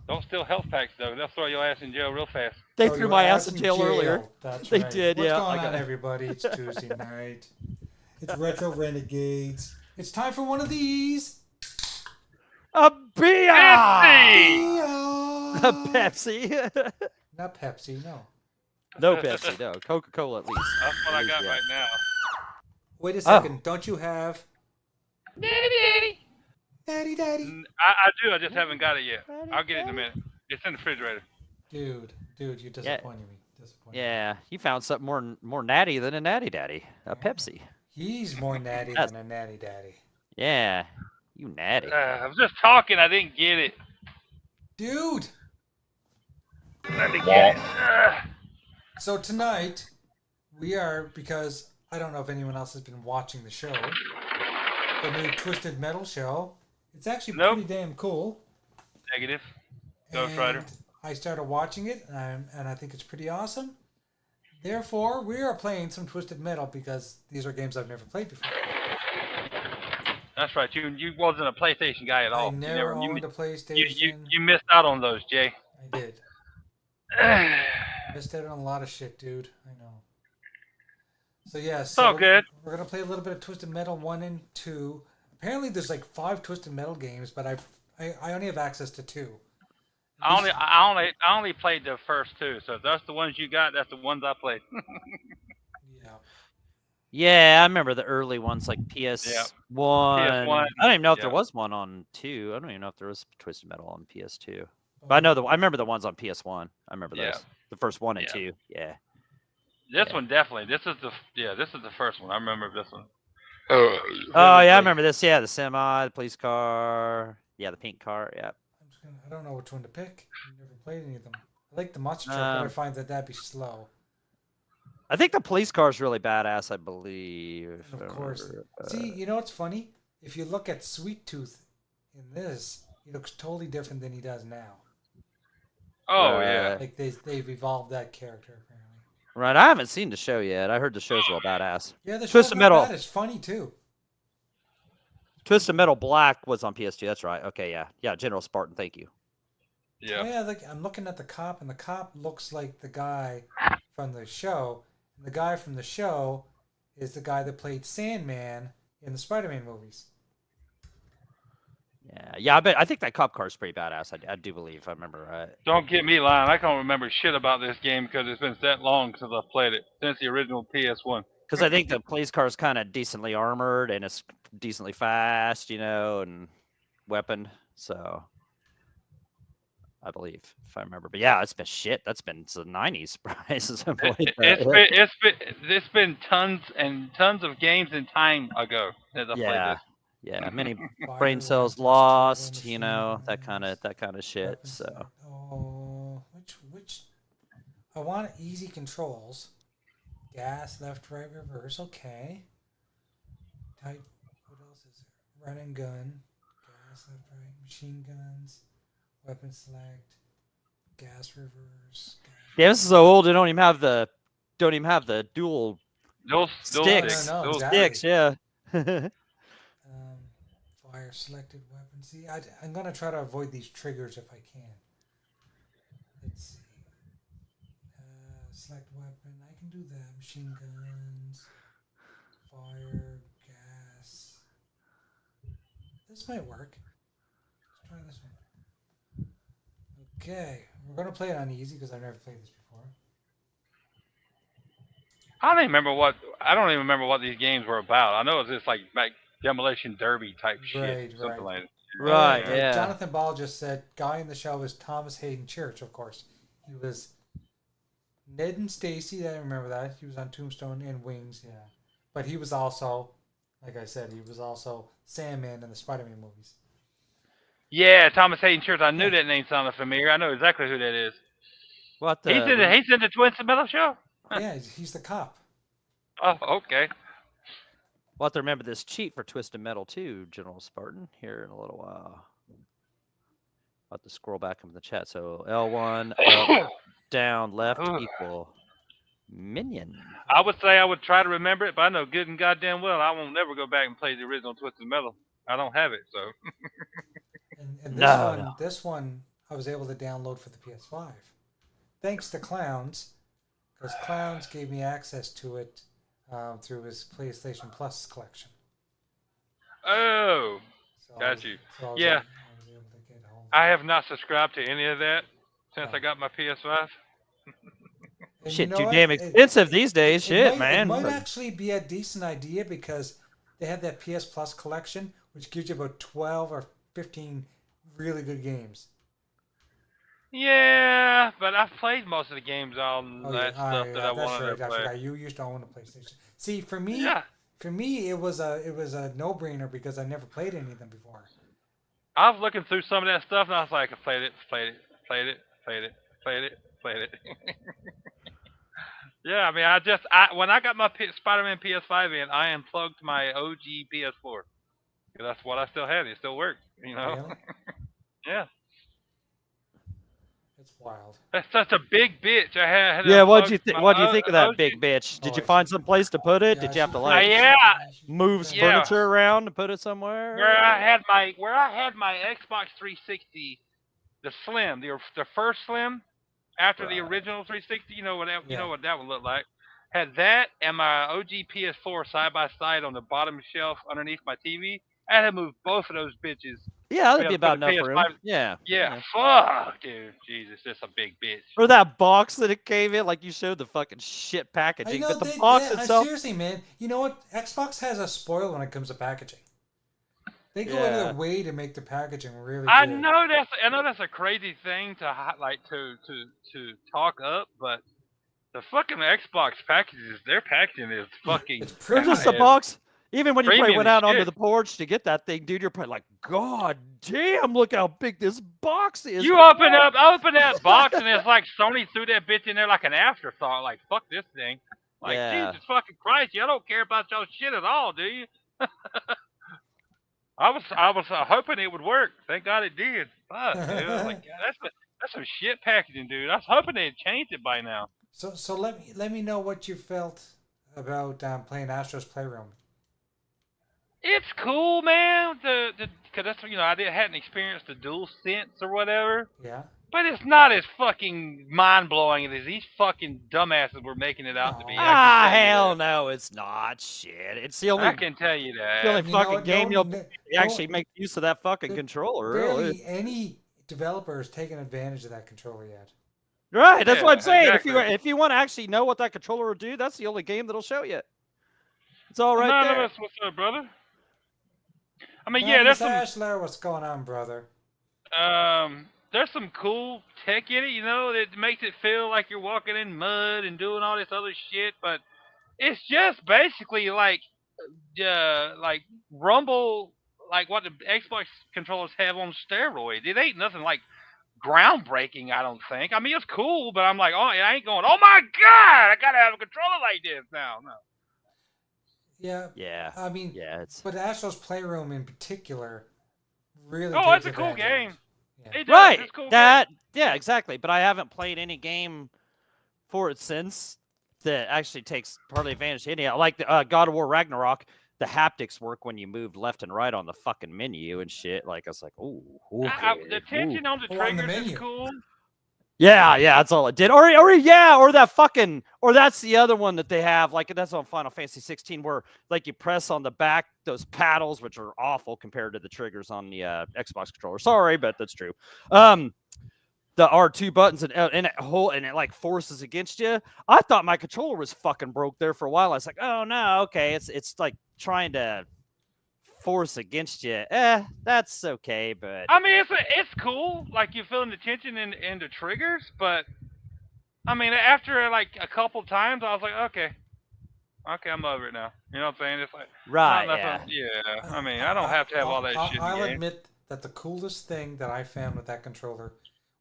Don't steal health packs, though. They'll throw your ass in jail real fast. They threw my ass in jail earlier. That's They right. did, What's yeah. going on, everybody? It's Tuesday night. It's Retro Renegades. It's time for one of these. A beer! Pepsi! A Pepsi. Not Pepsi, no. No Pepsi, no. Coca-Cola at least. That's what I got right now. Wait a second. Don't you have... Daddy! Daddy. I do. I just haven't got it yet. I'll get it in a minute. It's in the refrigerator. Dude, you're disappointing me. Yeah, you found something more natty than a natty daddy. A Pepsi. He's more natty than a natty daddy. Yeah, you natty. I was just talking. I didn't get it. Dude! Let me get it. So tonight, we are, because I don't know if anyone else has been watching the show, the new Twisted Metal show. It's actually pretty damn cool. Negative. Ghost Rider. I started watching it, and I think it's pretty awesome. Therefore, we are playing some Twisted Metal because these are games I've never played before. That's right. You wasn't a PlayStation guy at all. I never owned a PlayStation. You missed out on those, Jay. I did. I missed out on a lot of shit, dude. I know. So yeah, it's all good. We're gonna play a little bit of Twisted Metal 1 and 2. Apparently, there's like 5 Twisted Metal games, but I only have access to 2. I only played the first 2, so if that's the ones you got, that's the ones I played. Yeah. Yeah, I remember the early ones like PS1. PS1. I don't even know if there was one on 2. I don't even know if there was Twisted Metal on PS2. But I know I remember the ones on PS1. I remember Yeah. those. The first 1 and Yeah. 2. Yeah. This Yeah. one definitely. This is the first one. I remember this one. Oh yeah, I remember this. Yeah, the semi, the police car. Yeah, the pink car. Yeah. I don't know which one to pick. I've never played any of them. I like the monster truck, but I find that'd be slow. I think the police car is really badass. I believe. And of course. See, you know what's funny? If you look at Sweet Tooth in this, he looks totally different than he does now. Oh yeah. Like they've evolved that character apparently. Right, I haven't seen the show yet. I heard the show's real badass. Yeah, the show's Twisted not Metal. bad. It's funny too. Twisted Metal Black was on PS2. That's right. Okay, yeah. General Spartan. Thank you. Yeah. Oh yeah, like I'm looking at the cop, and the cop looks like the guy from the show. And the guy from the show is the guy that played Sandman in the Spider-Man movies. Yeah. I think that cop car is pretty badass. I do believe, if I remember right. Don't get me lying. I can't remember shit about this game because it's been that long since I played it, since the original PS1. Because I think the police car is kind of decently armored and it's decently fast, and weaponed. So I believe, if I remember. But yeah, it's been shit. That's been the 90s. It's been tons and tons of games and time ago that I played this. Yeah, many brain cells lost, that kind of shit. So. Oh, which? I want easy controls. Gas, left, right, reverse. Okay. Type. What else is there? Run and gun. Gas, left, right. Machine guns. Weapon select. Gas, reverse. Gas. Yeah, this is so old. They don't even have the dual sticks. No, sticks. Yeah. Fire selected weapon. See, I'm gonna try to avoid these triggers if I can. Let's see. Select weapon. I can do that. Machine guns. Fire. Gas. This might work. Let's try this one. Okay. We're going to play it on easy because I've never played this before. I don't even remember what these games were about. I know it's just like Demolition Derby type shit. Something like that. Right, yeah. Jonathan Ball just said, guy in the show was Thomas Hayden Church, of course. He was Ned and Stacy, I remember that. He was on Tombstone and Wings, yeah. But he was also, like I said, he was also Sandman in the Spider-Man movies. Yeah, Thomas Hayden Church. I knew that name sounded familiar. I know exactly who that is. What He's in the Twisted Metal show? Yeah, he's the cop. Oh, okay. We'll have to remember this cheat for Twisted Metal too, General Spartan, here in a little while. I'll have to scroll back in the chat. So L1, up, down, left, equal. Minion. I would say I would try to remember it, but I know good and goddamn well I won't never go back and play the original Twisted Metal. I don't have it, so. And No. This one I was able to download for the PS5. Thanks to Clowns, because Clowns gave me access to it through his PlayStation Plus collection. Oh, got you. Yeah. I have not subscribed to any of that since I got my PS5. Shit, too damn expensive these days. Shit, man. It might actually be a decent idea because they have that PS Plus collection, which gives you about 12 or 15 really good games. Yeah, but I've played most of the games on that stuff that I wanted to play. I forgot. You used to own a PlayStation. See, for me, it was a no-brainer because I never played any of them before. I was looking through some of that stuff and I was like, I played it. Yeah, I mean, when I got my Spider-Man PS5 in, I unplugged my OG PS4. That's what I still had. It still worked, Really? Yeah. It's wild. That's such a big bitch. I had what'd you think of that big bitch? Did you find some place to put it? Did you have to move furniture around to put it somewhere? Where I had my Xbox 360, the Slim, the first Slim, after the original 360. You know what that would look like. Had that and my OG PS4 side by side on the bottom shelf underneath my TV. I had to move both of those bitches. Yeah, that'd be about enough room. Yeah. Fuck, dude. Jesus, that's a big bitch. Or that box that it came in, like you showed the fucking shit packaging. But the box itself. Seriously, man. You know what? Xbox has a spoil when it comes to packaging. They go out of their way to make the packaging really I good. know that's a crazy thing to like to talk up, but the fucking Xbox packages, their packaging is fucking It's They're premium. just a box. Even when you probably premium went as out onto shit. the porch to get that thing, dude, you're probably like, God damn, look how big this box is. You open that box and it's like Sony threw that bitch in there like an afterthought. Like, fuck this thing. Like, Yeah. Jesus fucking Christ, y'all don't care about y'all shit at all, do you? I was hoping it would work. Thank God it did. Fuck, dude. I'm like, God, that's some shit packaging, dude. I was hoping they'd changed it by now. So let me know what you felt about playing Astro's Playroom. It's cool, man. Cause that's I hadn't experienced the dual sense or whatever. Yeah. But it's not as fucking mind blowing as these fucking dumbasses were making it out to be. Hell no, it's not shit. It's the only. I can tell you that. The only fucking game you'll actually no, make use of that fucking controller. Barely Really. any developer has taken advantage of that controller yet. Right, that's what I'm saying. Exactly. If you want to actually know what that controller will do, that's the only game that'll show you. It's all right there. Anonymous, what's up, brother? I mean, yeah, there's some Ashler, what's going on, brother? there's some cool tech in it, that makes it feel like you're walking in mud and doing all this other shit, but it's just basically like Rumble, like what the Xbox controllers have on steroids. It ain't nothing like groundbreaking, I don't think. I mean, it's cool, but I'm like, oh, I ain't going, oh my God, I gotta have a controller like this now. No. Yeah. Yeah. I mean, it's. But Astro's Playroom in particular really. Oh, it's a cool game. Yeah. Right. It's cool that. Game. Yeah, exactly. But I haven't played any game for it since that actually takes partly advantage of any. Like the God of War Ragnarok, the haptics work when you move left and right on the fucking menu and shit. Like I was like, ooh, okay. The tension on the triggers is cool. Yeah, that's all it did. Or that fucking, or that's the other one that they have. Like that's on Final Fantasy 16, where like you press on the back those paddles, which are awful compared to the triggers on the Xbox controller. Sorry, but that's true. The R2 buttons and it like forces against you. I thought my controller was fucking broke there for a while. I was like, oh no, okay, it's like trying to force against you. That's okay, but I mean, it's cool. Like you're feeling the tension in the triggers, but I mean, after like a couple times, I was like, okay, I'm over it now. You know what I'm saying? It's like right, yeah. I mean, I don't have to have all that shit. I'll admit that the coolest thing that I found with that controller,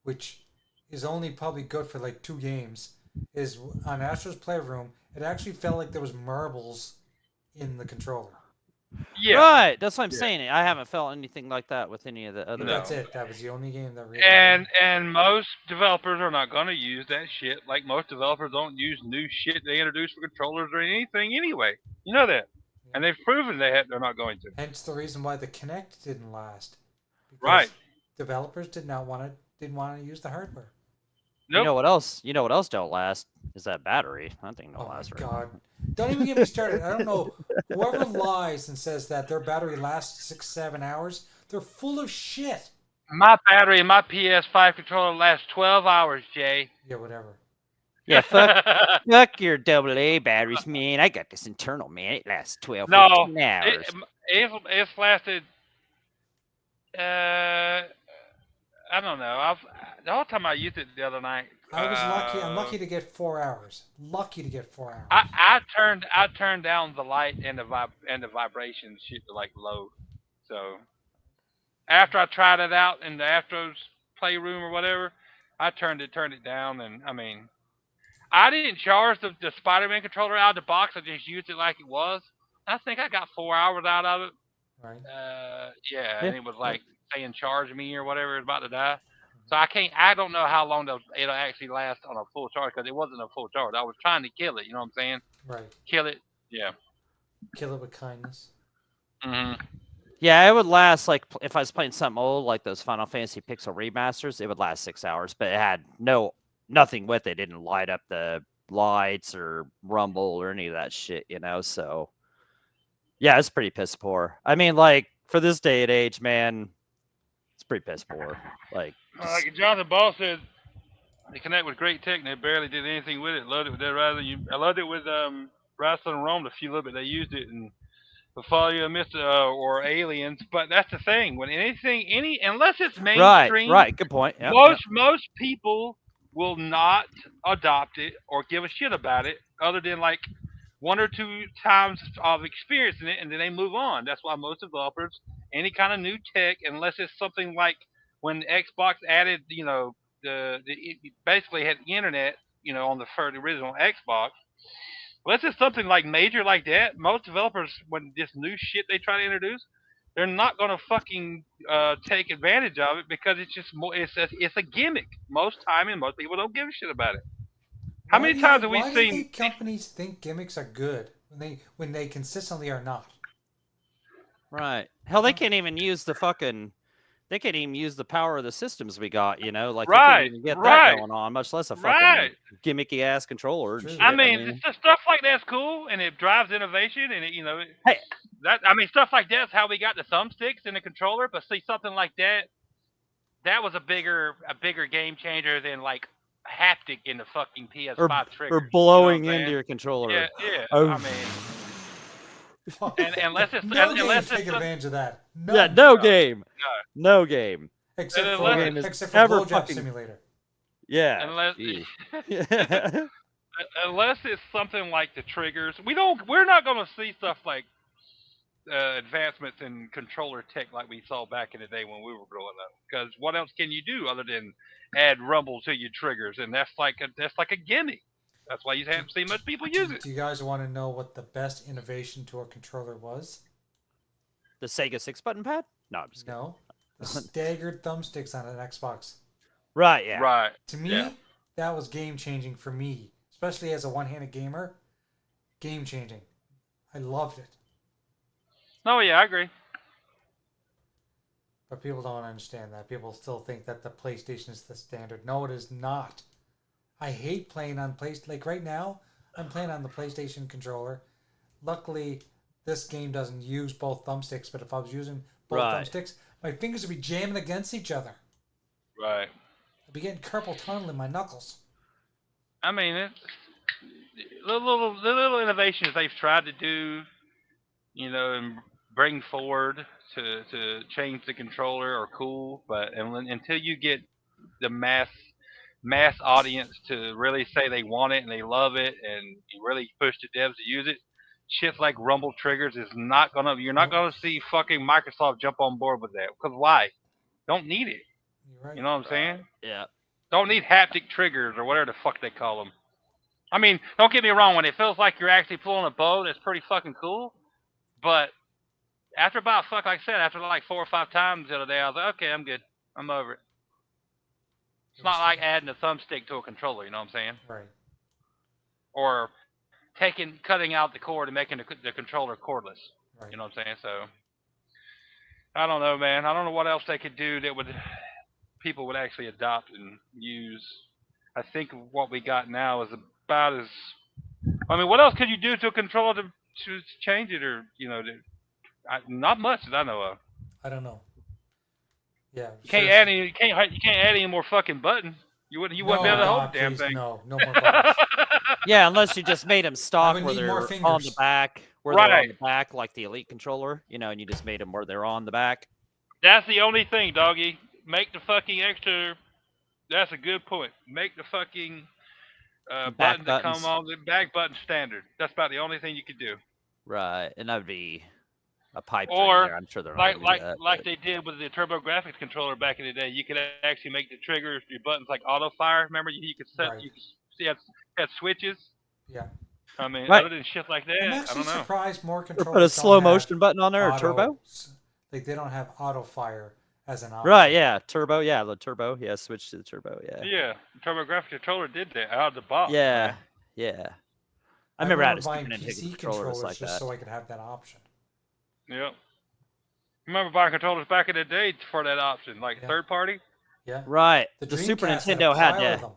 which is only probably good for like 2 games, is on Astro's Playroom. It actually felt like there was marbles in the controller. Yeah. Right. That's what I'm saying. I haven't felt anything like that with any of the other. No. That's it. That was the only game that really. And most developers are not going to use that shit. Like most developers don't use new shit they introduce for controllers or anything anyway. You know that, and they've proven they're not going to. Hence the reason why the Kinect didn't last. Right. Developers didn't want to use the hardware. Nope. You know what else don't last is that battery. That thing don't last. Oh my God. Don't even get me started. I don't know. Whoever lies and says that their battery lasts 6-7 hours, they're full of shit. My battery in my PS5 controller lasts 12 hours, Jay. Yeah, whatever. Yeah, fuck your AA batteries, man. I got this internal, man. It lasts 12 15 hours. It's lasted. I don't know. The whole time I used it the other night. I was lucky. I'm lucky to get 4 hours. Lucky to get 4 hours. I turned down the light and the vibration shit to like low. So after I tried it out in the Astro's Playroom or whatever, I turned it down, and I mean, I didn't charge the Spider-Man controller out of the box. I just used it like it was. I think I got 4 hours out of it. Right. And it was like saying charge me or whatever, it's about to die. So I don't know how long it'll actually last on a full charge, because it wasn't a full charge. I was trying to kill it, you know what I'm saying? Right. Kill it, yeah. Kill it with kindness. Mm-hmm. Yeah, it would last, like, if I was playing something old, like those Final Fantasy Pixel remasters, it would last 6 hours, but it had nothing with it. It didn't light up the lights or rumble or any of that shit, so yeah, it's pretty piss poor. I mean, like, for this day and age, man, it's pretty piss poor. Like Jonathan Ball said, they connect with great tech and they barely did anything with it. Loved it with that rather. I loved it with Wrestling and Rome, the few little bit they used it, and follow you, Mr. Or aliens. But that's the thing. When unless it's Right, mainstream, right. Good point. Yep, yep. most people will not adopt it or give a shit about it, other than like one or two times of experiencing it, and then they move on. That's why most developers, any kind of new tech, unless it's something like when Xbox added, it basically had internet, on the original Xbox. Unless it's something like major like that, most developers, when this new shit they try to introduce, they're not gonna fucking take advantage of it because it's just more. It's a gimmick most time, and most people don't give a shit about it. How many times have we Why do you seen? think companies think gimmicks are good when they consistently are not? Right. Hell, they can't even use the fucking. They can't even use the power of the systems we got. Like they can't Right, even get that right, going on, much less a fucking right. gimmicky ass controller and True. shit. I mean, stuff like that's cool, and it drives innovation, and Hey. stuff like that's how we got the thumbsticks and the controller. But see, something like that was a bigger game changer than like haptic in the fucking PS5 triggers. or blowing You know what I'm into saying? your controller. Yeah. Oh. I mean, and unless it's no unless game it's taking advantage of that. Yeah, None. no game. No game. Except And for unless- except for ever Blowjob fucking- Simulator. Yeah. unless Jeez. unless it's something like the triggers, we're not going to see stuff like advancements in controller tech like we saw back in the day when we were growing up. Because what else can you do other than add rumble to your triggers? And that's like a gimmick. That's why you haven't seen much people use it. Do you guys want to know what the best innovation to a controller was? The Sega 6-button pad? No, I'm just kidding. No, the staggered thumbsticks on an Xbox. Right, yeah. Right. To me, that was game changing for me, especially as a one-handed gamer. Game changing. I loved it. Oh yeah, I agree. But people don't understand that. People still think that the PlayStation is the standard. No, it is not. I hate playing on PlayStation. Like right now, I'm playing on the PlayStation controller. Luckily, this game doesn't use both thumbsticks, but if I was using both thumbsticks, my fingers would be jamming against each other. Right. I'd be getting carpal tunnel in my knuckles. I mean, it's the little innovations they've tried to do, and bring forward to change the controller are cool, but until you get the mass audience to really say they want it and they love it, and you really push the devs to use it, shit like rumble triggers is not gonna. You're not gonna see fucking Microsoft jump on board with that. Because why? Don't need it. You're right. You know what I'm saying? Yeah. Don't need haptic triggers or whatever the fuck they call them. I mean, don't get me wrong. When it feels like you're actually pulling a bow, that's pretty fucking cool. But after about after like 4 or 5 times the other day, I was like, okay, I'm good. I'm over it. It's not like adding a thumbstick to a controller. You know what I'm saying? Right. Or cutting out the cord and making the controller cordless. Right. You know what I'm saying? So I don't know, man. I don't know what else they could do that people would actually adopt and use. I think what we got now is about as. I mean, what else could you do to a controller to change it, or not much that I know of. I don't know. Yeah. You can't add any. You can't add any more fucking buttons. You wouldn't be able to hold the damn thing. No more buttons. Yeah, unless you just made them stock where they're on the back, they're on the back like the Elite controller, and you just made them where they're on the back. That's the only thing, doggy. Make the fucking extra. That's a good point. Make the fucking buttons that come on the back button standard. That's about the only thing you could do. Right, and that would be a pipe or there. I'm sure they're like they did with the TurboGrafx controller back in the day. You could actually make the triggers, your buttons like auto fire. Remember, you could set. Right. You could see had switches. Yeah. I mean, other than shit like that, I'm I actually don't know. surprised more controllers. Or put a slow motion button on there, or turbo. Like they don't have auto fire as an option. Right? Yeah, turbo. Yeah, the turbo. Yeah, switch to the turbo. Yeah. Yeah, the TurboGrafx controller did that out of the box. Yeah, man. yeah. I remember I had a buying Super PC Nintendo controller controllers like just that. so I could have that option. Yep. Remember buying controllers back in the day for that option, like third party? Yeah. Right. The Super Dreamcast Nintendo had them.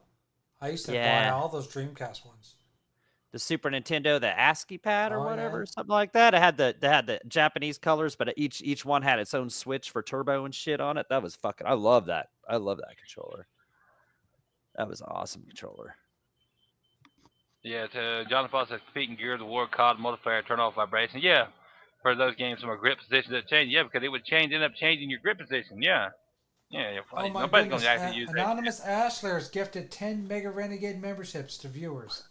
I used to buy all those Dreamcast ones. The Super Nintendo, the ASCII pad or whatever, yeah. something like that. It had the Japanese colors, but each one had its own switch for turbo and shit on it. That was fucking. I love that. I love that controller. That was an awesome controller. Yeah, Jonathan Paul says competing gear, the war cod modifier, turn off vibration. Yeah, for those games from a grip position that change. Yeah, because it would end up changing your grip position. Yeah. Yeah, Oh my nobody's going goodness! to actually use that. Anonymous Ashler has gifted 10 Mega Renegade memberships to viewers.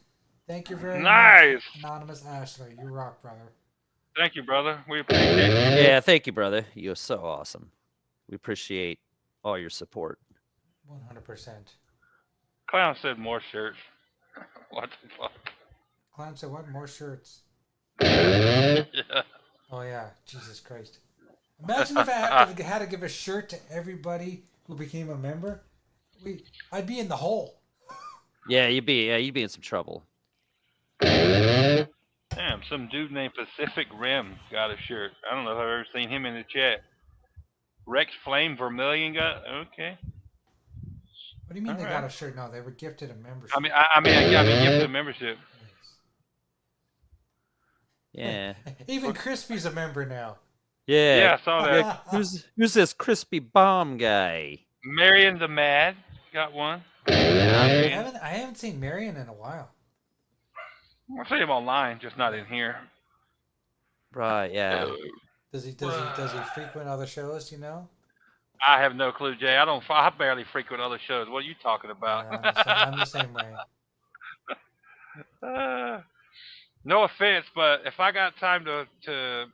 Thank you very Nice. much, Anonymous Ashler. You rock, brother. Thank you, brother. We appreciate it. Yeah, thank you, brother. You're so awesome. We appreciate all your support. 100%. Clown said more shirts. What the fuck? Clown said, "What more shirts?" Yeah. Oh yeah, Jesus Christ! Imagine if I had to give a shirt to everybody who became a member. I'd be in the hole. Yeah, you'd be in some trouble. Damn, some dude named Pacific Rim got a shirt. I don't know if I've ever seen him in the chat. Rex Flame Vermilion got okay. What do you mean they got a shirt? No, they were gifted a membership. I mean, gifted a membership. Yeah. Even Crispy's a member now. Yeah. Yeah, I saw that. Who's this crispy bomb guy? Marion the Mad got one. I haven't seen Marion in a while. I see him online, just not in here. Right, yeah. Does he frequent other shows, you know? I have no clue, Jay. I barely frequent other shows. What are you talking about? I'm the same way. No offense, but if I got time to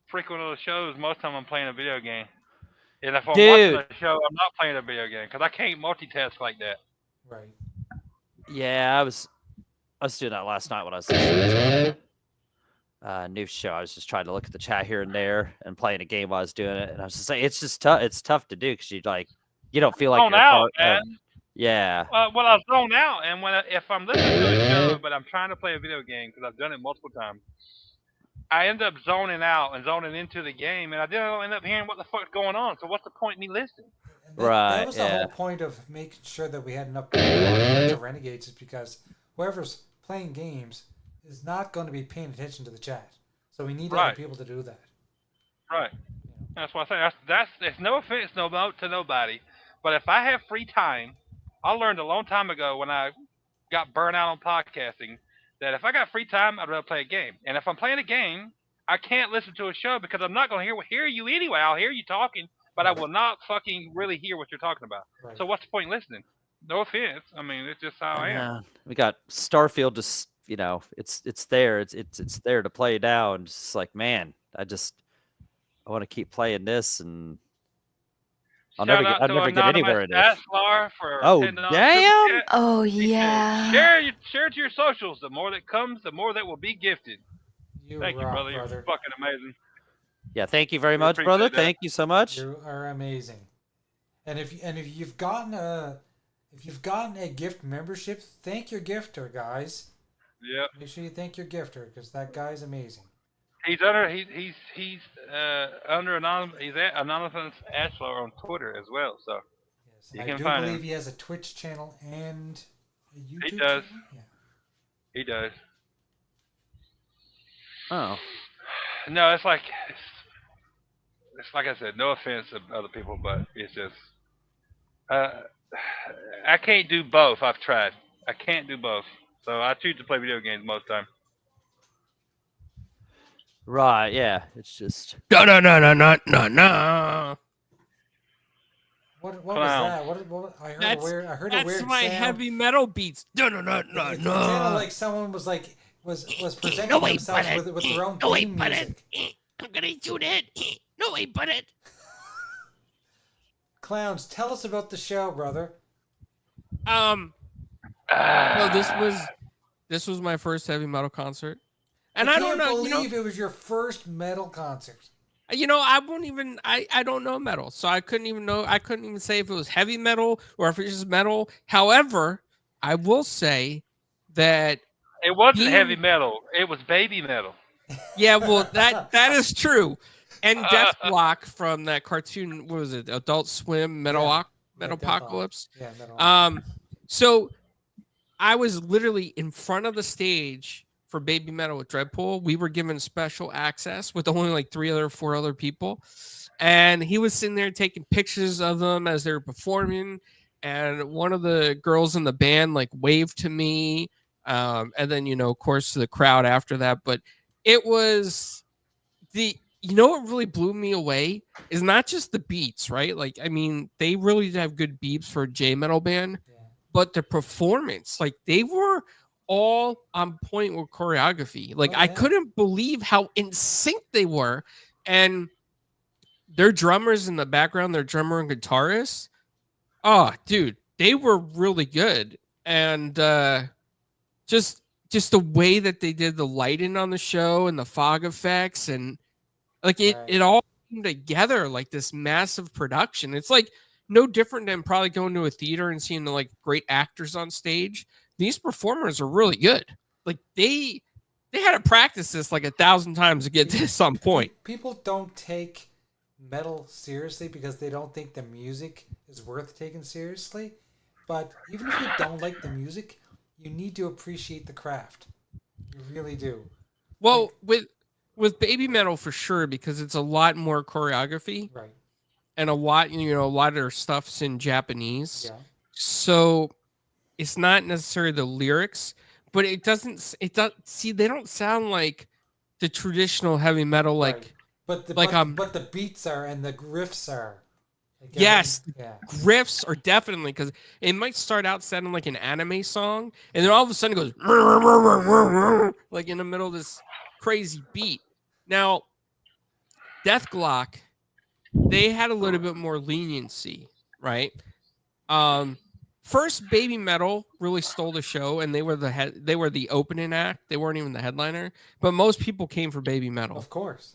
frequent other shows, most of the time I'm playing a video game. And if I'm watching a show, I'm not playing a video game because I can't multitask like that. Right. Yeah, I was doing that last night when I was listening to new show. I was just trying to look at the chat here and there and playing a game while I was doing it, and I was just saying it's just tough. It's tough to do because you don't feel like zone you're out, man. Yeah. Well, I zone out, and if I'm listening to a show but I'm trying to play a video game because I've done it multiple times, I end up zoning out and zoning into the game, and I don't end up hearing what the fuck's going on. So what's the point in me listening? That was the whole point of making sure that we had enough people on the Renegades, is because whoever's playing games is not going to be paying attention to the chat. So we need other people to do that. Right. That's what I say. It's no offense to nobody, but if I have free time, I learned a long time ago when I got burnt out on podcasting that if I got free time, I'd rather play a game. And if I'm playing a game, I can't listen to a show because I'm not going to hear you anyway. I'll hear you talking, but I will not fucking really hear what you're talking about. Right. So what's the point in listening? No offense. I mean, it's just how I am. We got Starfield. Just it's there. It's there to play now. And just like, man, I want to keep playing this, and I'll never get anywhere in this. Oh damn! Oh yeah. Share it to your socials. The more that comes, the more that will be gifted. Thank you, brother. You're fucking amazing. Yeah, thank you very much, brother. Thank you so much. You are amazing. And if you've gotten a gift membership, thank your gifter, guys. Yeah. Make sure you thank your gifter because that guy's amazing. He's under Anonymous Ashler on Twitter as well, so yes, you can find him. I do believe he has a Twitch channel and a YouTube He does. channel? Yeah. He does. Oh. No, it's like I said, no offense to other people, but it's just I can't do both. I've tried. I can't do both. So I choose to play video games most of the time. Right, yeah. It's just no. What was that? What I heard a weird That's my sound. heavy metal beats. No. It sounded like someone was presenting themselves with their own theme music. I'm gonna do that. No way, but it. Clowns, tell us about the show, brother. No, this was my first heavy metal concert. And I don't know. Believe it was your first metal concert. I won't even. I don't know metal, so I couldn't even know. I couldn't even say if it was heavy metal or if it's just metal. However, I will say that it wasn't heavy metal. It was baby metal. Yeah, well, that is true. And Death Block from that cartoon, what was it? Adult Swim, Metalocalypse. Yeah, Metal. So I was literally in front of the stage for Baby Metal with Dreadpool. We were given special access with only like 4 other people. And he was sitting there taking pictures of them as they were performing. And one of the girls in the band like waved to me. And then, of course, to the crowd after that. But it was You know what really blew me away is not just the beats, right? Like, I mean, they really did have good beats for a J metal band, Yeah. but the performance, like, they were all on point with choreography. Like, Oh, I yeah. couldn't believe how in sync they were. And their drummers in the background, their drummer and guitarist, oh, dude, they were really good. And just the way that they did the lighting on the show and the fog effects and like Right. it all came together like this massive production. It's like no different than probably going to a theater and seeing the like great actors on stage. These performers are really good. Like they had to practice this like 1,000 times to get to some point. People don't take metal seriously because they don't think the music is worth taking seriously. But even if you don't like the music, you need to appreciate the craft. You really do. Well, with baby metal for sure, because it's a lot more choreography Right. and a lot of their stuff's in Japanese. Yeah. So it's not necessarily the lyrics, but it does see they don't sound like the traditional heavy metal like Right. But the like but the beats are and the riffs are. Like yes, yeah. riffs are definitely because it might start out sounding like an anime song, and then all of a sudden it goes like in the middle of this crazy beat. Now, Death Glock, they had a little bit more leniency, right? First, Baby Metal really stole the show, and they were the opening act. They weren't even the headliner, but most people came for Baby Metal. Of course.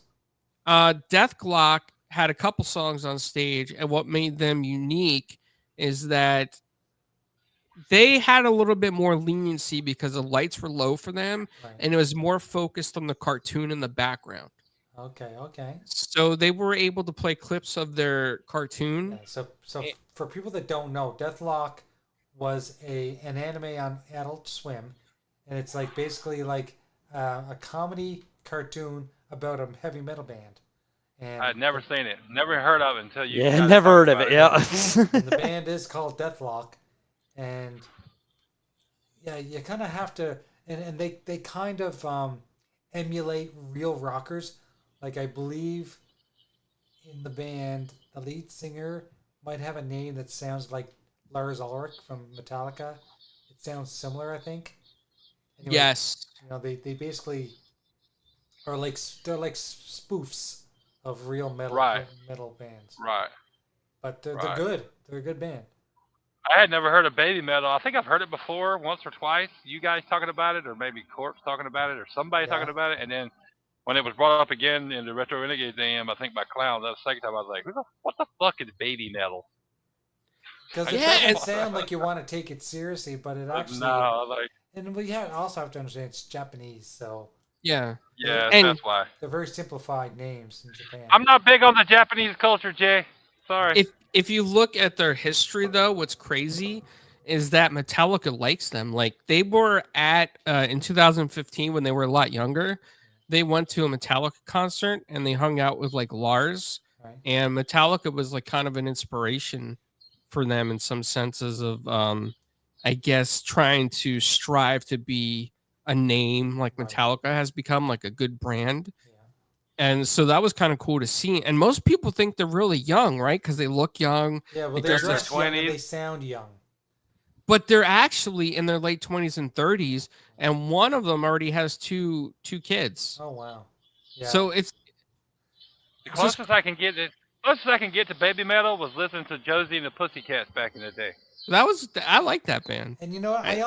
Death Glock had a couple songs on stage, and what made them unique is that they had a little bit more leniency because the lights were low for them, Right. and it was more focused on the cartoon in the background. Okay. Okay. So they were able to play clips of their cartoon. Yeah, so for people that don't know, Deathlock was an anime on Adult Swim, and it's like basically like a comedy cartoon about a heavy metal band. And I'd never seen it, never heard of it until you. Yeah, guys never heard talked of it. about Yeah. and the band is called Deathlock, and yeah, you kind of have to, and they kind of emulate real rockers. Like I believe in the band, the lead singer might have a name that sounds like Lars Ulrich from Metallica. It sounds similar, I think. Anyway, Yes. you know they basically are like they're like spoofs of real metal Right. metal bands, Right. but they're Right. good. They're a good band. I had never heard of Baby Metal. I think I've heard it before, once or twice. You guys talking about it, or maybe Corpse talking about it, or somebody Yeah. talking about it. And then when it was brought up again in the Retro Renegades AM, I think by Clown, that was the second time I was like, what the fuck is Baby Metal? Because Yeah, it doesn't and- sound like you want to take it seriously, but it actually. No, like, And also have to understand it's Japanese, so Yeah. yeah, And- that's why. they're very simplified names in Japan. I'm not big on the Japanese culture, Jay. Sorry. If you look at their history, though, what's crazy is that Metallica likes them. Like they were at in 2015 when they were a lot younger. They went to a Metallica concert and they hung out with like Lars, Right. and Metallica was like kind of an inspiration for them in some senses of, I guess, trying to strive to be a name like Right. Metallica has become, like a good brand. Yeah. And so that was kind of cool to see. And most people think they're really young, right? Because they look young, Yeah, well, They they dress dress like young and 20s. they sound young. but they're actually in their late 20s and 30s. And one of them already has two kids. Oh wow. Yeah. So it's The it's just- closest I can get to Baby Metal was listening to Josie and the Pussycats back in the day. I like that band. and you know what? I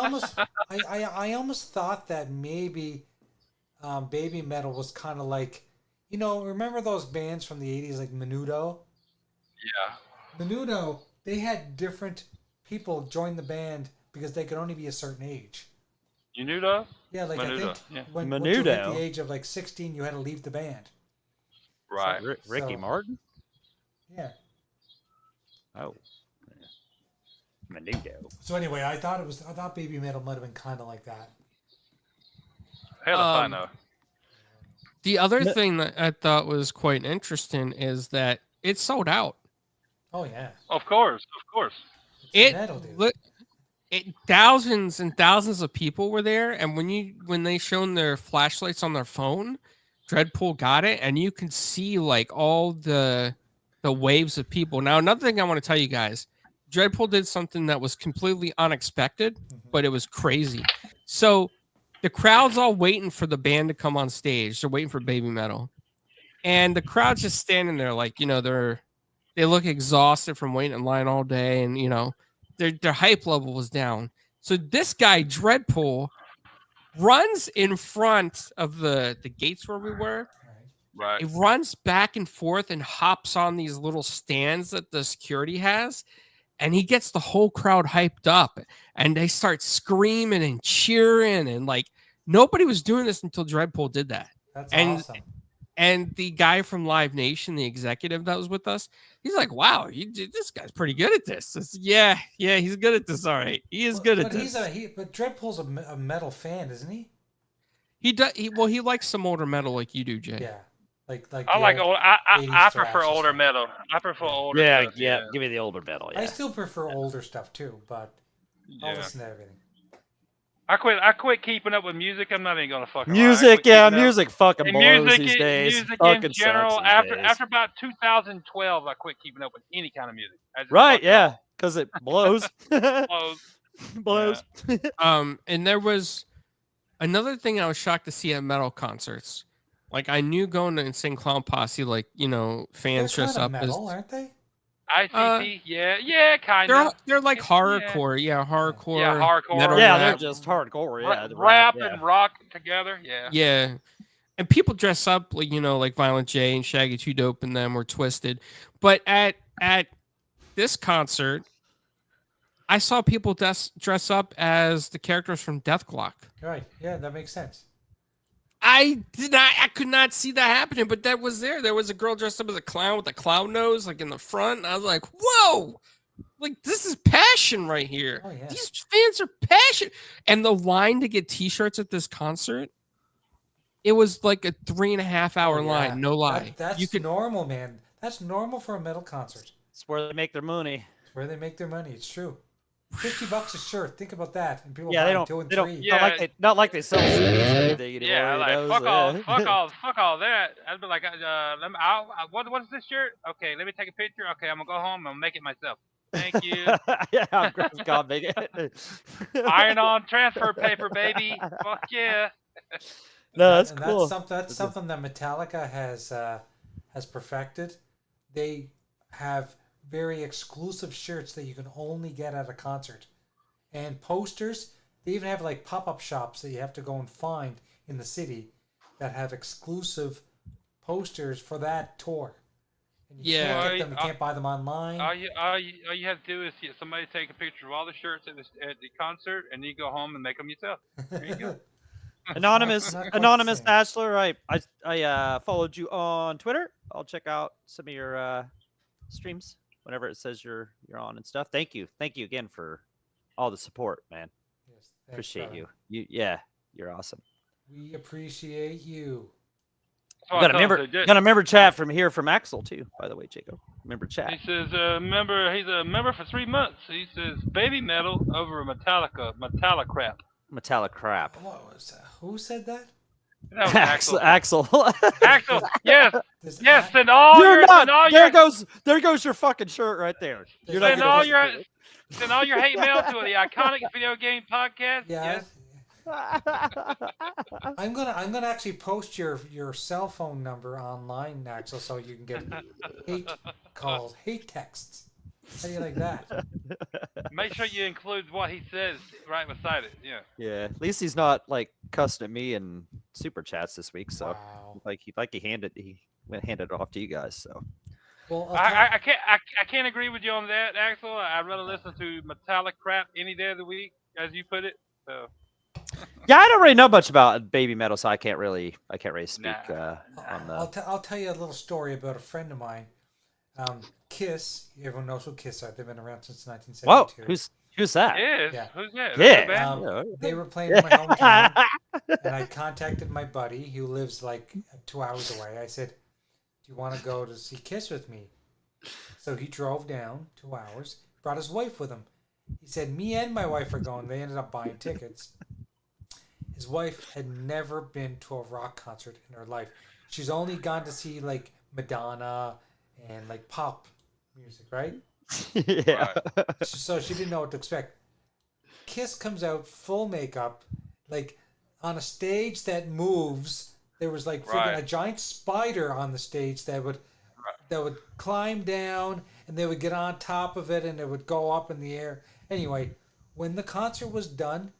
almost thought that maybe Baby Metal was kind of like, remember those bands from the 80s like Menudo? Yeah. Menudo, they had different people join the band because they could only be a certain age. You knew that? Yeah, like Menudo, I think yeah. when you hit Menudo. the age of like 16, you had to leave the band. Right. Ricky So- Martin? Yeah. Oh. Menudo. So anyway, I thought Baby Metal might have been kind of like that. Hell if I Um, know. The other No- thing that I thought was quite interesting is that it sold out. Oh yeah. Of course. It's It metal, dude. thousands and thousands of people were there, and when they shone their flashlights on their phone, Dreadpool got it, and you can see like all the waves of people. Now, another thing I want to tell you guys, Dreadpool did something that was completely unexpected, but it was crazy. So the crowd's all waiting for the band to come on stage. They're waiting for Baby Metal, and the crowd's just standing there, like they look exhausted from waiting in line all day, and their hype level was down. So this guy Dreadpool runs in front of the gates where we were. Right. He runs back and forth and hops on these little stands that the security has, and he gets the whole crowd hyped up, and they start screaming and cheering, and like nobody was doing this until Dreadpool did that. That's and awesome. And the guy from Live Nation, the executive that was with us, he's like, "Wow, this guy's pretty good at this." Yeah, he's good at this. All right, he is good at this. But Dreadpool's a metal fan, isn't he? He does. He likes some older metal like you do, Jay. Yeah, like I like old. I prefer thrash older stuff. metal. I prefer older. Yeah, stuff, yeah. Give me the older metal. Yeah. I still prefer older stuff too, but I'll Yeah. listen to everything. I quit keeping up with music. I'm not even gonna fucking lie. I Music, quit yeah, keeping up. music fucking And blows these days. music Fucking in general. sucks these After days. after about 2012, I quit keeping up with any kind of music. I just Right, fucked it yeah, because it blows. all. Clothes. blows. And there was another thing I was shocked to see at metal concerts. Like I knew going to Insane Clown Posse, like fans They're dress kind up of metal, aren't they? ICP, yeah, kind of. they're like horrorcore, hardcore, Yeah, hardcore. metal Yeah, rap. they're just hardcore. Yeah, the rap yeah. and rock together. Yeah. Yeah. And people dress up like like Violent J and Shaggy 2 Dope and them were Twisted. But at this concert, I saw people dress up as the characters from Death Clock. Right. Yeah, that makes sense. I could not see that happening, but that was there. There was a girl dressed up as a clown with a clown nose, like in the front. And I was like, whoa, like this is passion right here. Oh, yeah. These fans are passionate. And the line to get t-shirts at this concert, it was like a 3.5 hour line. No lie. That's normal, man. That's normal for a metal concert. It's where they make their money. It's where they make their money. It's true. $50 a shirt. Think about that. And people Yeah, buy they don't. 2 and They 3. don't. Yeah. Not like they sell CDs or anything anymore. Yeah, you like know, fuck all that. I'd be like, what's this shirt? Okay, let me take a picture. Okay, I'm gonna go home. I'm gonna make it myself. Thank you. yeah, I'm God, make it. Iron on transfer paper, baby. Fuck yeah. No, that's And cool. That's something that Metallica has perfected. They have very exclusive shirts that you can only get at a concert, and posters. They even have like pop-up shops that you have to go and find in the city that have exclusive posters for that tour. And you can't get them. You can't buy them online. All you have to do is get somebody take a picture of all the shirts at the concert, and you go home and make them yourself. There you go. Anonymous Not quite Anonymous the same. Bachelor, I followed you on Twitter. I'll check out some of your streams whenever it says you're on and stuff. Thank you again for all the support, man. Yes, thanks, Appreciate brother. you. You're awesome. We appreciate you. So Got a member chat from here from Axel too, by the way, Jacob. Member chat. He says, he's a member for 3 months. He says, baby metal over Metallica crap. Metallic crap. What was that? Who said that? That was Axel. Axel. Axel, yes, This yes, Ax- send all You're your, not. send all There your, goes your fucking shirt right there. You're not send gonna all put- your, send all your hate mail to the Iconic Video Game Podcast. Yeah. Yes. I'm gonna actually post your cell phone number online, Axel, so you can get hate calls, hate texts. How do you like that? Make sure you include what he says right beside it. Yeah. Yeah, at least he's not like cussing at me in super chats this week. So Wow. he handed it off to you guys. So Well, I can't agree with you on that, Axel. I'd rather listen to Metallic crap any day of the week, as you put it. So. yeah, I don't really know much about baby metal, so I can't really speak Nah. on the. I'll tell you a little story about a friend of mine. Kiss. Everyone knows who Kiss are. They've been around since Whoa, 1972. who's that? Yes. Yeah. Who's that? Yeah. That's a band? They were playing in my hometown, and I contacted my buddy who lives like 2 hours away. I said, "Do you want to go to see Kiss with me?" So he drove down 2 hours, brought his wife with him. He said, "Me and my wife are going." They ended up buying tickets, his wife had never been to a rock concert in her life. She's only gone to see like Madonna and like pop music, right? Yeah. Right. So she didn't know what to expect. Kiss comes out full makeup, like on a stage that moves. There was like freaking Right. a giant spider on the stage that would climb down, and they would get on top of it, and it would go up in the air. Anyway, when the concert was done,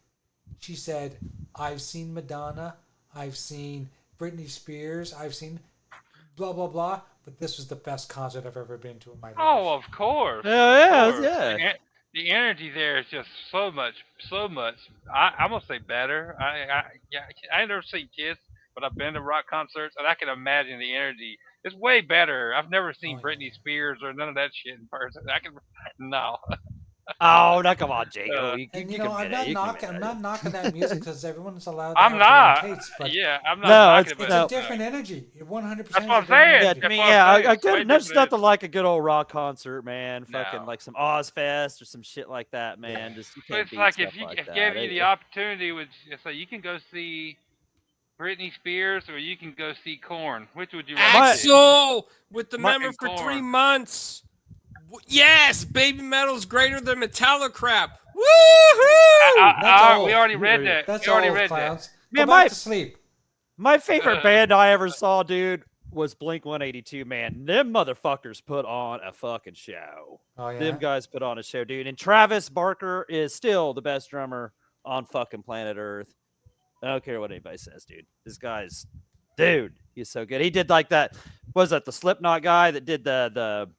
she said, "I've seen Madonna, I've seen Britney Spears, I've seen blah blah blah, but this was the best concert I've ever been to in my life." Oh, of course. Yeah, Of course. yeah. The energy there is just so much, so much. I'm gonna say better. Yeah, I ain't never seen Kiss, but I've been to rock concerts, and I can imagine the energy. It's way better. I've never seen Oh Britney yeah. Spears or none of that shit in person. I can no. Oh, now come on, Jacob. Uh, You And can I'm admit it. not You can knocking. I'm admit not knocking that music because everyone's allowed to I'm have their own not. tastes. But Yeah, I'm not No, knocking it, it's it's but a different energy. 100%. that's what I'm is a different saying. Yeah, energy. I mean, That's what yeah, I'm saying. I It's way get there's different. nothing like a good old rock concert, man. Fucking No. like some Ozfest or some shit like that, man. Just you So can't it's beat like stuff if you like if that. gave you the opportunity, would so you can go see Britney Spears or you can go see Korn. Which would you rather see? Axel with the My- member for Korn. 3 months. Yes, Baby Metal's greater than Metallica crap. Woohoo! That's old. We already read that. That's we already all, read clowns. Man, Go back my- to sleep. My favorite band I ever saw, dude, was Blink 182. Man, them motherfuckers put on a fucking show. Oh yeah. Them guys put on a show, dude. And Travis Barker is still the best drummer on fucking planet Earth. I don't care what anybody says, dude. This guy's, dude, he's so good. He did like that. Was that the Slipknot guy that did the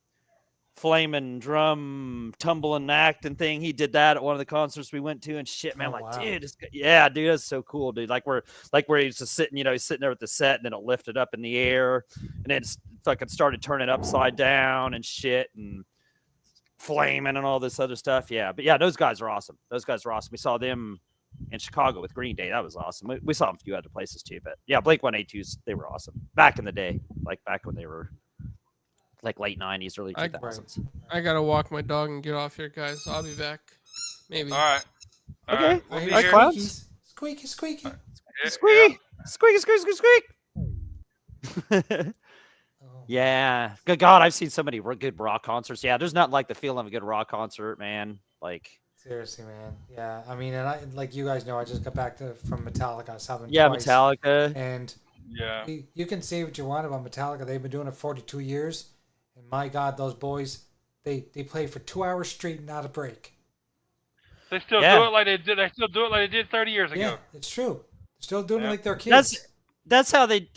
flaming drum tumbling acting thing? He did that at one of the concerts we went to and shit, man. Oh, Like, wow. dude, yeah, dude, that's so cool, dude. Like where he's just sitting, he's sitting there with the set and then it'll lift it up in the air and then it's fucking started turning upside down and shit and flaming and all this other stuff. Yeah, but yeah, those guys are awesome. We saw them in Chicago with Green Day. That was awesome. We saw them a few other places too, but yeah, Blink 182s, they were awesome back in the day, like back when they were like late 90s, early 2000s. I gotta walk my dog and get off here, guys. I'll be back. Maybe. All right. All Okay. right. We'll I be hear here. clowns. squeaky, squeaky. Yeah, Squeak, squeak, squeak, squeak, squeak. Oh. Yeah, good God, I've seen so many good rock concerts. Yeah, there's not like the feeling of a good rock concert, man. Like, Seriously, man. Yeah, I mean, and I like you guys know, I just got back from Metallica. I saw them yeah, twice, Metallica. and Yeah. you can say what you want about Metallica. They've been doing it 42 years, and my God, those boys, they play for 2 hours straight, not a break. They still Yeah. do it like they did. They still do it like they did 30 years Yeah, ago. it's true. They're still doing it Yeah. like they're kids. That's how they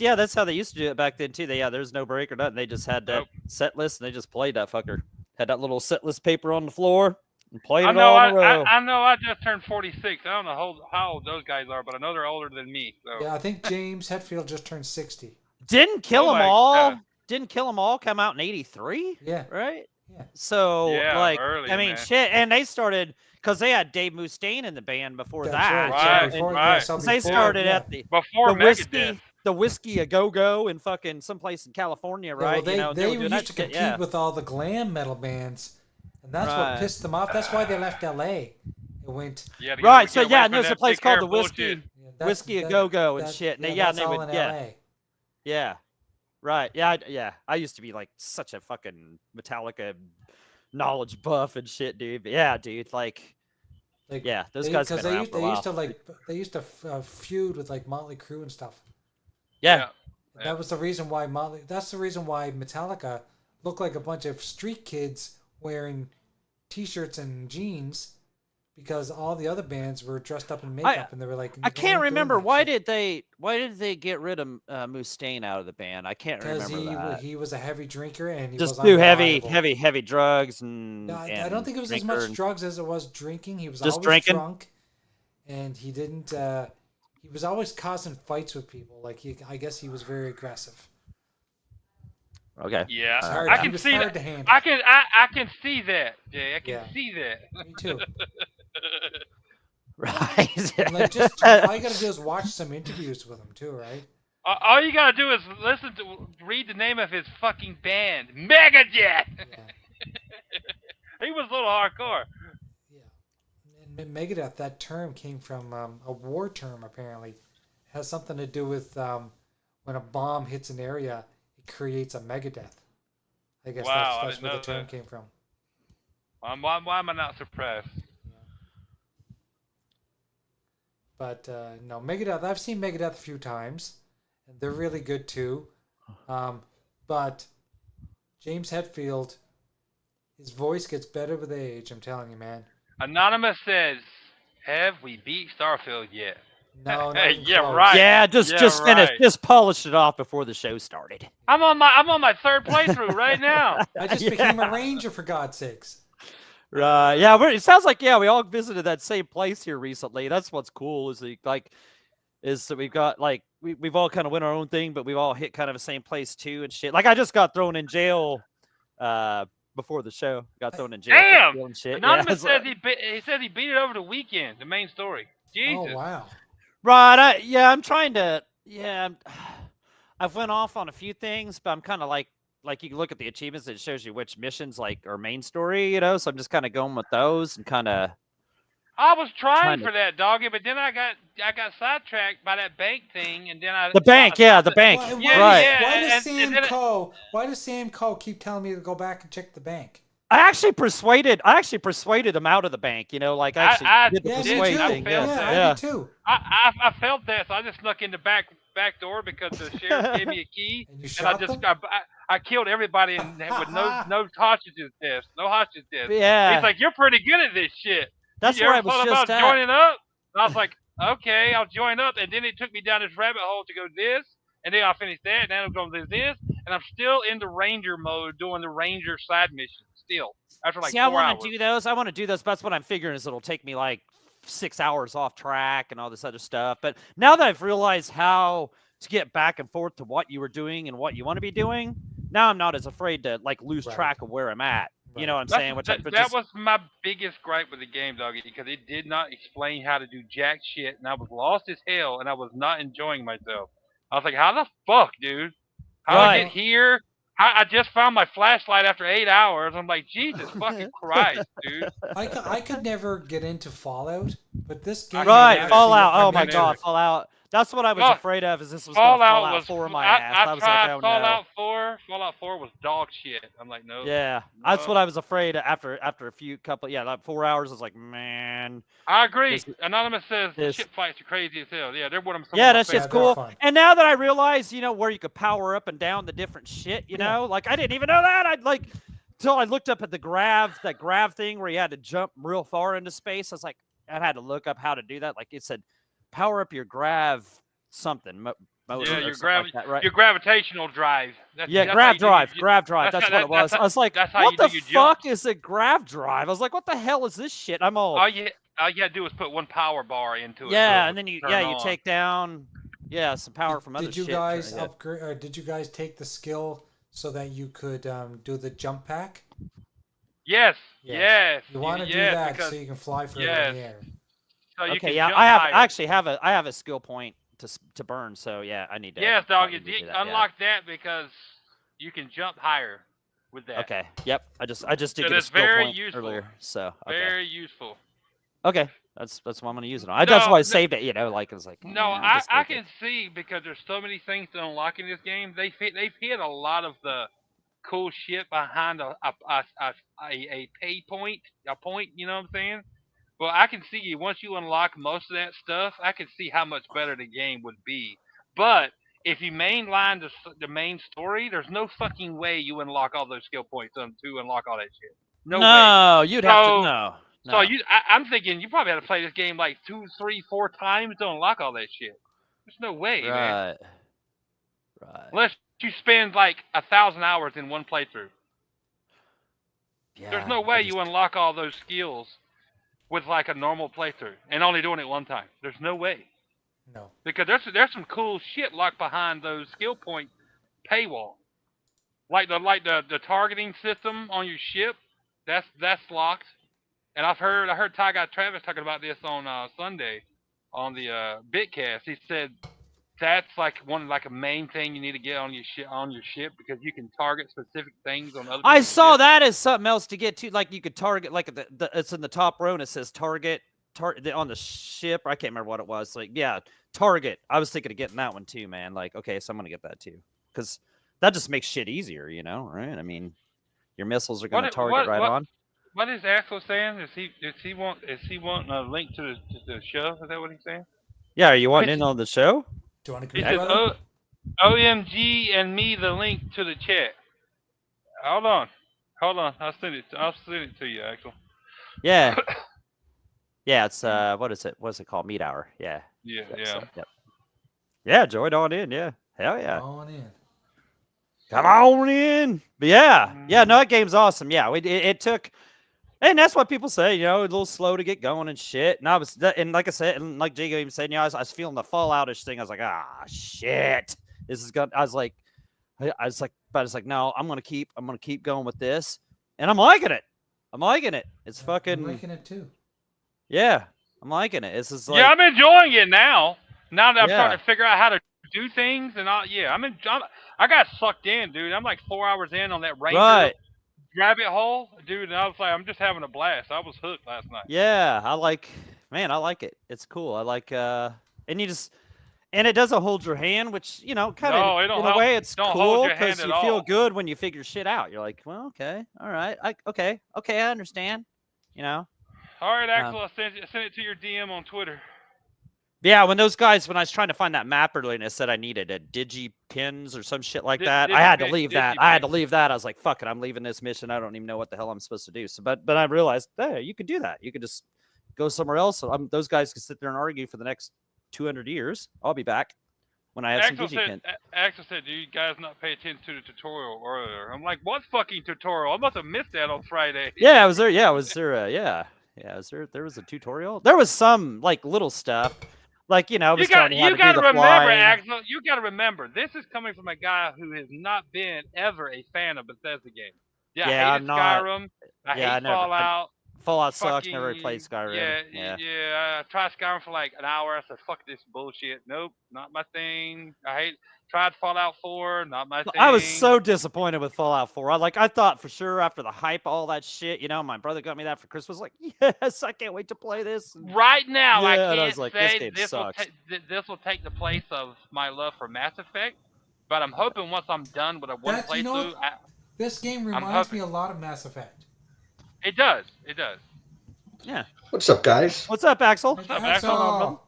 used to do it back then too. There's no break or nothing. They just had that Nope. set list and they just played that fucker. Had that little set list paper on the floor and played I it know. all in a row. I know. I just turned 46. I don't know how old those guys are, but I know they're older than me. So. Yeah, I think James Hetfield just turned 60. Didn't kill Oh them my all. God. Didn't kill them all. Come out in '83, Yeah, right? yeah. So Yeah, like, early, I mean, man. shit. And they started because they had Dave Mustaine in the band before That's that. right. Right, So before, right. Yeah, so They before, started yeah. at the Before Megadeth. whiskey a go go in fucking someplace in California, Yeah, right? well, they were doing used that to shit, compete with all the glam metal bands, and that's Right. what pissed them off. That's why they left LA. It went. Yeah, to Right. get So away yeah, from there's a that place big called hair the bullshit. Yeah, that's- Whiskey a that- Go Go and that- shit. And yeah, they, yeah, that's they all would, in yeah, LA. yeah, right, yeah. I used to be like such a fucking Metallica knowledge buff and shit, dude. But yeah, dude, like, Like, yeah, those guys been they around used, for a they used while. to like feud with like Motley Crue and stuff. Yeah, Yeah. That was the reason why That's the reason why Metallica looked like a bunch of street kids wearing t-shirts and jeans, because all the other bands were dressed up in makeup, and they were like. I "We're can't not doing remember that why shit." did they get rid of Mustaine out of the band? I can't Because remember that. he was a heavy drinker and he Just was do unreliable. heavy drugs and. No, I and don't think it was as drinker much and- drugs as it was drinking. He was Just always drinking? drunk, and he didn't. He was always causing fights with people. Like I guess he was very aggressive. Okay. Yeah, It's hard, I he can was see hard that. to handle. I can see that, Jay. I can Yeah. see that. Me too. Right. And like just all you gotta do is watch some interviews with him too, right? All you gotta do is read the name of his fucking band, Megadeth. Yeah, He was a little hardcore. yeah. Megadeth, that term came from a war term, apparently. It has something to do with when a bomb hits an area, it creates a Megadeth. I guess Wow, I that's didn't where the know term that. came from. Why am I not surprised? Yeah. But no, Megadeth, I've seen Megadeth a few times, and they're really good too. But James Hetfield, his voice gets better with age, I'm telling you, man. Anonymous says, "Have we beat Starfield yet?" No, not even Yeah, close. right. Yeah, just finish, right. just polish it off before the show started. I'm on my third playthrough right now. I just became a ranger, for God's sakes. Right. Yeah, it sounds like we all visited that same place here recently. That's what's cool is that we've got like we've all kind of went our own thing, but we've all hit kind of the same place too and shit. Like I just got thrown in jail before the show. Got thrown in jail Damn! for stealing shit. Anonymous Yeah, says he said he beat it over the weekend. The main story. Jesus. Oh, wow. right. I'm trying to. Yeah, I've went off on a few things, but I'm kind of like you can look at the achievements. It shows you which missions like are main story, So I'm just kind of going with those and kind of. I was trying to- for that, doggy, but then I got sidetracked by that bank thing, and then I The bank, the bank, right? Why does Sam Coe keep telling me to go back and check the bank? I actually persuaded him out of the bank. Like I did the persuade thing. I did too. I felt that, so I just snuck in the back door because the sheriff gave me a key, and I killed everybody with no hostages deaths. No hostages deaths. Yeah. He's like, "You're pretty good at this shit." That's you where I ever was thought just about at. joining up? And I was like, "Okay, I'll join up." And then it took me down this rabbit hole to go this, and then I finished that, and then I'm going to do this, and I'm still in the ranger mode doing the ranger side missions still after like 4 hours. I want to do those. But that's what I'm figuring is it'll take me like 6 hours off track and all this other stuff. But now that I've realized how to get back and forth to what you were doing and what you want to be doing, now I'm not as afraid to like lose track of where I'm at. You know what I'm saying? That was my biggest gripe with the game, doggy, because it did not explain how to do jack shit, and I was lost as hell, and I was not enjoying myself. I was like, "How the fuck, dude? How do I get here? I just found my flashlight after 8 hours." I'm like, Jesus fucking Christ, dude. I could never get into Fallout, but this game. Right, Fallout. Oh my God, Fallout. That's what I was afraid of. Is this was going to Fallout 4 my ass? I tried Fallout 4. Fallout 4 was dog shit. I'm like, no. Yeah, that's what I was afraid of after a like 4 hours. I was like, man. I agree. Anonymous says the shit fights are crazy as hell. Yeah, they're one of them. Yeah, that shit's cool. And now that I realize, where you could power up and down the different shit, like I didn't even know that. I'd like until I looked up at that grav thing where you had to jump real far into space. I was like, I had to look up how to do that. Like it said, power up your grav something. Motor your like that, right? Your gravitational drive. That's grav drive. That's what it was. I was like, what the fuck is a grav drive? I was like, what the hell is this shit? I'm all you gotta do is put one power bar into it. Yeah, and then you take down some power from other shit. Did you guys upgrade? Or did you guys take the skill so that you could do the jump pack? Yes. You want to do that so you can fly further in the air. So I actually have a skill point to burn. So yeah, I need to. Yes, dog. You unlock that because you can jump higher with that. Okay. Yep. I just did get a skill point earlier. So very useful. Okay. That's what I'm gonna use it on. That's why I saved it. Like it was like. No, I can see because there's so many things to unlock in this game. They've hit a lot of the cool shit behind a pay point, a point. You know what I'm saying? Well, I can see once you unlock most of that stuff, I can see how much better the game would be. But if you mainline the main story, there's no fucking way you unlock all those skill points to unlock all that shit. No way. You'd have to. No. So I'm thinking you probably had to play this game like 2, 3, 4 times to unlock all that shit. There's no way, man. Right. Unless you spend like 1,000 hours in one playthrough. Yeah. There's no way you unlock all those skills with like a normal playthrough and only doing it one time. There's no way. No. Because there's some cool shit locked behind those skill point paywall. Like the targeting system on your ship, that's locked. And I heard Ty Guy Travis talking about this on Sunday on the Bitcast. He said that's like a main thing you need to get on your ship because you can target specific things on other. I saw that as something else to get to. Like you could target, like it's in the top row and it says target on the ship. I can't remember what it was. Like, yeah, Target. I was thinking of getting that one too, man. Like, okay, so I'm gonna get that too, because that just makes shit easier, right? I mean, your missiles are gonna target right on. What is Axel saying? Is he wanting a link to the show? Is that what he's saying? Yeah, are you wanting in on the show? Do you want to He agree, says, brother? OMG and me the link to the chat. Hold on. I'll send it to you, Axel. Yeah. Yeah, it's what is it? What's it called? Meat Hour. Yeah. Yeah. So, yep. Yeah, join on in. Yeah. Hell yeah. On in. Come on in. But yeah, no, that game's awesome. Yeah, it took, and that's what people say, a little slow to get going and shit. And like I said, and like Jago even said, I was feeling the Falloutish thing. I was like, shit, this is good. I was like, but it's like, no, I'm gonna keep going with this, and I'm liking it. It's fucking. I'm liking it too. Yeah, I'm liking it. This is like, yeah, I'm enjoying it now. Now that I'm starting to figure out how to do things, and I got sucked in, dude. I'm like 4 hours in on that Ranger rabbit hole, dude, and I was like, I'm just having a blast. I was hooked last night. Yeah, I like it. It's cool. I like and it doesn't hold your hand, which kind of in a way it's cool because you feel good when you figure shit out. You're like, well, okay, all right, okay, I understand. All right, Axel, I sent it to your DM on Twitter. Yeah, when I was trying to find that map earlier, and it said I needed a digi pins or some shit like that, I had to leave that. I was like, fuck it, I'm leaving this mission. I don't even know what the hell I'm supposed to do. So, but I realized, hey, you could do that. You could just go somewhere else. Those guys can sit there and argue for the next 200 years. I'll be back when I have some digi pins. Axel said, do you guys not pay attention to the tutorial earlier? I'm like, what fucking tutorial? I must have missed that on Friday. Yeah, was there? Yeah, was there? There was a tutorial. There was some like little stuff. Like, you gotta remember, Axel. You gotta remember, this is coming from a guy who has not been ever a fan of Bethesda games. Yeah, I hated Skyrim. I hate Fallout. Fallout sucks. Never played Skyrim. I tried Skyrim for like an hour. I said, "Fuck this bullshit. Nope, not my thing." Tried Fallout 4. Not my thing. I was so disappointed with Fallout 4. I thought for sure after the hype, all that shit. My brother got me that for Christmas. Like, yes, I can't wait to play this. Right now, I can't say this will take the place of my love for Mass Effect. But I'm hoping once I'm done with a one playthrough, this game reminds me a lot of Mass Effect. It does. Yeah. What's up, guys? What's up, Axel? What's up, Axel?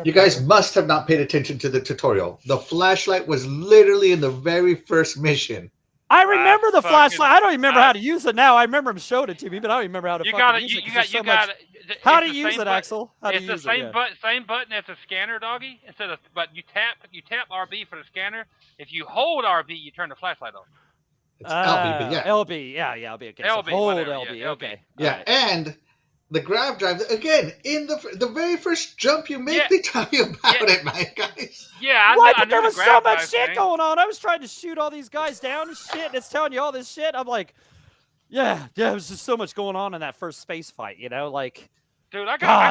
You guys must have not paid attention to the tutorial. The flashlight was literally in the very first mission. I remember the flashlight. I don't remember how to use it now. I remember him showed it to me, but I don't remember how to use it. How do you use it, Axel? It's the same button as the scanner, doggy. But you tap RB for the scanner. If you hold RB, you turn the flashlight on. It's LB, but yeah. LB, yeah, LB. Okay, LB, so hold whatever, LB. yeah, okay. Yeah, and the grab drive, again, in the very first jump you make, they tell you about it, man, guys. Yeah, but there was so much shit going on. I was trying to shoot all these guys down and shit, and it's telling you all this shit. I'm like, yeah, there was just so much going on in that first space fight, like... Dude,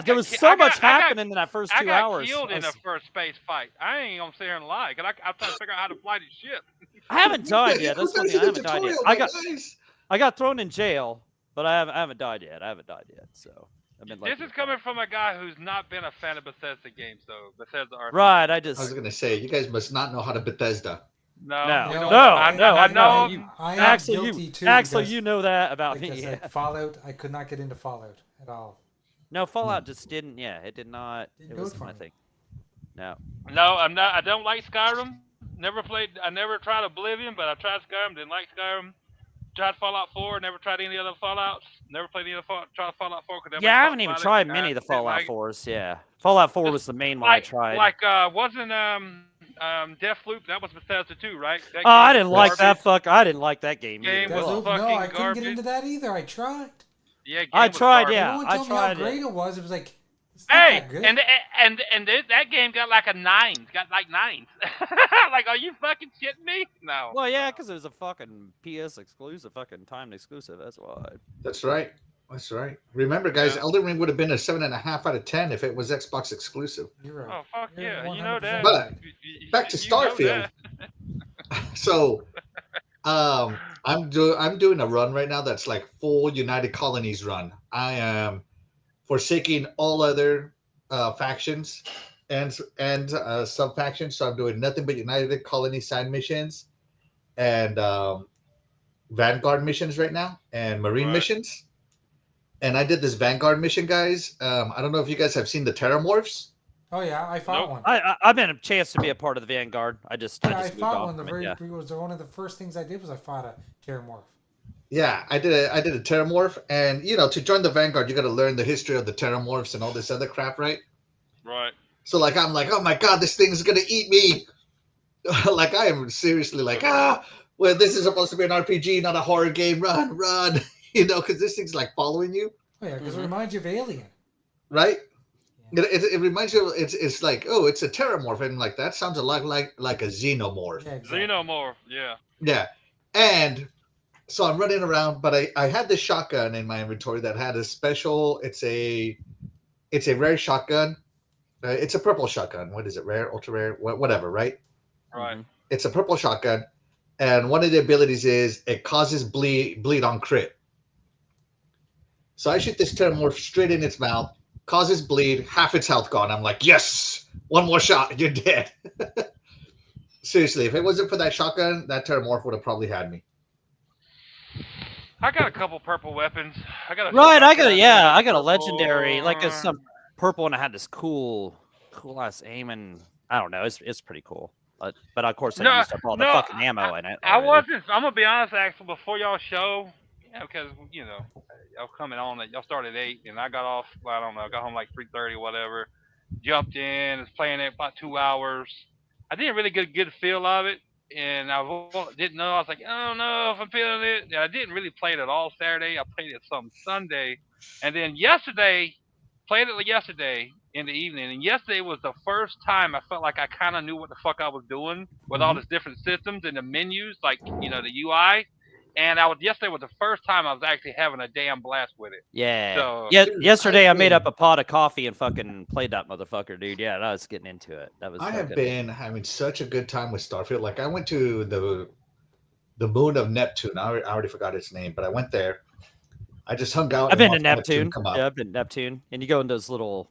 there was so much happening in that first 2 hours. I got killed in the first space fight. I ain't gonna sit here and lie, because I'm trying to figure out how to fly this ship. I haven't died yet. That's one thing. I haven't died yet. I got thrown in jail, but I haven't died yet. So this is coming from a guy who's not been a fan of Bethesda games, though. Bethesda are right. I was gonna say, you guys must not know how to Bethesda. No. I know. Axel, you know that about me. Yeah. Fallout. I could not get into Fallout at all. No, Fallout just didn't. Yeah, it did not. It was my thing. No, I'm not. I don't like Skyrim. Never played. I never tried Oblivion, but I tried Skyrim. Didn't like Skyrim. Tried Fallout 4. Never tried any other Fallouts. Never played any other tried Fallout 4. Yeah, I haven't even tried many of the Fallout 4s. Yeah, Fallout 4 was the main one I tried. Wasn't Deathloop? That was Bethesda too, right? I didn't like that. I didn't like that game. Was fucking I couldn't get into that either. I tried. Yeah, I tried. Yeah, no one told me how great it was. It was like, hey, and that game got like a 9. Got like 9s. Like, are you fucking shitting me? No. Well, yeah, because it was a fucking PS exclusive, fucking timed exclusive. That's why. That's right. Remember, guys, Elden Ring would have been a 7.5 out of 10 if it was Xbox exclusive. You're right. Oh fuck yeah, you know that. But back to Starfield. So. I'm doing a run right now that's like full United Colonies run. I am forsaking all other factions and sub factions. So I'm doing nothing but United Colony side missions and Vanguard missions right now and Marine missions. And I did this Vanguard mission, guys. I don't know if you guys have seen the Terramorphs. Oh yeah, I fought one. I've been a chance to be a part of the Vanguard. I just fought one. One of the first things I did was I fought a Terramorph. Yeah, I did a Terramorph, and to join the Vanguard, you got to learn the history of the Terramorphs and all this other crap, right? Right. So like I'm like, oh my god, this thing is gonna eat me. Like I am seriously like, well, this is supposed to be an RPG, not a horror game. Run, because this thing's like following you. Oh yeah, because it reminds you of Alien. Right. Yeah. It reminds you. It's like, oh, it's a Terramorph, and like that sounds a lot like a Xenomorph. Yeah, exactly. Xenomorph, yeah. Yeah, and so I'm running around, but I had this shotgun in my inventory that had a special. It's a rare shotgun. It's a purple shotgun. What is it? Rare, ultra rare, whatever, right? Right. It's a purple shotgun, and one of the abilities is it causes bleed on crit. So I shoot this Terramorph straight in its mouth, causes bleed, half its health gone. I'm like, yes, one more shot, you're dead. Seriously, if it wasn't for that shotgun, that Terramorph would have probably had me. I got a couple purple weapons. I got a legendary, like some purple, and I had this cool ass aim, and I don't know, it's pretty cool. But of course, I used up all the fucking ammo in it. I wasn't. I'm gonna be honest, Axel. Before y'all show, because y'all coming on y'all started at 8, and I got off. Well, I don't know. I got home like 3:30, whatever. Jumped in, was playing it about 2 hours. I didn't really get a good feel of it, and I didn't know. I was like, I don't know if I'm feeling it. And I didn't really play it at all Saturday. I played it some Sunday, and then played it yesterday in the evening. And yesterday was the first time I felt like I kind of knew what the fuck I was doing with all these different systems and the menus, like the UI. And yesterday was the first time I was actually having a damn blast with it. Yeah. So, yesterday I made up a pot of coffee and fucking played that motherfucker, dude. Yeah, I was getting into it. I have been having such a good time with Starfield. Like I went to the moon of Neptune. I already forgot its name, but I went there. I just hung out. I've been to Neptune. Yeah, I've been to Neptune, and you go in those little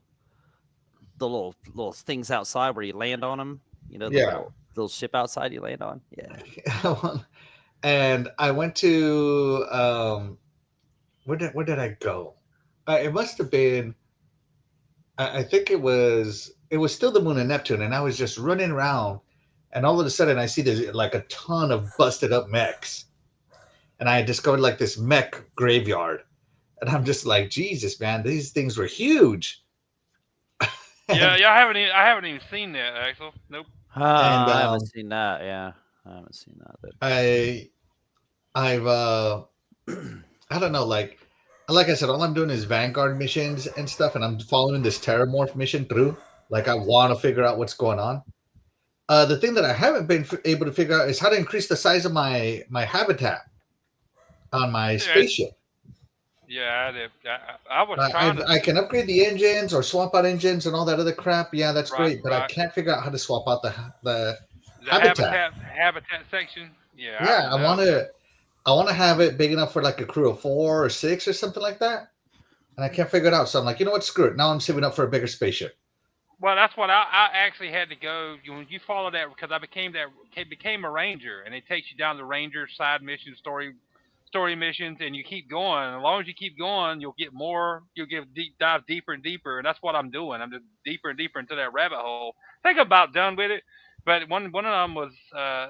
things outside where you land on them. The little ship outside you land on. Yeah. And I went to where did I go? It must have been. I think it was still the moon of Neptune, and I was just running around, and all of a sudden I see there's like a ton of busted up mechs, and I discovered like this mech graveyard, and I'm just like, Jesus, man, these things were huge. Yeah, I haven't even seen that, Axel. Nope. I haven't seen that. Yeah, I haven't seen that. But... I've I don't know, like I said, all I'm doing is Vanguard missions and stuff, and I'm following this Terramorph mission through. Like I want to figure out what's going on. The thing that I haven't been able to figure out is how to increase the size of my habitat on my spaceship. Yeah, I was trying I can upgrade the engines or swap out engines and all that other crap. Yeah, that's great, but I can't figure out how to swap out the habitat section. Yeah, I want to have it big enough for like a crew of 4 or 6 or something like that, and I can't figure it out. So I'm like, you know what, screw it. Now I'm saving up for a bigger spaceship. Well, that's what I actually had to go. When you follow that, because I became a ranger, and it takes you down the ranger side mission story missions, and you keep going. As long as you keep going, you'll get more. You'll dive deeper and deeper, and that's what I'm doing. I'm just deeper and deeper into that rabbit hole. I think I'm about done with it. But one of them was a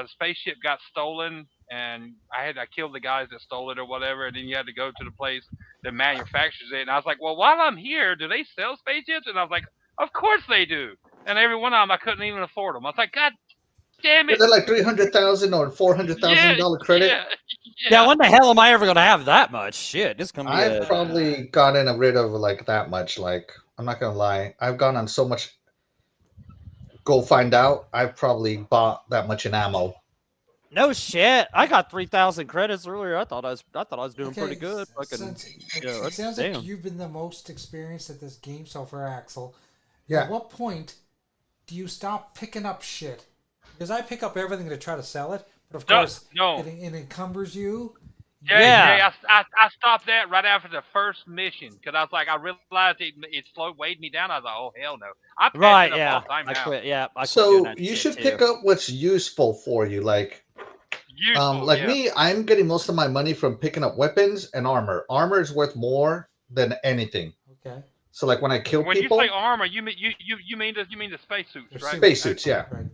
spaceship got stolen, and I killed the guys that stole it or whatever, and then you had to go to the place that manufactures it. And I was like, well, while I'm here, do they sell spaceships? And I was like, of course they do. And every one of them, I couldn't even afford them. I was like, God damn it! They're like $300,000 or $400,000 credit. Yeah, when the hell am I ever gonna have that much? Shit, this can be. I've probably gotten rid of like that much. Like, I'm not gonna lie, I've gone on so much. Go find out. I've probably bought that much in ammo. No shit. I got 3,000 credits earlier. I thought I was doing pretty good. It sounds like you've been the most experienced at this game so far, Axel. Yeah. At what point do you stop picking up shit? Because I pick up everything to try to sell it, but of course it encumbers you. Yeah. I stopped that right after the first mission because I was like, I realized it weighed me down. I was like, oh hell no, I pass Right. it up all Yeah. the time I now. quit. Yeah. I quit doing So that you shit should too. pick up what's useful for you. Useful, Like yeah. me, I'm getting most of my money from picking up weapons and armor. Armor is worth more than anything. Okay. So like when I kill When people, you say armor, you mean the spacesuits, They're right? spacesuits, yeah. Right.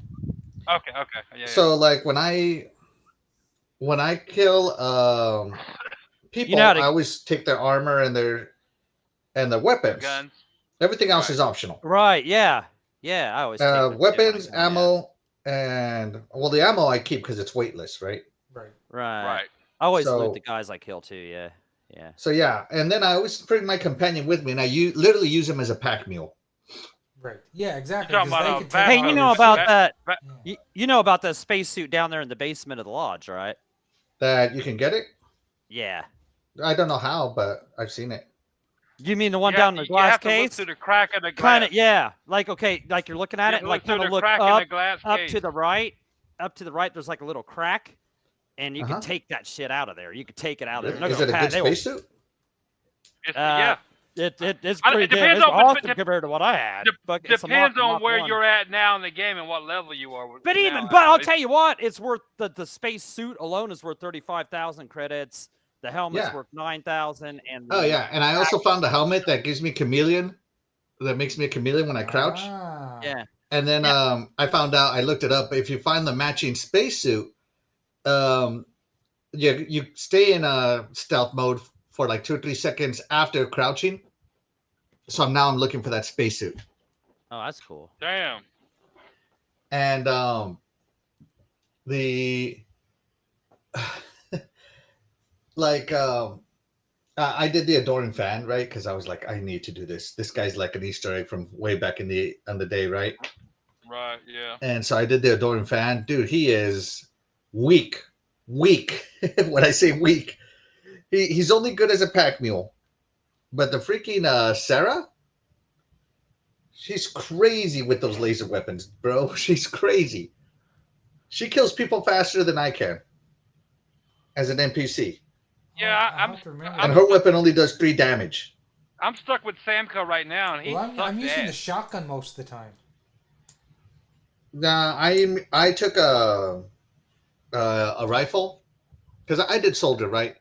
Okay, yeah. So like when I kill people, You know how to. I always take their armor and their weapons. Guns. Everything else Right. is optional. Right. Yeah. Yeah. I always take that shit when I Weapons, kill 'em, yeah. ammo, and well, the ammo I keep because it's weightless, right? Right. Right. I always loot So the guys I kill too. Yeah. Yeah. so yeah, and then I always bring my companion with me, and I literally use him as a pack mule. Right. Yeah, exactly. You're talking 'cause they about could a take Hey, all you your know shit. about that? Yeah. You know about that spacesuit down there in the basement of the lodge, right? That you can get it. Yeah. I don't know how, but I've seen it. You mean the one You down in the you glass have to look case? through the crack of the glass. Kind of, yeah. Like okay, like you're looking at You it, and look like through kind of the look crack in up, the glass up case. to the right, up to the right. There's like a little crack, and you Uh-huh. can take that shit out of there. You can take it out of there. Is it a good spacesuit? Yeah. It's I- pretty it good. depends It's on- awesome dep- compared to what I had. But it's a Depends Mach on where 1. you're at now in the game and what level you are. But now. I'll tell you what, it's worth the space suit alone is worth 35,000 credits. The helmet's Yeah. worth 9,000, and Oh yeah, and I also found a helmet that gives me chameleon, that makes me a chameleon when I crouch. Ah. yeah. And then I found out, I looked it up. If you find the matching spacesuit, you stay in a stealth mode for like 2 or 3 seconds after crouching. So I'm looking for that spacesuit. Oh, that's cool. Damn. And the like I did the adoring fan, right? Because I was like, I need to do this. This guy's like an Easter egg from way back in the day, right? Right. Yeah. And so I did the adoring fan. Dude, he is weak. When I say weak, he's only good as a pack mule. But the freaking Sarah, she's crazy with those laser weapons, bro. She's crazy. She kills people faster than I can as an NPC. Yeah, I'll have to remember And that. her weapon only does 3 damage. I'm stuck with Samco right now, and he Well, sucks I'm using the ass. shotgun most of the time. Nah, I took a rifle because I did soldier, right,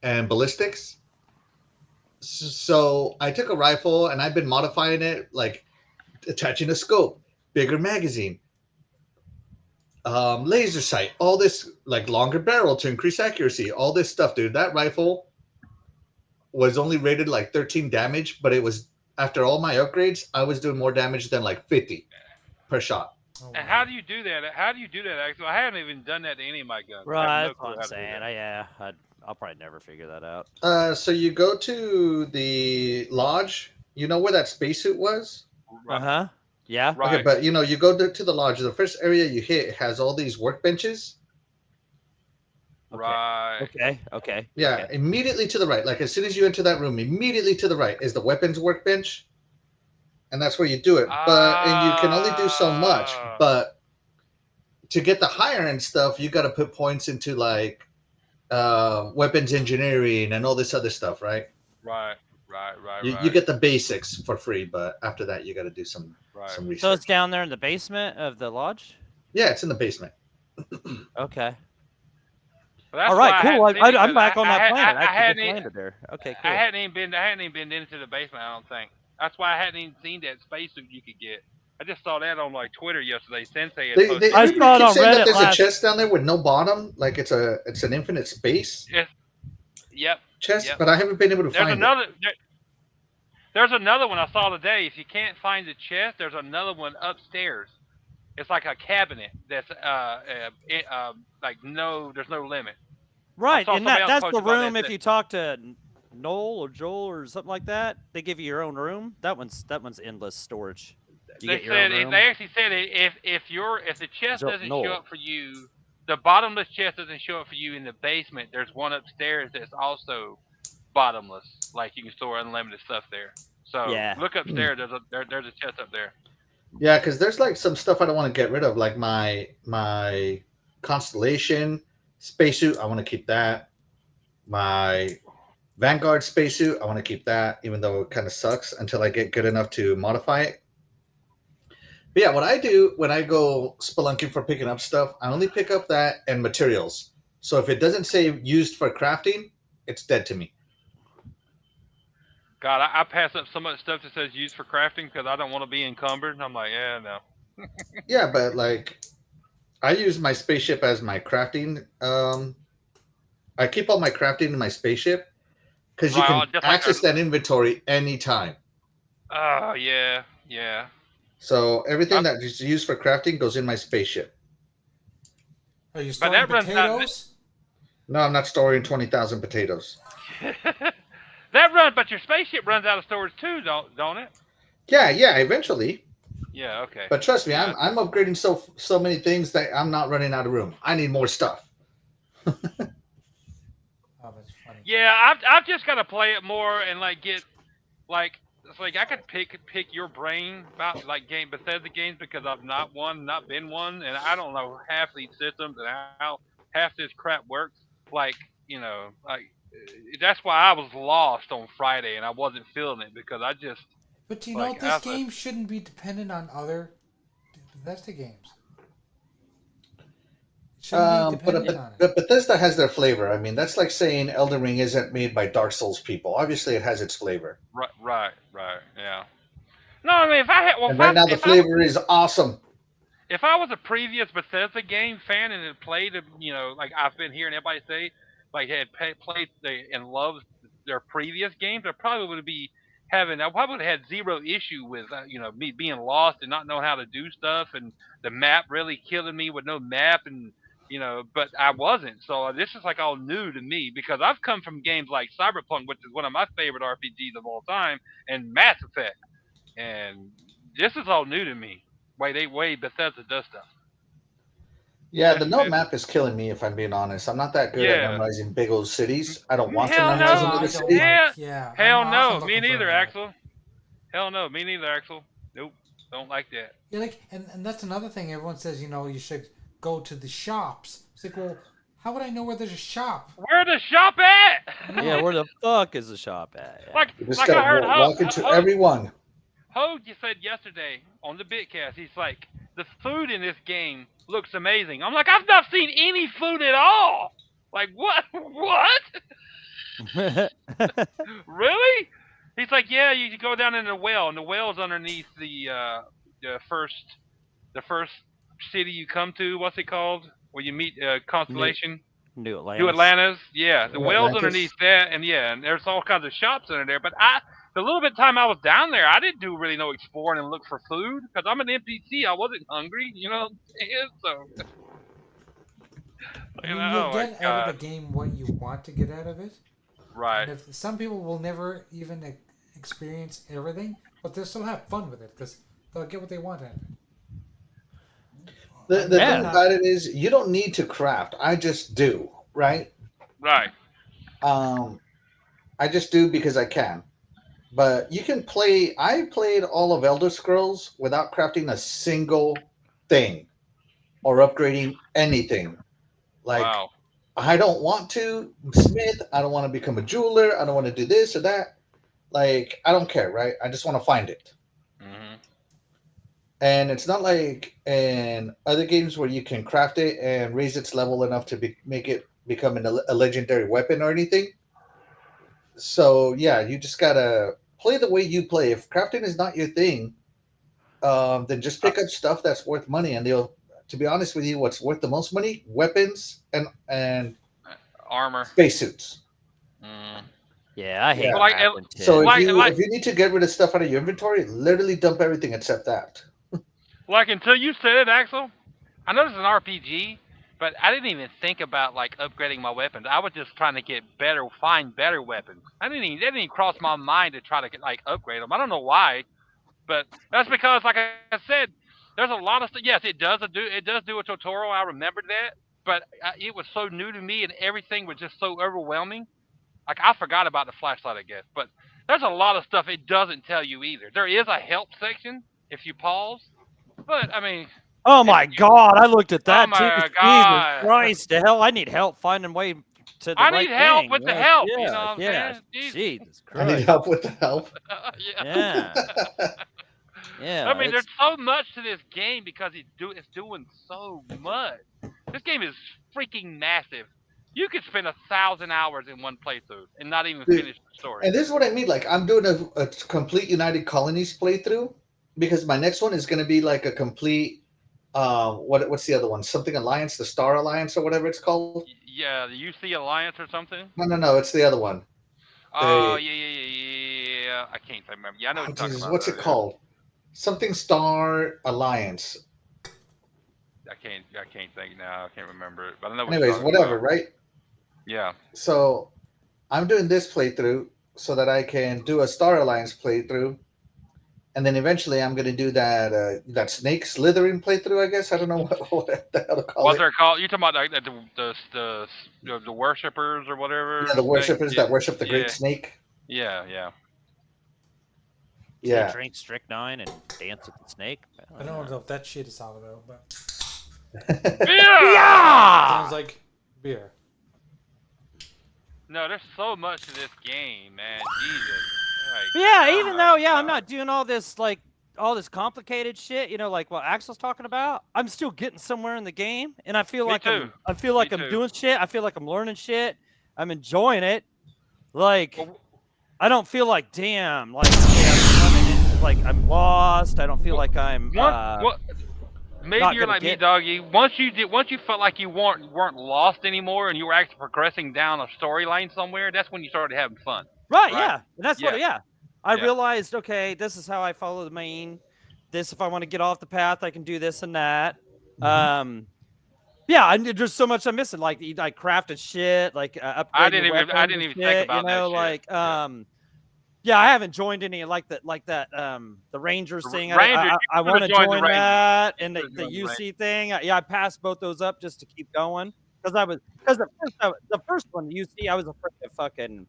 and ballistics. So I took a rifle and I've been modifying it, like attaching a scope, bigger magazine, laser sight, all this, like longer barrel to increase accuracy, all this stuff, dude. That rifle was only rated like 13 damage, but it was, after all my upgrades, I was doing more damage than like 50 per shot. Oh, And wow. how do you do that? Actually, I haven't even done that to any of my guns. I have Right, no that's clue what how I'm to do saying. that. I'll probably never figure that out. So you go to the lodge. You know where that spacesuit was? Uh huh. Yeah. Right. Okay, but you go to the lodge. The first area you hit has all these workbenches. Okay. Right. Okay. Yeah, Okay. immediately to the right. Like as soon as you enter that room, immediately to the right is the weapons workbench, and that's where you do it. And you can only do so much. Ah. But to get the higher end stuff, you got to put points into like weapons engineering and all this other stuff, right? Right. You get the basics for free, but after that, you got to do some research. So it's down there in the basement of the lodge. Yeah, it's in the basement. Okay. Well, that's All right. why I Cool. hadn't seen it, I'm 'cause back on that I planet. I hadn't actually just e- landed there. Okay. Cool. I hadn't even been into the basement. I don't think. That's why I hadn't even seen that spacesuit you could get. I just saw that on like Twitter yesterday. Sensei had posted. I Everybody saw it keeps on saying that Reddit there's last- a chest down there with no bottom, like it's an infinite space Yep. chest, Yep. but I haven't been able to There's find another. There's another one I saw today. If you can't find the chest, there's another one upstairs. It's like a cabinet that's like there's no limit. Right, saw and somebody else that's post the about room. that If you talk to Noel or Joel or something like that, they give you your own room. That one's endless storage. You They get your own said room. they actually said if the chest doesn't Noel. show up for you, the bottomless chest doesn't show up for you in the basement. There's one upstairs that's also bottomless. Like you can store unlimited stuff there. So Yeah. look upstairs. There's a chest up there. Yeah, because there's like some stuff I don't want to get rid of, like my Constellation spacesuit. I want to keep that. My Vanguard spacesuit, I want to keep that, even though it kind of sucks until I get good enough to modify it. But yeah, what I do when I go spelunking for picking up stuff, I only pick up that and materials. So if it doesn't say used for crafting, it's dead to me. God, I pass up so much stuff that says used for crafting because I don't want to be encumbered. And I'm like, yeah, no. Yeah, but like I use my spaceship as my crafting. I keep all my crafting in my spaceship because you can just like access that inventory anytime. Oh, yeah, yeah. So everything that is used for crafting goes in my spaceship. Are you storing potatoes? No, I'm not storing 20,000 potatoes. But your spaceship runs out of storage too, don't it? Yeah, eventually. Yeah, okay. But trust me, I'm upgrading so many things that I'm not running out of room. I need more stuff. Oh, that's funny. Yeah, I've just got to play it more and like get like it's like I could pick your brain about like Bethesda games because I've not been one, and I don't know half these systems and how half this crap works. Like that's why I was lost on Friday and I wasn't feeling it because I just. But you know, this game shouldn't be dependent on other Bethesda games. It shouldn't be dependent on it. But Bethesda has their flavor. I mean, that's like saying Elden Ring isn't made by Dark Souls people. Obviously, it has its flavor. Right, yeah. No, I mean, if I had, right now the flavor is awesome. If I was a previous Bethesda game fan and had played, like I've been hearing everybody say, like had played and loved their previous games, I probably would be I probably would have had zero issue with, me being lost and not knowing how to do stuff and the map really killing me with no map and, but I wasn't. So this is like all new to me because I've come from games like Cyberpunk, which is one of my favorite RPGs of all time, and Mass Effect. And this is all new to me. Way Bethesda does stuff. Yeah, the no map is killing me if I'm being honest. I'm not that good at memorizing big old cities. I don't want to memorize another city. Hell no, me neither, Axel. Hell no, me neither, Axel. Nope, don't like that. Yeah, and that's another thing. Everyone says, you should go to the shops. It's like, well, how would I know where there's a shop? Where the shop at? Yeah, where the fuck is the shop at? Yeah. You just gotta walk into every one. Hogue said yesterday on the Bitcast, he's like, the food in this game looks amazing. I'm like, I've not seen any food at all. Like, what? Really? He's like, yeah, you go down in the well, and the well's underneath the first city you come to. What's it called? Where you meet Constellation? New Atlantis. New Atlantis. Yeah, the well's underneath that, and there's all kinds of shops under there. But the little bit of time I was down there, I didn't do really no exploring and look for food because I'm an NPC. I wasn't hungry, So, you'll get out of a game what you want to get out of it. Right. And some people will never even experience everything, but they'll still have fun with it because they'll get what they want out of it. The thing about it is, you don't need to craft. I just do, right? Right. I just do because I can. But you can play. I played all of Elder Scrolls without crafting a single thing or upgrading anything. Like, wow. I don't want to smith. I don't want to become a jeweler. I don't want to do this or that. Like, I don't care, right? I just want to find it. Mm-hmm. And it's not like in other games where you can craft it and raise its level enough to make it become a legendary weapon or anything. So, yeah, you just got to play the way you play. If crafting is not your thing, then just pick up stuff that's worth money. And to be honest with you, what's worth the most money? Weapons and armor. Spacesuits. Mm. Yeah, I hate that. So if you need to get rid of stuff out of your inventory, literally dump everything except that. Like, until you said it, Axel, I know this is an RPG, but I didn't even think about like upgrading my weapons. I was just trying to find better weapons. That didn't even cross my mind to try to upgrade them. I don't know why, but that's because, like I said, there's a lot of stuff. Yes, it does do a tutorial. I remembered that, but it was so new to me, and everything was just so overwhelming. Like, I forgot about the flashlight, I guess. But there's a lot of stuff it doesn't tell you either. There is a help section if you pause, but I mean. Oh my God! I looked at that too. Jesus Christ! The hell! I need help finding way to the I right need help thing. with the Yes, help. You yeah, know what I'm yeah. saying? Jesus. Jesus I need Christ. help with the help. Yeah. Yeah, yeah. I mean, It's there's so much to this game because it's doing so much. This game is freaking massive. You could spend 1,000 hours in one playthrough and not even Dude, finish the story. and this is what I mean. Like I'm doing a complete United Colonies playthrough because my next one is going to be like a complete. What's the other one? Something Alliance, the Star Alliance, or whatever it's called. Yeah, the UC Alliance or something. No, it's the other one. Oh The yeah. I can't remember. Yeah, I know what oh you're talking Jesus, about what's though. it Yeah. called? Something Star Alliance. I can't think now. I can't remember it, but I know what you're Anyways, talking whatever, about. right? Yeah. So I'm doing this playthrough so that I can do a Star Alliance playthrough, and then eventually I'm going to do that Snake Slithering playthrough. I guess I don't know what the hell to call What's it. they're called? You talking about like the worshippers or Yeah, whatever? the Snake? worshippers Yeah. that worship the Great Yeah. Snake. Yeah. so you Yeah. drink strychnine and dance with the snake. I don't know what that shit is all about, but Yeah. sounds like beer. No, there's so much to this game, man. Jesus. But Like, yeah, oh even my though I'm God. not doing all this complicated shit, like what Axel's talking about, I'm still getting somewhere in the game, and I feel Me like too. I feel like Me I'm too. doing shit. I feel like I'm learning shit. I'm enjoying it. Like Well, I don't feel like damn, like okay, I'm running into like I'm lost. I don't feel like I'm maybe not you're gonna like me, get doggy. Once you felt like you weren't lost anymore, and you were actually progressing down a storyline somewhere, that's when you started having fun. right, Right? yeah. And that's Yeah. what I Yeah. realized, okay, this is how I follow the main. This if I want to get off the path, I can do this and that. Yeah, there's so much I'm missing. Like crafted shit, like I upgrading didn't your even weapons and think shit. about that shit. Like Yeah. yeah, I haven't joined any like that the Rangers thing. Rangers, I you want to should've joined the join Rangers. that You and the should've joined the UC thing. I passed both those up just to keep going because the first one the UC I was afraid of fucking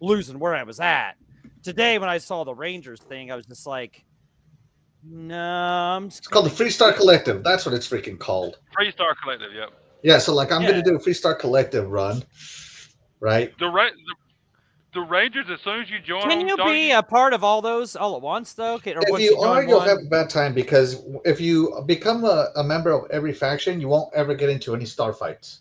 losing where I was at. Today when I saw the Rangers thing, I was just like, no, I'm just It's called the gonna Freestar Collective. That's what it's freaking called. Freestar Collective. Yep. Yeah, so like I'm Yeah. gonna do a Freestar Collective run, right? The Rangers, as soon as you join Can them, you be a part of all those all at once though? Or If once you you join are, you'll one? have a bad time because if you become a member of every faction, you won't ever get into any star fights.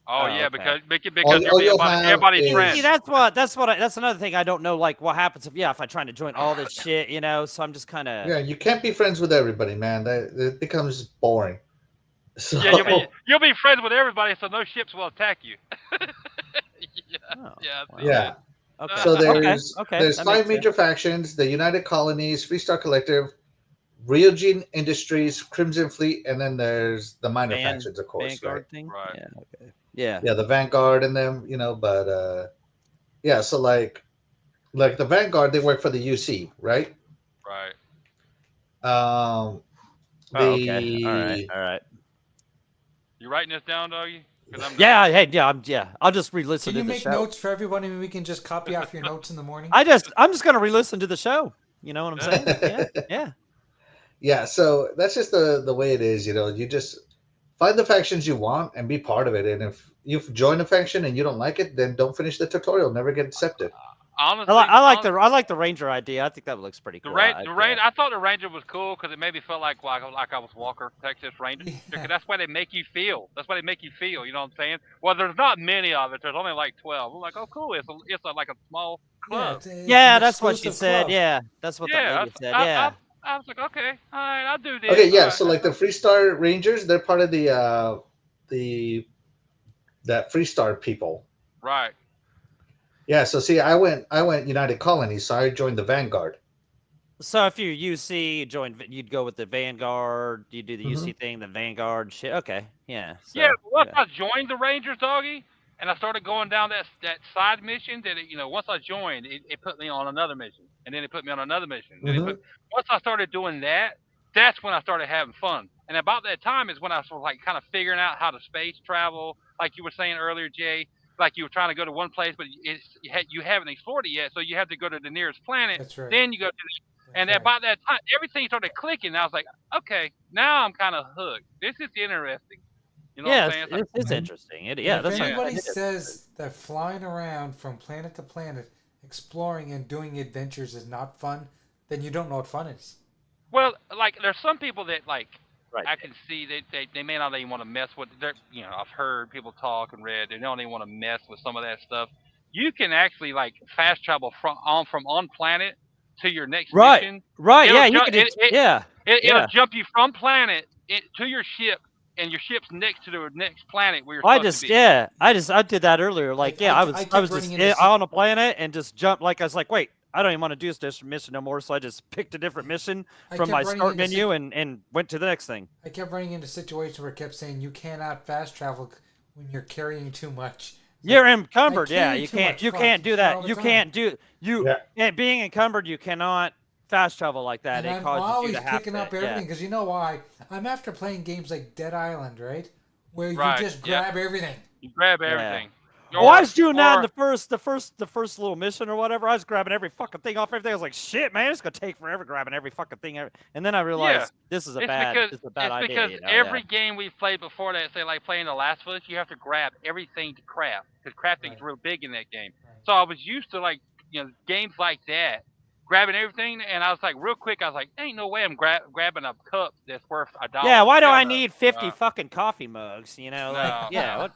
Oh yeah, okay. because All you'll be you'll have everybody's is- friend. See, that's another thing I don't know. Like, what happens if if I try to join all this shit, So I'm just kind of Yeah, you can't be friends with everybody, man. It becomes boring. So Yeah, you'll be friends with everybody, so no ships will attack you. Yeah. Oh, Yeah. wow. yeah. Okay. So Okay, there's okay, there's that 5 makes major factions: the United Colonies, Freestar Collective, Ryujin Industries, Crimson Fleet, and then there's the minor factions, of course, Vanguard right? thing. Right. Yeah. Okay. Yeah. Yeah, the Vanguard and them, but yeah, so like the Vanguard, they work for the UC, right? Right. Um, Oh, okay. All right. You writing this down, doggy? 'Cause I'm not. Yeah. Hey. Yeah. I'll just re-listen Can you to the make show. notes for everyone and we can just copy off your notes in the morning? I'm just gonna re-listen to the show. You know what I'm saying? Yeah. Yeah. Yeah, so that's just the way it is, you just find the factions you want and be part of it. And if you've joined a faction and you don't like it, then don't finish the tutorial, never get accepted. Honestly, I like the Ranger idea. I think that looks pretty the cool. Ranger. I thought the Ranger was cool because it made me feel like I was Walker, Texas Ranger. Yeah. Because that's why they make you feel. That's why they make you feel. You know what I'm saying? Well, there's not many of it. There's only like 12. I'm like, oh, cool. It's like a small club. it's an That's what she exclusive said. club. Yeah, that's what that lady said. I was like, okay, all right, I'll do this. Okay, yeah, All right. so like the Freestar Rangers, they're part of the that Freestar people. Right. Yeah, so see, I went United Colonies, so I joined the Vanguard. So if you're UC, you'd go with the Vanguard. You do the UC thing, the Vanguard shit. Okay, yeah. So, Yeah, but once I joined the Rangers, doggy, and I started going down that side mission, once I joined, it put me on another mission, and then it put me on another mission. Once I started doing that, that's when I started having fun. And about that time is when I was like kind of figuring out how to space travel, like you were saying earlier, Jay. Like you were trying to go to one place, but you haven't explored it yet, so you have to go to the nearest planet. That's right. Then you go to and about that time, everything started clicking. And I was like, okay, now I'm kind of hooked. This is interesting. You know what Yeah, I'm saying? It's like, it's interesting. Yeah, If that's not. anybody It is. says that flying around from planet to planet, exploring and doing adventures is not fun, then you don't know what fun is. well, like there's some people that like Right. I can see they may not even want to mess with. I've heard people talk and read. They don't even want to mess with some of that stuff. You can actually like fast travel from on planet to your next Right. mission. Right. It'll Yeah, you jump. could. Yeah. It'll Yeah. jump you from planet to your ship, and your ship's next to the next planet where you're I supposed to just be. I did that earlier. Like, yeah, I kept was running just into on a planet and just jumped. Like, I was like, wait, I don't even want to do this mission no more. So I just picked a different mission I from kept my running start into menu and went to the next thing. I kept running into situations where it kept saying you cannot fast travel when you're carrying too much. You're encumbered. Yeah, carry you too can't. much You fuck can't do all that. the You time. can't do you. Yeah. And being encumbered, you cannot fast travel like that. And It I'm causes you always to have picking to. up everything because you know why? I'm after playing games like Dead Island, right? Where you Right, just yeah. grab everything. You grab Yeah. everything. Oh, I was doing that in Or- the first little mission or whatever. I was grabbing every fucking thing off everything. I was like, shit, man, it's gonna take forever grabbing every fucking thing. And then I realized this is a bad idea. Because You know? every game we've played before that, say like playing The Last of Us, you have to grab everything to craft because crafting is real big in that game. Right. So I was used to like games like that, grabbing everything, and I was like real quick. I was like, ain't no way I'm grabbing a cup that's worth $1. Yeah, why do Hell I no. need 50 fucking coffee mugs? You know, like No, yeah, no. what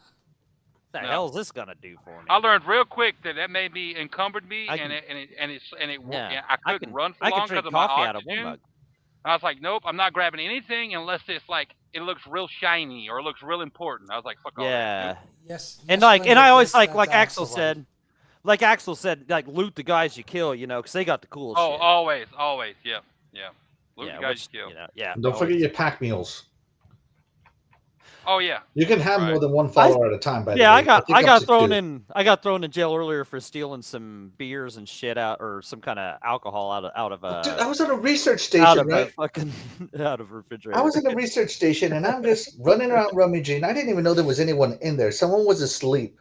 the No. hell is this gonna do for me? I learned real quick that made me encumbered me, I and Yeah, I couldn't run for I long can drink because of my coffee out of one oxygen. mug. I was like, nope, I'm not grabbing anything unless it's like it looks real shiny or it looks real important. I was like, fuck all that. Yeah, Nope. Yes. and yes, like, Linda, and I always that's like Axel buddy. said, like loot the guys you kill, you know, because they got the coolest Oh, shit. always, yeah. Loot Yeah, the guys which, you kill. you know, yeah. Don't forget always. your pack mules. Oh yeah. You can have Right. more than one follower at a time. By the Yeah, way, I think up got to thrown 2. in. I got thrown in jail earlier for stealing some beers and shit out, or some kind of alcohol out of Dude, I was at a research out station, of a right? fucking out of a refrigerator. I was in a research station, and I'm just running around rummaging. I didn't even know there was anyone in there. Someone was asleep.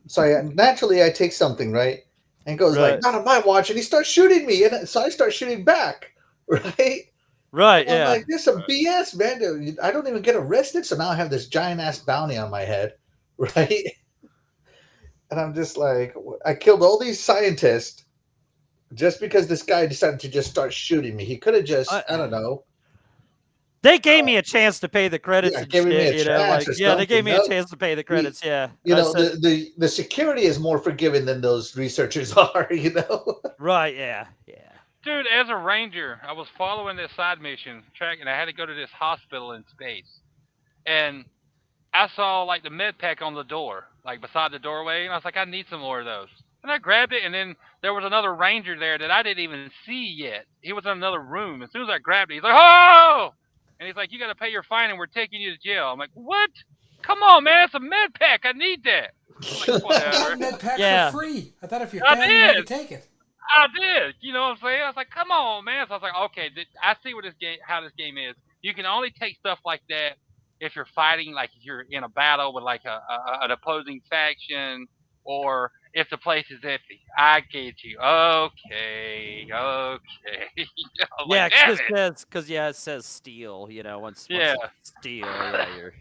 So naturally, I take something, right? And goes Right. like, "Not on my watch," and he starts shooting me, and so I start shooting back, right? Right. And I'm Yeah. like, "This is some BS, man. I don't even get arrested, so now I have this giant ass bounty on my head, right?" And I'm just like, I killed all these scientists just because this guy decided to just start shooting me. He could have just, I don't know. They gave me a chance to pay the credits Yeah, and giving me shit. a You know, chance like or they gave me a something. chance to pay the credits. Yeah. You I know, said- the security is more forgiving than those researchers are. You know. Right. Yeah. Yeah. Dude, as a ranger, I was following this side mission track, and I had to go to this hospital in space, and I saw like the med pack on the door, like beside the doorway, and I was like, I need some more of those. And I grabbed it, and then there was another ranger there that I didn't even see yet. He was in another room. As soon as I grabbed it, he's like, "Oh!" And he's like, "You got to pay your fine, and we're taking you to jail." I'm like, "What? Come on, man! It's a med pack. I need that." I'm like, I got whatever. med pack Yeah. for free. I thought if you I failed, you had to did. take it. I did. You know what I'm saying? I was like, "Come on, man!" So I was like, "Okay, I see what how this game is. You can only take stuff like that if you're fighting, like if you're in a battle with like an opposing faction, or if the place is empty." I get you. Okay. I'm Yeah, like, damn it. it says steal. You know, once Yeah. it's steal, yeah, you're.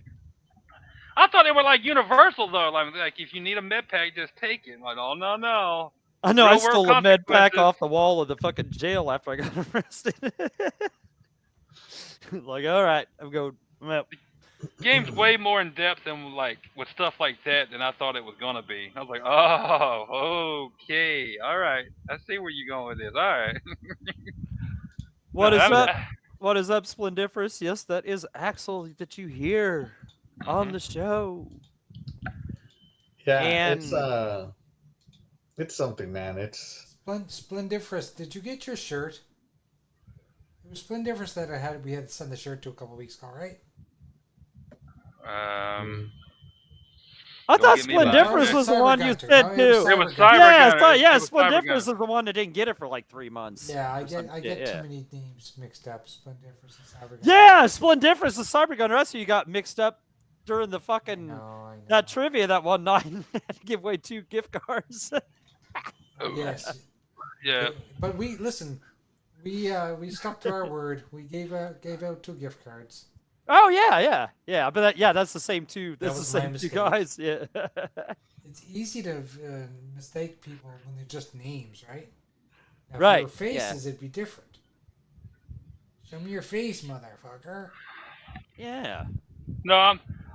I thought they were like universal though. Like if you need a med pack, just take it. Like, oh no. I know. I Real world stole a med pack consequences. off the wall of the fucking jail after I got arrested. Like, all right, I'm going. Well, Game's way more in depth than like with stuff like that than I thought it was gonna be. I was like, oh, okay, all right. I see where you're going with this. All right. what is I'm- up? What is up, Splendiferous? Yes, that is Axel that you hear on the show. Yeah, And- it's something, man. It's Splendiferous, did you get your shirt? It was Splendiferous that we had to send the shirt to a couple weeks ago, right? I Don't thought get me wrong. Splendiferous was the one you said No, too. It was Cyber Cyber Yeah, Gunner. yeah, It was Cyber Splendiferous Gunner. is the one that didn't get it for like 3 months. Yeah, I or some get shit, too yeah. many names mixed up. Splendiferous and Cyber. Yeah, Splendiferous and Cyber Gunner. That's who you got mixed up during the I fucking know. that trivia that one night. Had to give away 2 gift cards. Yes. Yeah. But we stuck to our word. We gave out 2 gift cards. Oh yeah. But that's the same two. That That's the was my same two mistake. guys. Yeah. It's easy to mistake people when they're just names, right? Now, Right, if they were yeah. faces, it'd be different. Show me your face, motherfucker. Yeah. No,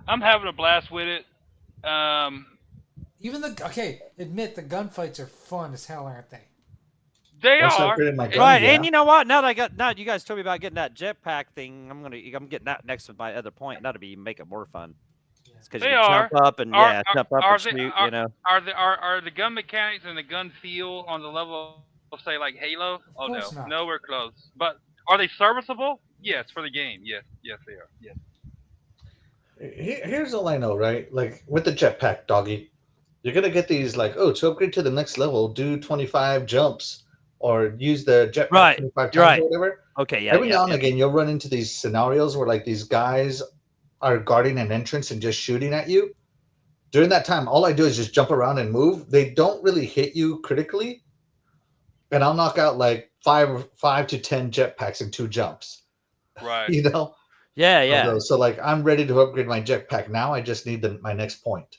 I'm having a blast with it. Even admit the gunfights are fun as hell, aren't they? They Once I are. upgraded my gun, Right, yeah. and you know what? Now you guys told me about getting that jetpack thing. I'm getting that next with my other point. That'll be make it more fun. Because you They can are. jump up and jump up and shoot. You know. Are the gun mechanics and the gun feel on the level of say like Halo? Oh no, course not. nowhere close. But are they serviceable? Yes, for the game. Yes, they are. Yes. Here's all I know, right? Like with the jetpack, doggy, you're gonna get these like, oh, to upgrade to the next level, do 25 jumps or use the jetpack Right. 25 times You're right. or whatever. Okay. Yeah. Every now and again, you'll run into these scenarios where like these guys are guarding an entrance and just shooting at you. During that time, all I do is just jump around and move. They don't really hit you critically, and I'll knock out like five to 10 jetpacks in 2 jumps. Right. You know. Yeah. So like I'm ready to upgrade my jetpack now. I just need my next point.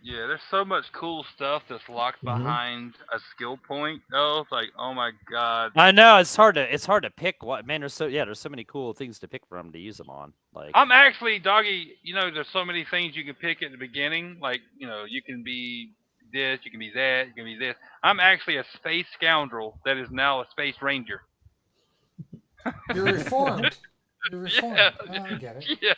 Yeah, there's so much cool stuff that's locked behind a skill point. Oh, it's like, oh my god. I know it's hard to pick what man. There's so many cool things to pick from to use them on. Like I'm actually doggy. You know, there's so many things you can pick at the beginning. Like you can be this, you can be that, you can be this. I'm actually a space scoundrel that is now a space ranger. You're reformed. You're reformed. Yeah. Oh, I get it. Yeah.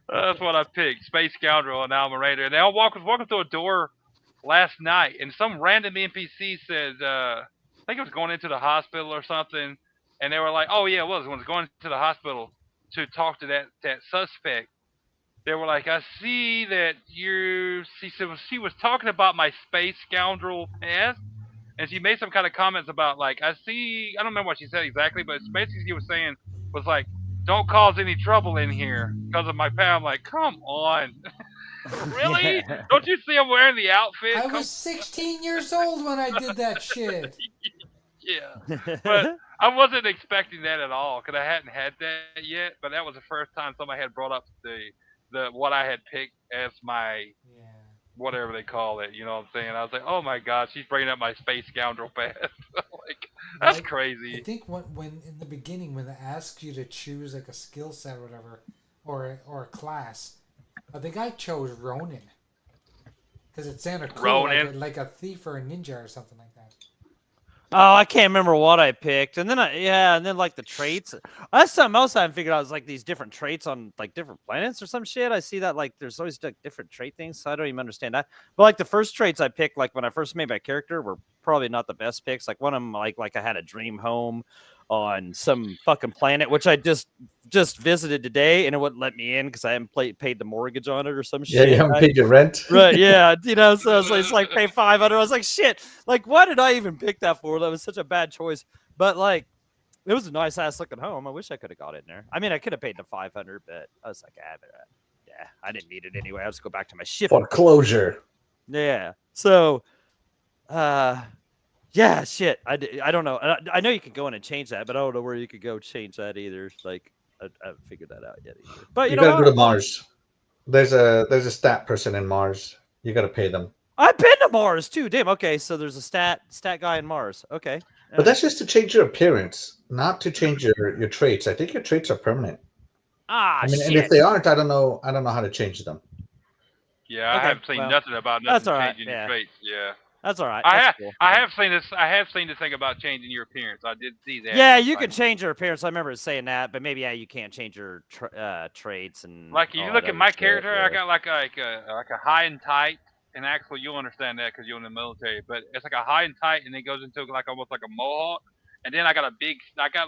That's what I picked. Space scoundrel, and now I'm a ranger. And I was walking through a door last night, and some random NPC said, I think it was going into the hospital or something, and they were like, oh yeah, it was. When it was going to the hospital to talk to that suspect, they were like, I see that she was talking about my space scoundrel past, and she made some kind of comments about like, I don't remember what she said exactly, but basically she was saying was like, don't cause any trouble in here because of my past. I'm like, come on. Really? Yeah. Don't you see I'm wearing the outfit? I was 16 years old when I did that shit. Yeah. But I wasn't expecting that at all because I hadn't had that yet. But that was the first time somebody had brought up the what I had picked as my whatever they call it. You know what I'm saying? I was like, oh my god, she's bringing up my space scoundrel past. Like, that's crazy. I think when in the beginning when they ask you to choose like a skill set or whatever, or a class, I think I chose Ronin because it sounded cool, like a thief or a ninja or something like that. Oh, I can't remember what I picked, and then like the traits. That's something else I haven't figured out is like these different traits on like different planets or some shit. I see that like there's always like different trait things, so I don't even understand that. But like the first traits I picked, like when I first made my character, were probably not the best picks. Like one of them, like I had a dream home on some fucking planet, which I just visited today, and it wouldn't let me in because I haven't paid the mortgage on it or some shit. Yeah, you haven't paid your rent. Right, yeah, so it's like pay $500. I was like, shit, like why did I even pick that for? That was such a bad choice. But like, it was a nice ass looking home. I wish I could have got in there. I mean, I could have paid the $500, but I was like, yeah, I didn't need it anyway. I'll just go back to my shift. Foreclosure. Yeah. So, yeah, shit. I don't know. I know you can go in and change that, but I don't know where you could go change that either. Like, I haven't figured that out yet either. But you gotta go to Mars. There's a stat person in Mars. You gotta pay them. I've been to Mars too. Damn. Okay, so there's a stat guy in Mars. Okay. But that's just to change your appearance, not to change your traits. I think your traits are permanent. Ah, I mean, shit. and if they aren't, I don't know how to change them. Yeah, I haven't seen nothing about nothing changing your traits. Yeah. That's all right. I cool. have seen this. I have seen the thing about changing your appearance. I did see that. Yeah, you can change your appearance. I remember saying that, but maybe you can't change your traits and. Like you look at my character, I got like a high and tight, and actually you'll understand that because you're in the military. But it's like a high and tight, and then goes into like almost like a mohawk, and then I got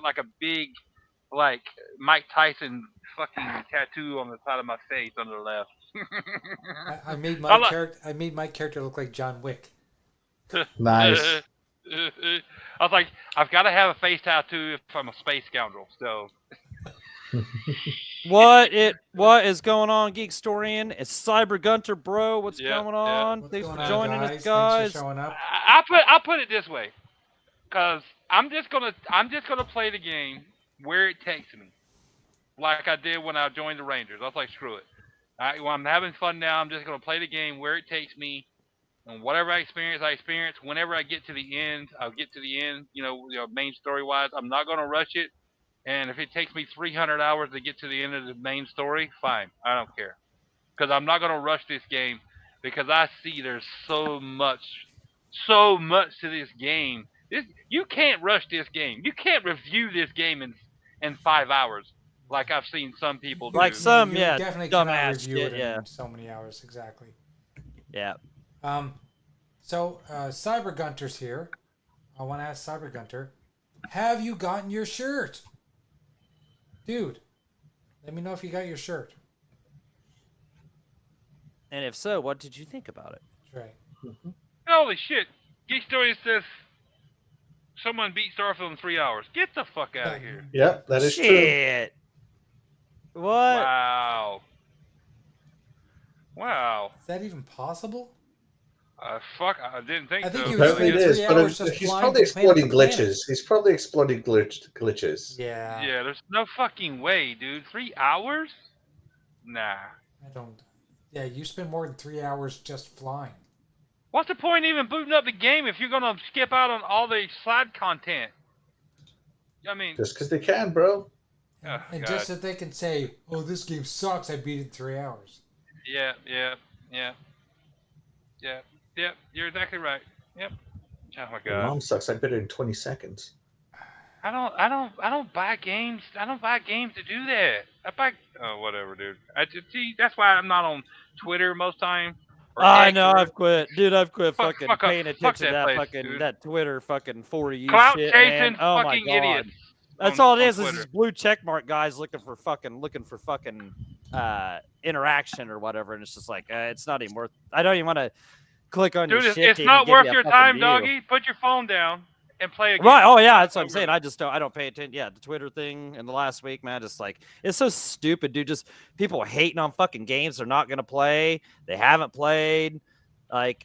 like a big like Mike Tyson fucking tattoo on the side of my face on the left. I made my character look like John Wick. Nice. I was like, I've got to have a face tattoo if I'm a space scoundrel. So, what is going on, Geek Storian? It's Cyber Gunter, bro. What's going on? Thanks for joining us, guys. Thanks for showing up. I'll put it this way: Cause I'm just gonna play the game where it takes me, like I did when I joined the Rangers. I was like, screw it. Well, I'm having fun now. I'm just gonna play the game where it takes me, and whatever I experience. Whenever I get to the end, I'll get to the end. Main story wise, I'm not gonna rush it. And if it takes me 300 hours to get to the end of the main story, fine. I don't care. Because I'm not gonna rush this game because I see there's so much to this game. You can't rush this game. You can't review this game in 5 hours like I've seen some people do. Like some, You yeah, definitely cannot dumbass review shit, it yeah. in so many hours, exactly. Yeah. So Cyber Gunter's here. I want to ask Cyber Gunter, have you gotten your shirt? Dude, let me know if you got your shirt. And if so, what did you think about it? That's right. Holy shit. Geek Story says someone beat Starfield in 3 hours. Get the fuck out of here. Yep, that is true. Shit. What? Wow. Is that even possible? Fuck, I didn't think I think so. he was Apparently it spending is, 3 but hours just he's flying probably from planet to exploiting planet. glitches. He's probably exploiting glitches. Yeah. Yeah, there's no fucking way, dude. 3 hours? Nah. I don't. Yeah, you spend more than 3 hours just flying. What's the point even booting up the game if you're gonna skip out on all the side content? I mean, Just because they can, bro. oh, And God. just that they can say, "Oh, this game sucks. I beat it in 3 hours." Yeah. You're exactly right. Yep. Oh my Your God. mom sucks. I bet it in 20 seconds. I don't buy games. I don't buy games to do that. I buy whatever, dude. See, that's why I'm not on Twitter most time. or I X know, or- I've quit. Dude, I've quit Fuck- fucking fuck up- paying fuck attention to that that place, fucking, dude. that Twitter fucking 4U Clout shit, chasing man. Oh my fucking God. idiots. That's on- all it on is Twitter. this blue checkmark guys looking for fucking interaction or whatever, and it's just like it's not even worth. I don't even want to click on Dude, your shit. it's to not even give worth you a your fucking time, view. doggy. Put your phone down and play a game. Right? Oh yeah, that's what I'm over saying. it. I don't pay attention. Yeah, the Twitter thing in the last week, man, just like it's so stupid, dude. Just people hating on fucking games they're not gonna play. They haven't played. Like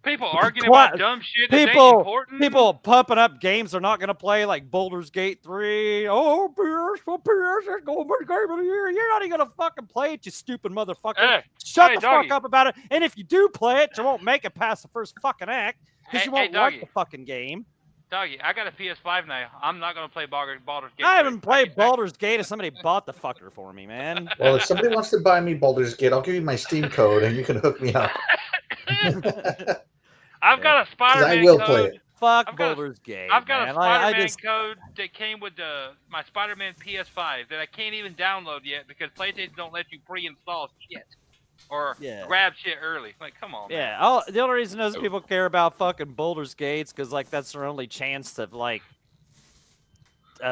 People arguing What? about dumb shit that ain't people important. pumping up games they're not gonna play, like Baldur's Gate 3. Oh, Pierce, it's gonna be game of the year. You're not even gonna fucking play it, you stupid motherfucker. Hey, Shut hey, the doggy. fuck up about it. And if you do play it, you won't make it past the first fucking act because you Hey, won't like doggy. the fucking game. Doggy, I got a PS5 now. I'm not gonna play Baldur's Gate. I haven't 3. played Baldur's Gate if somebody bought the fucker for me, man. Well, if somebody wants to buy me Baldur's Gate, I'll give you my Steam code and you can hook me up. I've got a Because Spider-Man I will code. play it. Fuck I've got a- Baldur's Gate. I've got man. a Like, Spider-Man I just code that came with my Spider-Man PS5 that I can't even download yet because PlayStation don't let you pre-install shit or Yeah. grab shit early. Like, come on. yeah. The only reason those people care about fucking Baldur's Gates because like that's their only chance of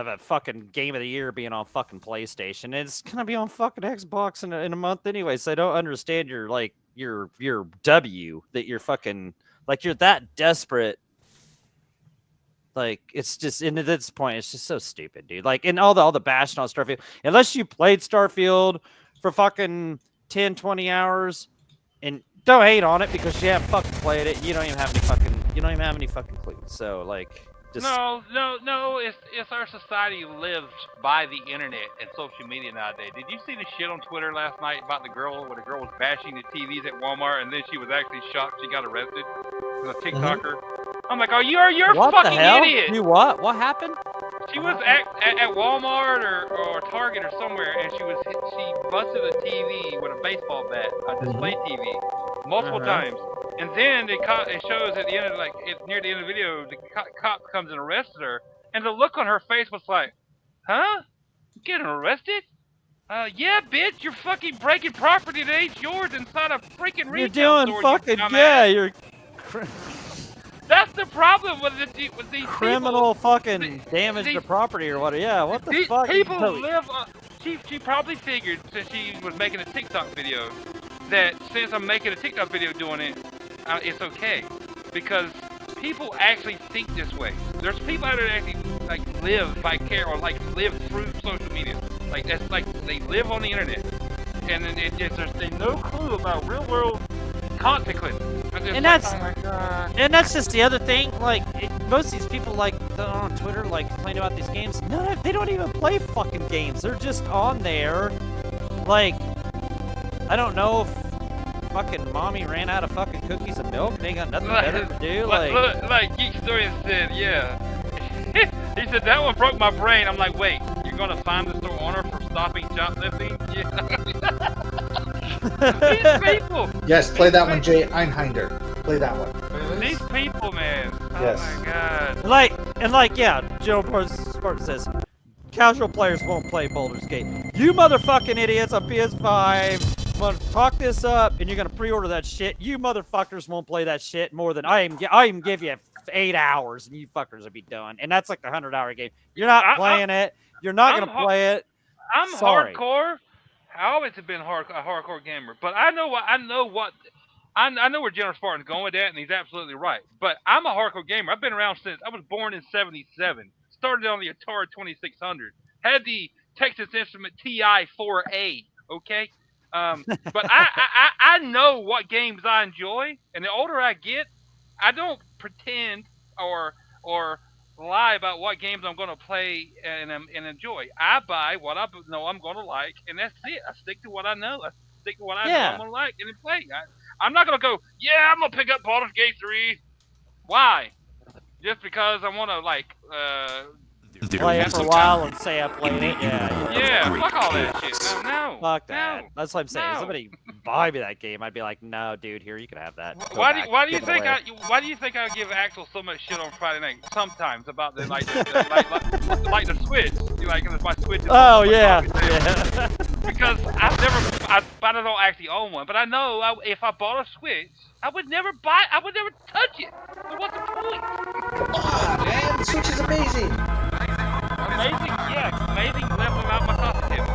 a fucking game of the year being on fucking PlayStation. And it's gonna be on fucking Xbox in a month anyway. So I don't understand your W that you're fucking like you're that desperate. Like it's just and at this point it's just so stupid, dude. Like and all the bashing on Starfield. Unless you played Starfield for fucking 10, 20 hours and don't hate on it because you haven't fucking played it. You don't even have any fucking clues. So like just No. It's our society lives by the internet and social media nowadays. Did you see the shit on Twitter last night about the girl where the girl was bashing the TVs at Walmart and then she was actually shocked she got arrested? It was a TikToker. I'm like, you're a what the fucking hell? idiot. You what? What happened? She was at Walmart or Target or somewhere, and she busted a TV with a baseball bat, a display TV, multiple times. And then it shows at the end of near the end of the video, the cop comes and arrested her, and the look on her face was like, "Huh? You getting arrested? Yeah, bitch, you're fucking breaking property that ain't yours inside a freaking You're retail doing store. fucking you dumbass." yeah. You're That's the problem with these criminal fucking damage to these- property or what? Yeah, what the These fuck? people No, live. She probably figured since she was making a TikTok video that since I'm making a TikTok video doing it, it's okay because people actually think this way. There's people out there that actually live by care or live through social media. That's they live on the internet, and then there's no clue about real world consequences. And that's just the other thing. Like most of these people, like on Twitter like complaining about these games. No, they don't even play fucking games. They're just on there. Like, I don't know if fucking mommy ran out of fucking cookies and milk and they got nothing better to do. Like Geek Story said, yeah. He said that one broke my brain. I'm like, wait, you're gonna find the store owner for stopping shoplifting? Yeah. These people. Yes, play that one, Jay Einhinder. Play that one. These people, man. Yes. Oh my god. Yeah, Joe Spartan says, casual players won't play Baldur's Gate. You motherfucking idiots on PS5. I'm gonna talk this up, and you're gonna pre-order that shit. You motherfuckers won't play that shit more than I even give you 8 hours, and you fuckers will be done. And that's like a 100-hour game. You're not playing it. You're not gonna play it. I'm Sorry. hardcore. I always have been a hardcore gamer, but I know where General Spartan's going with that, and he's absolutely right. But I'm a hardcore gamer. I've been around since I was born in '77. Started on the Atari 2600. Had the Texas Instrument TI-4A. Okay. But I know what games I enjoy, and the older I get, I don't pretend or lie about what games I'm going to play and enjoy. I buy what I know I'm going to like, and that's it. I stick to what I know. I stick to what I know I'm going to like and then play. I'm not going to go, yeah, I'm going to pick up Baldur's Gate 3. Why? Just because I want to, like, play it for a while and say I played it. Yeah, fuck all that shit. No. Fuck that. No, That's what I'm saying. no. Somebody buy me that game, I'd be like, no, dude, here, you can have that. Why do you think I give Axel so much shit on Friday night? Sometimes about the like the Switch. Like my Switch. Oh yeah. Because I don't actually own one, but I know if I bought a Switch, I would never touch it. So what's the point? Come on, man, the Switch is amazing. Amazing, yeah, amazing. Leveling out my coffee table.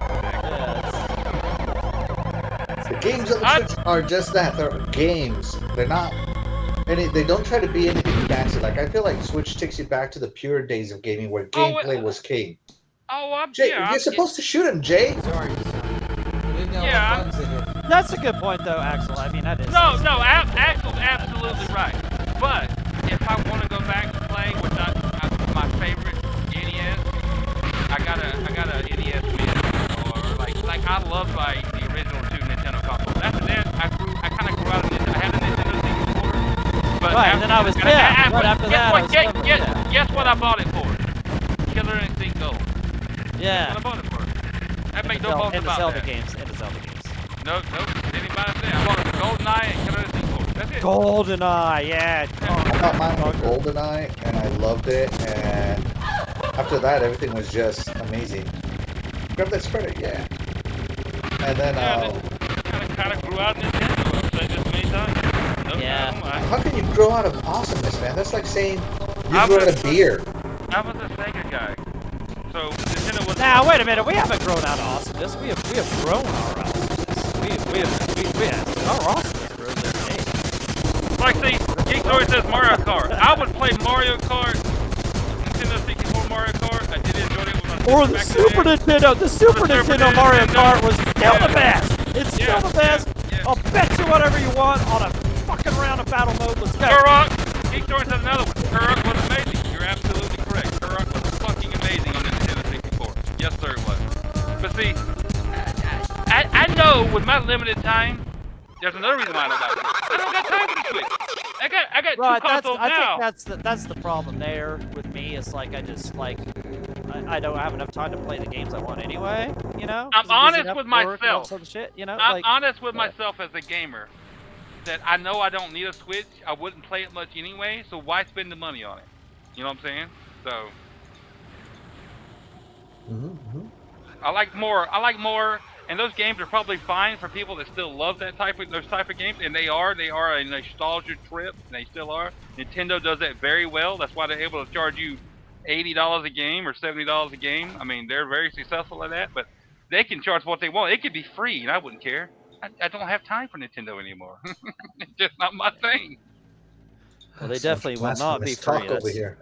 The games on the Switch are just that. They're games. They're not. They don't try to be anything fancy. Like I feel like Switch takes you back to the pure days of gaming where gameplay was king. Jay, you're supposed to shoot him, Jay. Sorry. Yeah. That's a good point, though, Axel. I mean, that is. No, Axel's absolutely right. But if I want to go back to play with my favorite NES, I got a NES Mini, or like I love like the original 2 Nintendo consoles. After that, I kind of grew out of it. I had a Nintendo 64, but right, and then I was guess what I bought it for? Killer Instinct Gold. Yeah. That's what I bought it for. That makes no bones about Zelda that. games. Nope. Anybody say I bought it for GoldenEye and Killer Instinct Gold. That's it. GoldenEye, yeah. I got mine with GoldenEye, and I loved it. And after that, everything was just amazing. Grab that spreader, yeah. And then, kind of grew out of Nintendo. I've said this many times. Nope, Yeah. How can you grow out of awesomeness, man? That's like saying you grew out of beer. I was a Sega guy. So Nintendo was. Now wait a minute. We haven't grown out of awesomeness. We have grown our awesomeness. We have our awesomeness grows every day. Like see, Geek Story says Mario Kart. I would play Mario Kart, Nintendo 64 Mario Kart. I did enjoy it with my Or the Super Nintendo. The Super Nintendo Mario Kart was still the best. It's still the best. Yeah. I'll bet you whatever you want on a fucking round of battle mode. Let's go. Turok. Geek Story says another one. Turok was amazing. You're absolutely correct. Turok was fucking amazing on the Nintendo 64. Yes, sir, it was. But see, I know with my limited time, there's another reason why I don't like it. I don't got time for the Switch. I got Right, two consoles I now. think that's the problem there with me. It's like I don't have enough time to play the games I want anyway. You know. I'm 'cause I'm busy honest enough with with work and all myself. sorts of shit, you know. I'm like, honest with myself as a gamer. That I know I don't need a Switch. I wouldn't play it much anyway. So why spend the money on it? You know what I'm saying? So. I like more, and those games are probably fine for people that still love those type of games, and they are a nostalgia trip, and they still are. Nintendo does that very well. That's why they're able to charge you $80 a game or $70 a game. I mean, they're very successful at that, but they can charge what they want. It could be free, and I wouldn't care. I don't have time for Nintendo anymore. It's just not my thing. well, they definitely will not be free. Over here.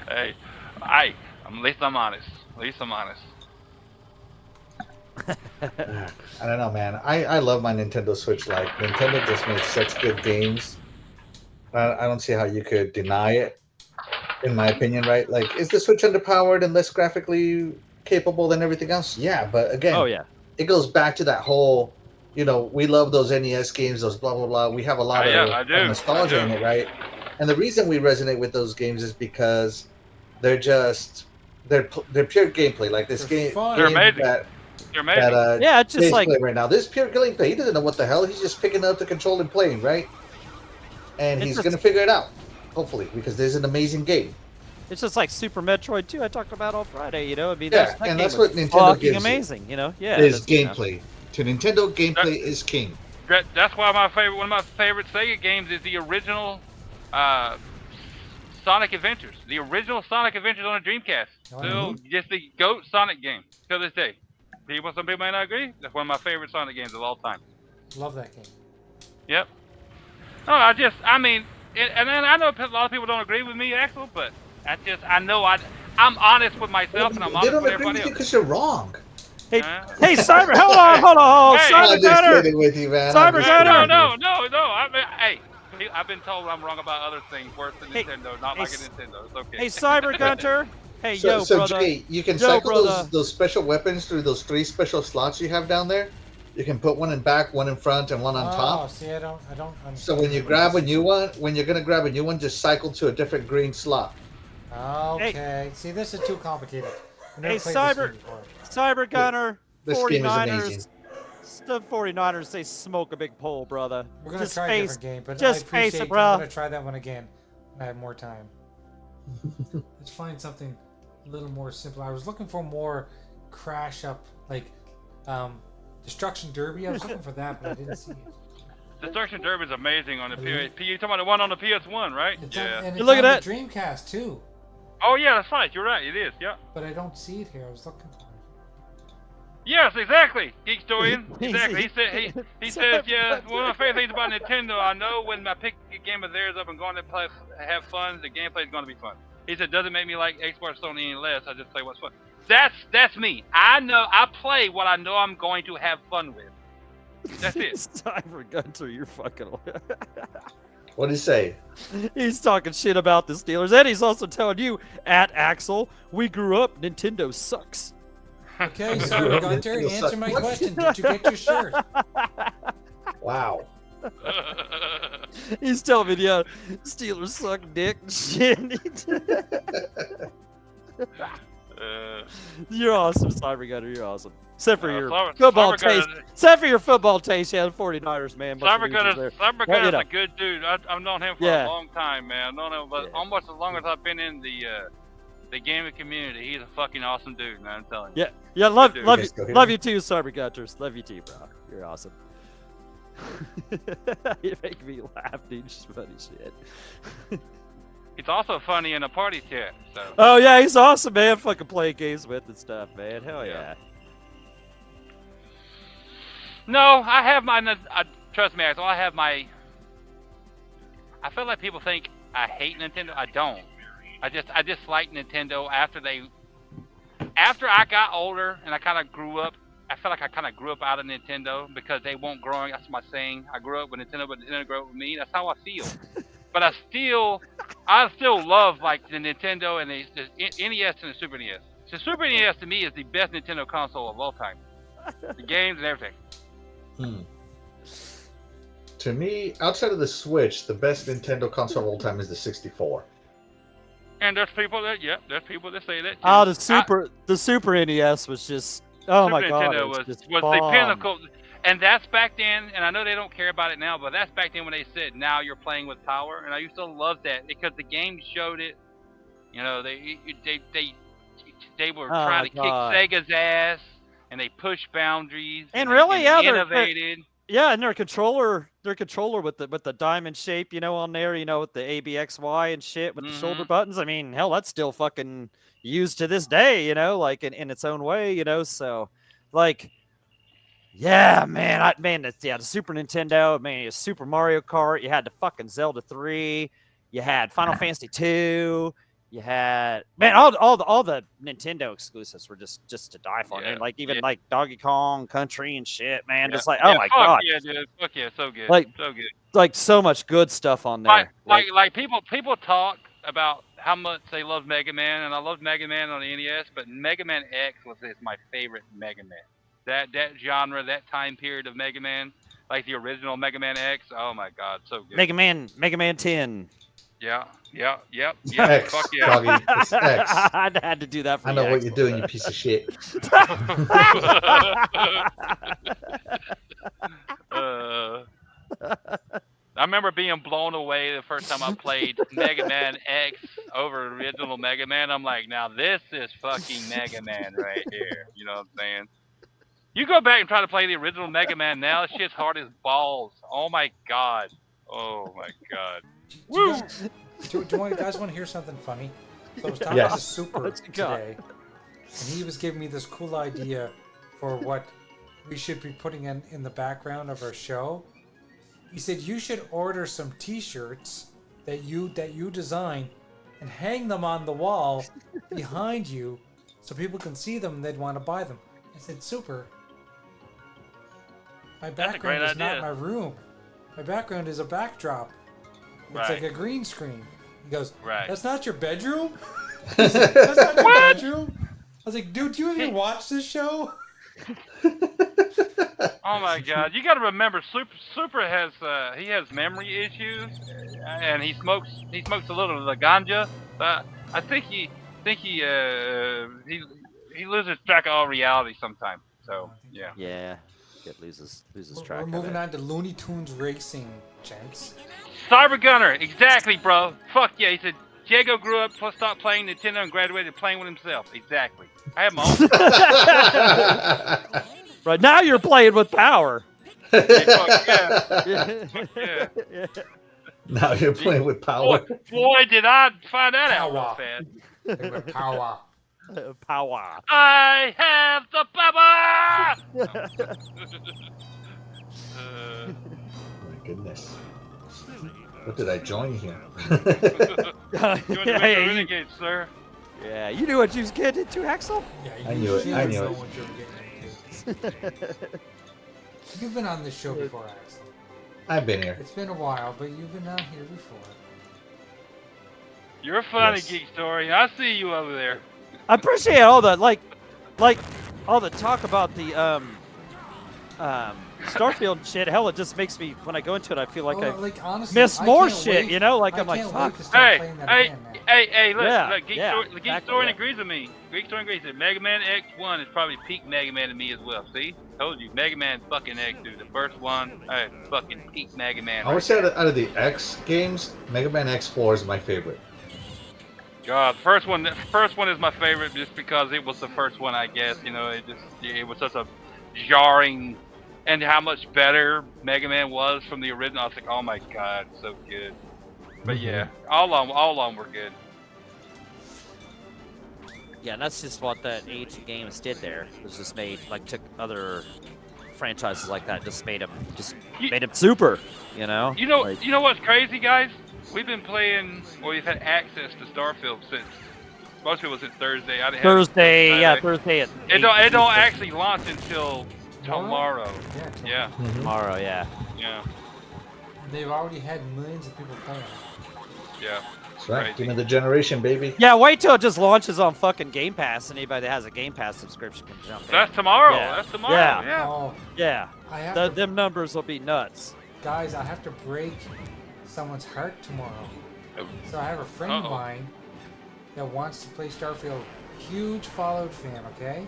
Hey, at least I'm honest. I don't know, man. I love my Nintendo Switch. Like, Nintendo just makes such good games. I don't see how you could deny it. in my opinion, right? Like, is the Switch underpowered and less graphically capable than everything else? Yeah, but again, Oh yeah. it goes back to that whole, we love those NES games, those blah blah blah. We have a lot Yeah, I of do. nostalgia in it, right? And the reason we resonate with those games is because they're just they're pure gameplay. Like this They're game, fun. They're game amazing. that They're amazing. Yeah, it's just James like playing right now. This pure gameplay. He doesn't know what the hell. He's just picking up the control and playing, right? And It's he's just- gonna figure it out, hopefully, because there's an amazing game. it's just like Super Metroid 2 I talked about on Friday, I mean, Yeah, that and game that's was what Nintendo fucking gives you. amazing, Yeah. Is that's, gameplay. To Nintendo, gameplay is king. That's why one of my favorite Sega games is the original Sonic Adventures. The original Sonic Adventures on a Dreamcast. Still just the GOAT Sonic game to this day. Some people may not agree. That's one of my favorite Sonic games of all time. Love that game. Yep. No, and then I know a lot of people don't agree with me, Axel, but I know I'm honest with myself and I'm They honest don't with agree everybody with you else. because you're wrong. Hey, Cyber, hold on. Hey. Cyber I'm just Gunner. kidding with you, man. Cyber I'm just Gunner. kidding. No. Hey, I've been told I'm wrong about other things worse than Nintendo. Not like a Nintendo. It's okay. Hey, Cyber Gunter. Hey, So brother. Jay, you can Yo, cycle brother. those special weapons through those 3 special slots you have down there. You can put one in back, one in front, and one on top. See, I don't understand. So when you grab a new one, when you're gonna grab a new one, just cycle to a different green slot. Okay. See, this is too complicated. I've never Hey, played this Cyber. game before. Cyber Gunner. This game is amazing. 49ers. The 49ers, they smoke a big pole, brother. We're gonna Just try a face, different game, but just I face appreciate it, bro. I'm gonna try that one again when I have more time. Let's find something a little more simple. I was looking for more crash up, like Destruction Derby. I was looking for that, but I didn't see it. Destruction Derby is amazing on the PS. You talking about the one on the PS1, right? It's Yeah. on, and Look it's at on that. the Dreamcast too, Oh yeah, that's right. You're right. It is. Yeah. but I don't see it here. I was looking for it. Yes, exactly. Geek Historian. Exactly. He says, yeah, one of my favorite things about Nintendo, I know when I pick a game of theirs up and going to play, have fun, the gameplay is going to be fun. He said, doesn't make me like Xbox Sony any less. I just play what's fun. That's me. I know I play what I know I'm going to have fun with. That's it. Cyber Gunter, you're fucking. What did he say? He's talking shit about the Steelers, and he's also telling you, at Axel, we grew up, Nintendo sucks. Okay, sorry, Gunter, answer my question. Did you get your shirt? Wow. He's telling me, yeah, Steelers suck dick and shit. You're awesome, Cyber Gunner. You're awesome. Except for your football taste. Except for your football taste, yeah, the 49ers, man. Cyber Gunner's a good dude. I've known him for Yeah. a long time, man. I've known him but almost as long as I've been in the gaming community. He's a fucking awesome dude, man. I'm telling you. Yeah, love Still you too, Cyber Gutters. Love you too, bro. You're awesome. You make me laugh, dude. Just funny shit. He's also funny in a party chat. So. Oh yeah, he's awesome, man. Fucking playing games with and stuff, man. Hell yeah. No, I have my. Trust me, Axel. I have my. I feel like people think I hate Nintendo. I don't. I just like Nintendo after I got older and I kind of grew up. I feel like I kind of grew up out of Nintendo because they weren't growing. That's my saying. I grew up with Nintendo, but Nintendo grew up with me. That's how I feel. But I still love like the Nintendo and the NES and the Super NES. The Super NES to me is the best Nintendo console of all time. The games and everything. To me, outside of the Switch, the best Nintendo console of all time is the 64. And there's people that say that. Too. Oh, the Super NES was just my god, Nintendo was the pinnacle, and that's back then. And I know they don't care about it now, but that's back then when they said, "Now you're playing with power." And I used to love that because the game showed it. You know, they were trying to kick Sega's ass, and they pushed boundaries. And really, yeah, innovated. Yeah, and their controller with the diamond shape, on there, with the ABXY and shit with the shoulder buttons. I mean, hell, that's still fucking used to this day, like in its own way, so like, yeah, man, the Super Nintendo, man, Super Mario Kart, you had the fucking Zelda 3, you had Final Fantasy 2, you had, man, all the Nintendo exclusives were just to die for. Yeah, man. Like even like Donkey Kong Country and shit, man. Yeah. Just like, oh my god, yeah, dude, fuck yeah, so good, like so good. Like so much good stuff on there. Like people talk about how much they love Mega Man, and I love Mega Man on the NES, but Mega Man X is my favorite Mega Man. That genre, that time period of Mega Man, like the original Mega Man X. Oh my God, so good. Mega Man 10. Yeah. X, Fuck yeah. doggy. It's X. I had to do that for I know you, what you're Axel. doing, you piece of shit. I remember being blown away the first time I played Mega Man X over original Mega Man. I'm like, now this is fucking Mega Man right here. You know what I'm saying? You go back and try to play the original Mega Man now, this shit's hard as balls. Oh my God. Oh my God. Woo! Do you guys want to hear something funny? So I was talking Yes. to Super today, and he was giving me this cool idea for what we should be putting in the background of our show. He said you should order some T-shirts that you design and hang them on the wall behind you, so people can see them and they'd want to buy them. I said, Super, my background is not my room. My background is a backdrop. It's like a green screen. He goes, that's not your bedroom? That's not your bedroom? I was like, dude, do you even watch this show? Oh my God! You got to remember, Super has he has memory issues, and he smokes a little of the ganja. I think he loses track of all reality sometimes. So yeah. Yeah. It loses track. We're moving on to Looney Tunes Racing, gents. Cyber Gunner, exactly, bro. Fuck yeah. He said Diego grew up, stopped playing Nintendo, and graduated playing with himself. Exactly. I have my own. Right now you're playing with power. Fuck yeah. Yeah. Now you're playing with power. Boy, did I find that out real fast. Power. Power. I have the power. My goodness. What did I join here? You're the Renegades, sir. Yeah, you knew what you was getting into, Axel. Yeah, I knew it. I knew it. what you were getting into. You've been on this show before, Axel. I've been here. It's been a while, but you've been on here before. You're a funny Yes. geek story. I see you over there. I appreciate all the like all the talk about the Starfield and shit. Hell, it just makes me when I go into it, I feel like I honestly, miss I more can't shit. wait- You know, like I I'm like, can't fuck. wait to start Hey, playing that hey, again, man. hey, look, Yeah, look, Geek yeah, Story, the Geek exactly, Story yeah. agrees with me. Geek Story agrees that Mega Man X1 is probably peak Mega Man to me as well. See? Told you, Mega Man fucking X, dude. The first one, fucking peak Mega Man. I would say out of the X games, Mega Man X4 is my favorite. God, the first one is my favorite just because it was the first one, I guess. You know, it was such a jarring, and how much better Mega Man was from the original. I was like, oh my God, so good. But yeah, all of them were good. Yeah, and that's just what that age of games did there. It was just made took other franchises like that, just made them super. You know. You know, Like, you know what's crazy, guys? We've been playing, or we've had access to Starfield since most people since Thursday. I didn't have it Thursday, Friday. yeah, Thursday at It don't actually launch until tomorrow. Yeah, Yeah, tomorrow, yeah. yeah, they've already had millions of people playing it. yeah. That's right. Crazy. Give me the generation, baby. Yeah, wait till it just launches on fucking Game Pass. Anybody that has a Game Pass subscription can jump in. That's tomorrow. Yeah. That's tomorrow. Yeah. Yeah. Oh, Yeah, I have to, them numbers will be nuts. guys, I have to break someone's heart tomorrow. Oh. So I have a friend of Uh-oh. mine that wants to play Starfield. Huge Fallout fan, okay?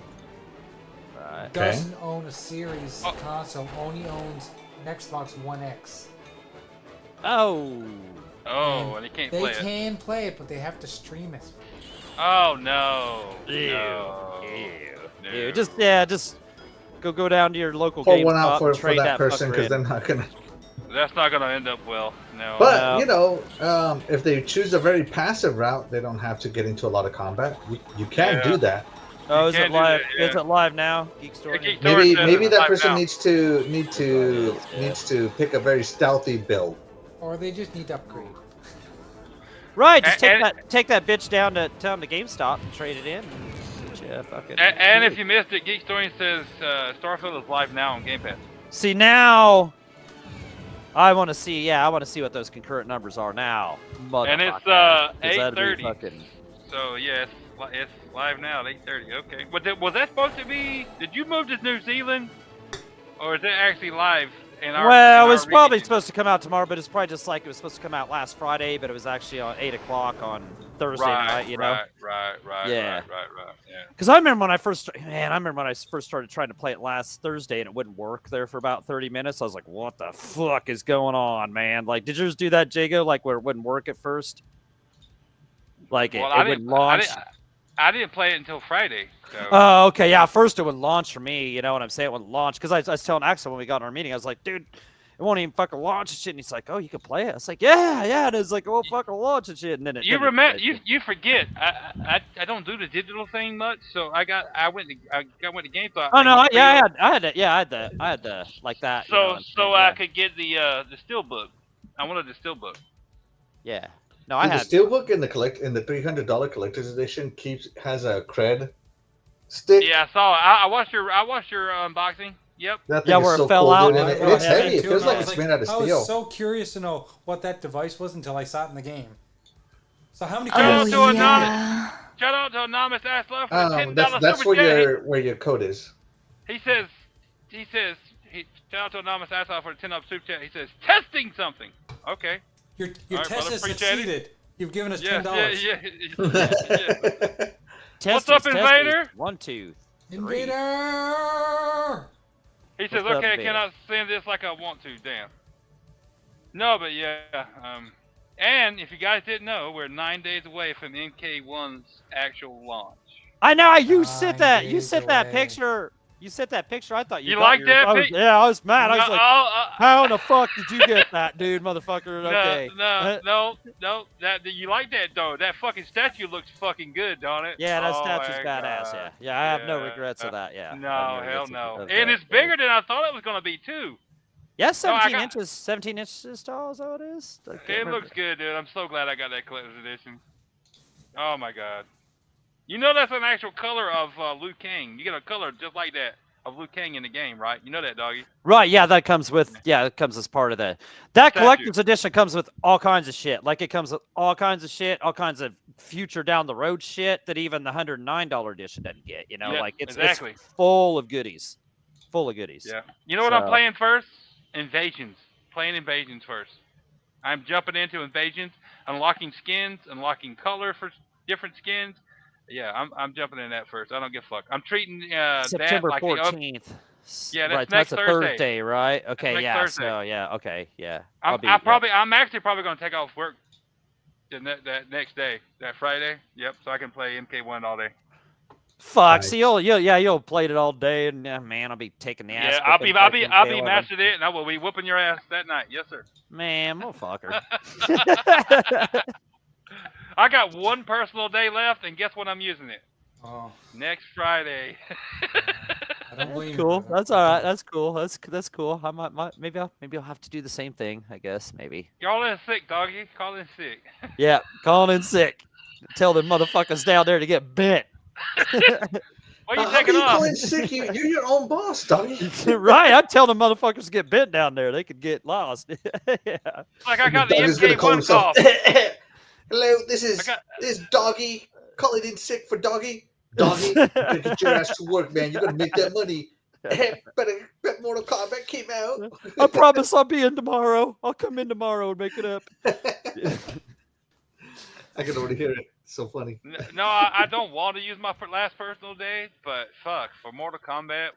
Right. Doesn't own a Series Oh. console, only owns an Xbox One X. Oh. Oh, and he can't They play it. can play it, but they have to stream it. Oh no. Ew. No. Ew. No. Ew. Just go down to your local Pull GameStop one out and for trade that person fucker because in. they're not gonna. That's not gonna end up well. No. But No. you know, if they choose a very passive route, they don't have to get into a lot of combat. You can Yeah. do that. Oh, is You it can't do live? that, yeah. Is it live now? Geek Story. Geek Story says Maybe it's that live person now. needs to pick a very stealthy build. Or they just need to upgrade. Right, just And- take that bitch down to GameStop and trade it in. Yeah, fucking. And if you missed it, Geek Story says Starfield is live now on Game Pass. See now I want to see. Yeah, I want to see what those concurrent numbers are now. And it's motherfucker, 'cause that'd be 8:30. fucking- So yeah, it's live now at 8:30. Okay. Was that supposed to be? Did you move to New Zealand, or is it actually live in our? Well, in it was our probably region? supposed to come out tomorrow, but it's probably just like it was supposed to come out last Friday, but it was actually on 8 o'clock on Thursday night. You know. Right. Yeah. Right. Yeah. Because I remember when I first, started trying to play it last Thursday and it wouldn't work there for about 30 minutes. I was like, "What the fuck is going on, man?" Like, did yours do that, Jago? Like, where it wouldn't work at first? Like, Well, it wouldn't launch. I didn't play it until Friday. So. Oh, okay, yeah. First, it wouldn't launch for me. You know what I'm saying? It wouldn't launch because I was telling Axel when we got in our meeting, I was like, "Dude, it won't even fucking launch and shit." And he's like, "Oh, you can play it." I was like, "Yeah." And it's like, "It won't fucking launch and shit." And then You remember? You forget. I don't do the digital thing much, so I went to GameStop. Oh no, I had the like that. So you know what I'm saying? I Yeah. could get the steelbook. I wanted the steelbook. Yeah. No, I The had. steelbook in the $300 collector's edition has a cred stick. Yeah, I saw it. I watched your unboxing. Yep. That Yeah, thing is where it so fell cool, out. dude. And I it's had heavy. it It too, feels and I like was it's made out of I steel. was so curious to know what that device was until I saw it in the game. So how many Shout out codes? to Anonymous. Shout out to Anonymous Aslove for the $10 That's super chat. where your code is. He says, shout out to Anonymous Aslove for the $10 super chat. He says, testing something. Okay. Your All right, test brother, has appreciate it. succeeded. You've given us Yeah, $10. yeah. Testes, What's up, Invader? 1, 2, 3. Invader! He says, What's up, okay, I Invader? cannot send this like I want to. Damn. No, but yeah. And if you guys didn't know, we're 9 days away from MK1's actual launch. I know you sent 9 that. You days sent that away. picture. You sent that picture. I thought you You got like yours. that I was, pic- yeah, I was mad. I was like, No, how in the fuck did you get that, dude, motherfucker? Okay. No. That you like that though? That fucking statue looks fucking good, don't it? Yeah, that Oh statue's my badass. God. Yeah, I have no Yeah. regrets of that. Yeah. I have No, hell regrets no. of And that. it's bigger than I thought it was gonna be too. Yeah, No, 17 inches. 17 inches tall. Is that what it is? I can't It remember. looks good, dude. I'm so glad I got that collector's edition. Oh my God. You know that's an actual color of Liu Kang. You get a color just like that of Liu Kang in the game, right? You know that, doggy. Right, yeah, that comes with, it comes as part of that. That Statue. collector's edition comes with all kinds of shit. Like, it comes with all kinds of shit, all kinds of future down the road shit that even the $109 edition doesn't get, you know? Yeah, like, it's exactly. full of goodies. Full of goodies. Yeah. You know what I'm So- playing first? Invasions. Playing Invasions first. I'm jumping into Invasions, unlocking skins, unlocking color for different skins. Yeah, I'm jumping in that first. I don't give a fuck. I'm treating September that like 14th. Yeah, that's right, next that's a Thursday. Thursday, right? Okay, next yeah. Thursday. So, yeah, okay, yeah. I'm actually probably gonna take off work that next day, that Friday. Yep, so I can play MK1 all day. Fuck. Nice. See, you'll play it all day, and man, I'll be taking the ass. Yeah, I'll be whipping, mastered it, and I will be whooping your ass that night. Yes, sir. Man, motherfucker. I got one personal day left, and guess when I'm using it? Oh, Next Friday. I don't blame you. Cool. brother. That's all right. That's cool. That's cool. I maybe I'll have to do the same thing. I guess maybe. Call in sick, doggy. Call in sick. Yeah, calling in sick. Tell them motherfuckers down there to get bent. What are you How taking can you off? call in sick? You're your own boss, dummy. Right, I tell them motherfuckers to get bent down there. They could get lost. Yeah. Like I got the Dog is gonna call MK1 himself. cough. Hello, this is I got- Doggy. Calling in sick for Doggy. Doggy, you gotta get your ass to work, man. You gotta make that money. Better Mortal Kombat came out. I promise I'll be in tomorrow. I'll come in tomorrow and make it up. I can already hear it. So funny. No, I don't want to use my last personal day, but fuck, for Mortal Kombat,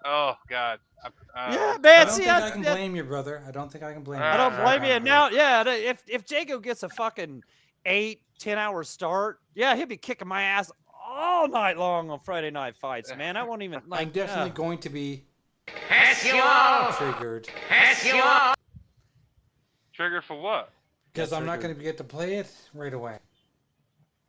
oh god. Yeah, I man. don't See, think I can I blame you, brother. I don't think I can blame you. I don't blame you. Uh, Now, yeah, if Jago gets a fucking 8-10 hour start, yeah, he'll be kicking my ass all night long on Friday night fights, man. I won't even like. I'm definitely going to be triggered Triggered for what? because I'm not triggered. going to get to play it right away.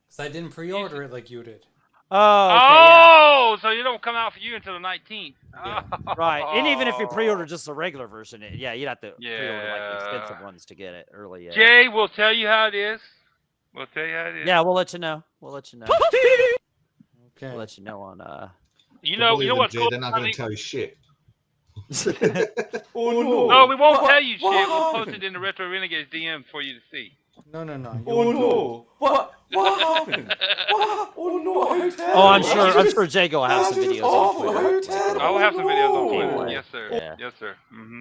Because I didn't pre-order it like you did. Oh, okay, Oh, so you don't come out for you until the 19th. Yeah. yeah. Right. And even if you pre-order just the regular version, yeah, you'd have to pre-order like the Yeah. expensive ones to get it early. Yeah. Jay, we'll tell you how it is. We'll tell you how it is. Yeah, we'll let you know. We'll let you know. Okay. We'll let you know on You know Believe them, what's Jay, cool? they're not gonna tell you shit. Oh no! No, we won't tell you What shit. We'll post happened? it in the Retro Renegades DM for you to see. No. Oh no! What happened? What? Oh no! How terrible! Oh, I'm That's sure Jago will have that's some just videos on awful. Twitter. How terrible! I will have some videos on Twitter. Gameplay. Yes, sir. Yeah. Yes, sir.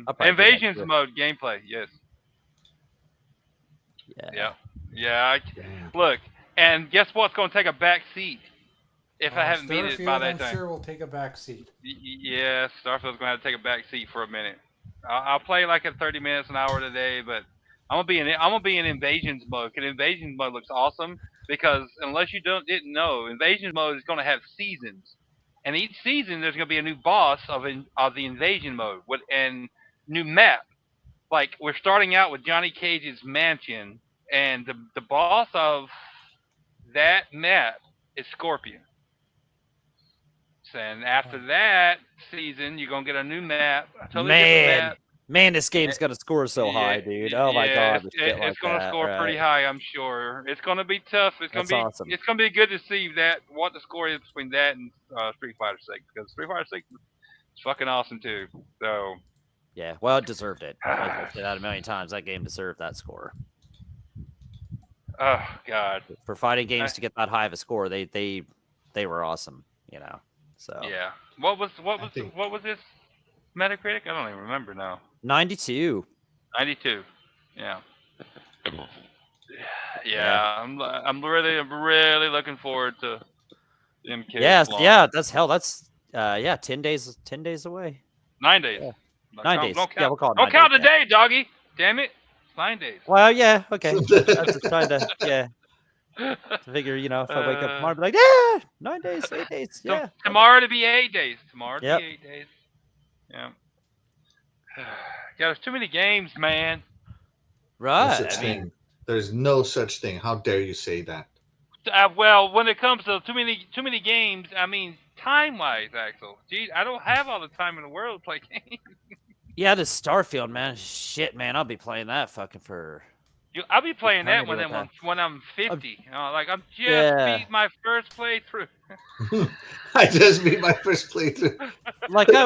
I'll probably do that Invasions too. mode gameplay. Yes. Yeah. Yeah. Damn. Look, and guess what's going to take a back seat if I haven't beat it by that I'm time? sure we'll take a back seat. Yeah, Starfield's going to have to take a back seat for a minute. I'll play like at 30 minutes, an hour today, but I'm gonna be in Invasions mode. Cause Invasions mode looks awesome because unless you didn't know, Invasions mode is going to have seasons, and each season there's going to be a new boss of the Invasion mode and new map. Like we're starting out with Johnny Cage's mansion, and the boss of that map is Scorpion. And after that season, you're gonna get a new map, a totally different map. Man, this game's gonna score so high, dude. Oh my god, it's gonna score pretty high, I'm sure. It's gonna be tough. It's gonna be good to see what the score is between that and Street Fighter 6, because Street Fighter 6 is fucking awesome too. So yeah, well, it deserved it. I've said that a million times. That game deserved that score. Oh god, for fighting games to get that high of a score, they were awesome. You know. So yeah, what was this Metacritic? I don't even remember now. 92. 92. Yeah. Yeah. I'm really looking forward to them kids. Yes, yeah, that's 10 days away. 9 days. Yeah. 9 days. Don't count. Yeah, we'll call it. Don't count the day, doggy. Damn it. 9 days. Well, yeah, okay. I'm just trying to to figure, if I wake up tomorrow, I'll be like, yeah, 9 days, 8 days, yeah. Tomorrow to be 8 days. Tomorrow to be 8 days. Yeah. Yeah, there's too many games, man. Right. No such thing. There's no such thing. How dare you say that? Well, when it comes to too many games, I mean, time-wise, Axel. Gee, I don't have all the time in the world to play games. Yeah, this Starfield, man. Shit, man. I'll be playing that fucking for... I'll be playing that when I'm 50. Like, I'm just beat my first playthrough. I just beat my first playthrough. Like, I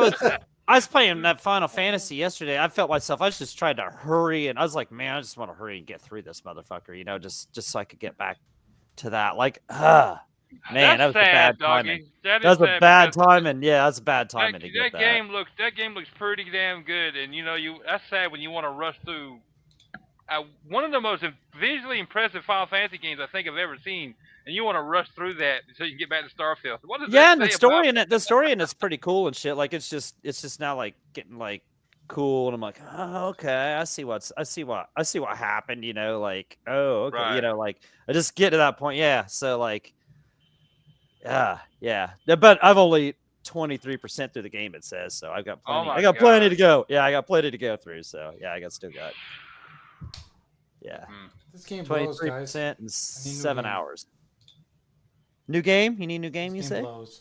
was playing that Final Fantasy yesterday. I felt myself. I was just trying to hurry, and I was like, man, I just want to hurry and get through this motherfucker, just so I could get back to that. Like, man, that was sad, a bad timing. That was a bad timing. Yeah, that's a bad timing to get that. That game looks pretty damn good, and that's sad when you want to rush through. One of the most visually impressive Final Fantasy games I think I've ever seen, and you want to rush through that so you can get back to Starfield. What does that and the story in it's pretty cool and shit. Like it's just now like getting like cool, and I'm like, oh, okay, I see what happened. Like, oh, okay, right. Like I just get to that point. Yeah, so like, yeah, but I've only 23% through the game. It says so. I've got plenty. I got plenty to go. Yeah, I got plenty to go through. So yeah, I still got. Yeah. This game blows, 23% in 7 hours. New game? You need a new game, you say? Blows.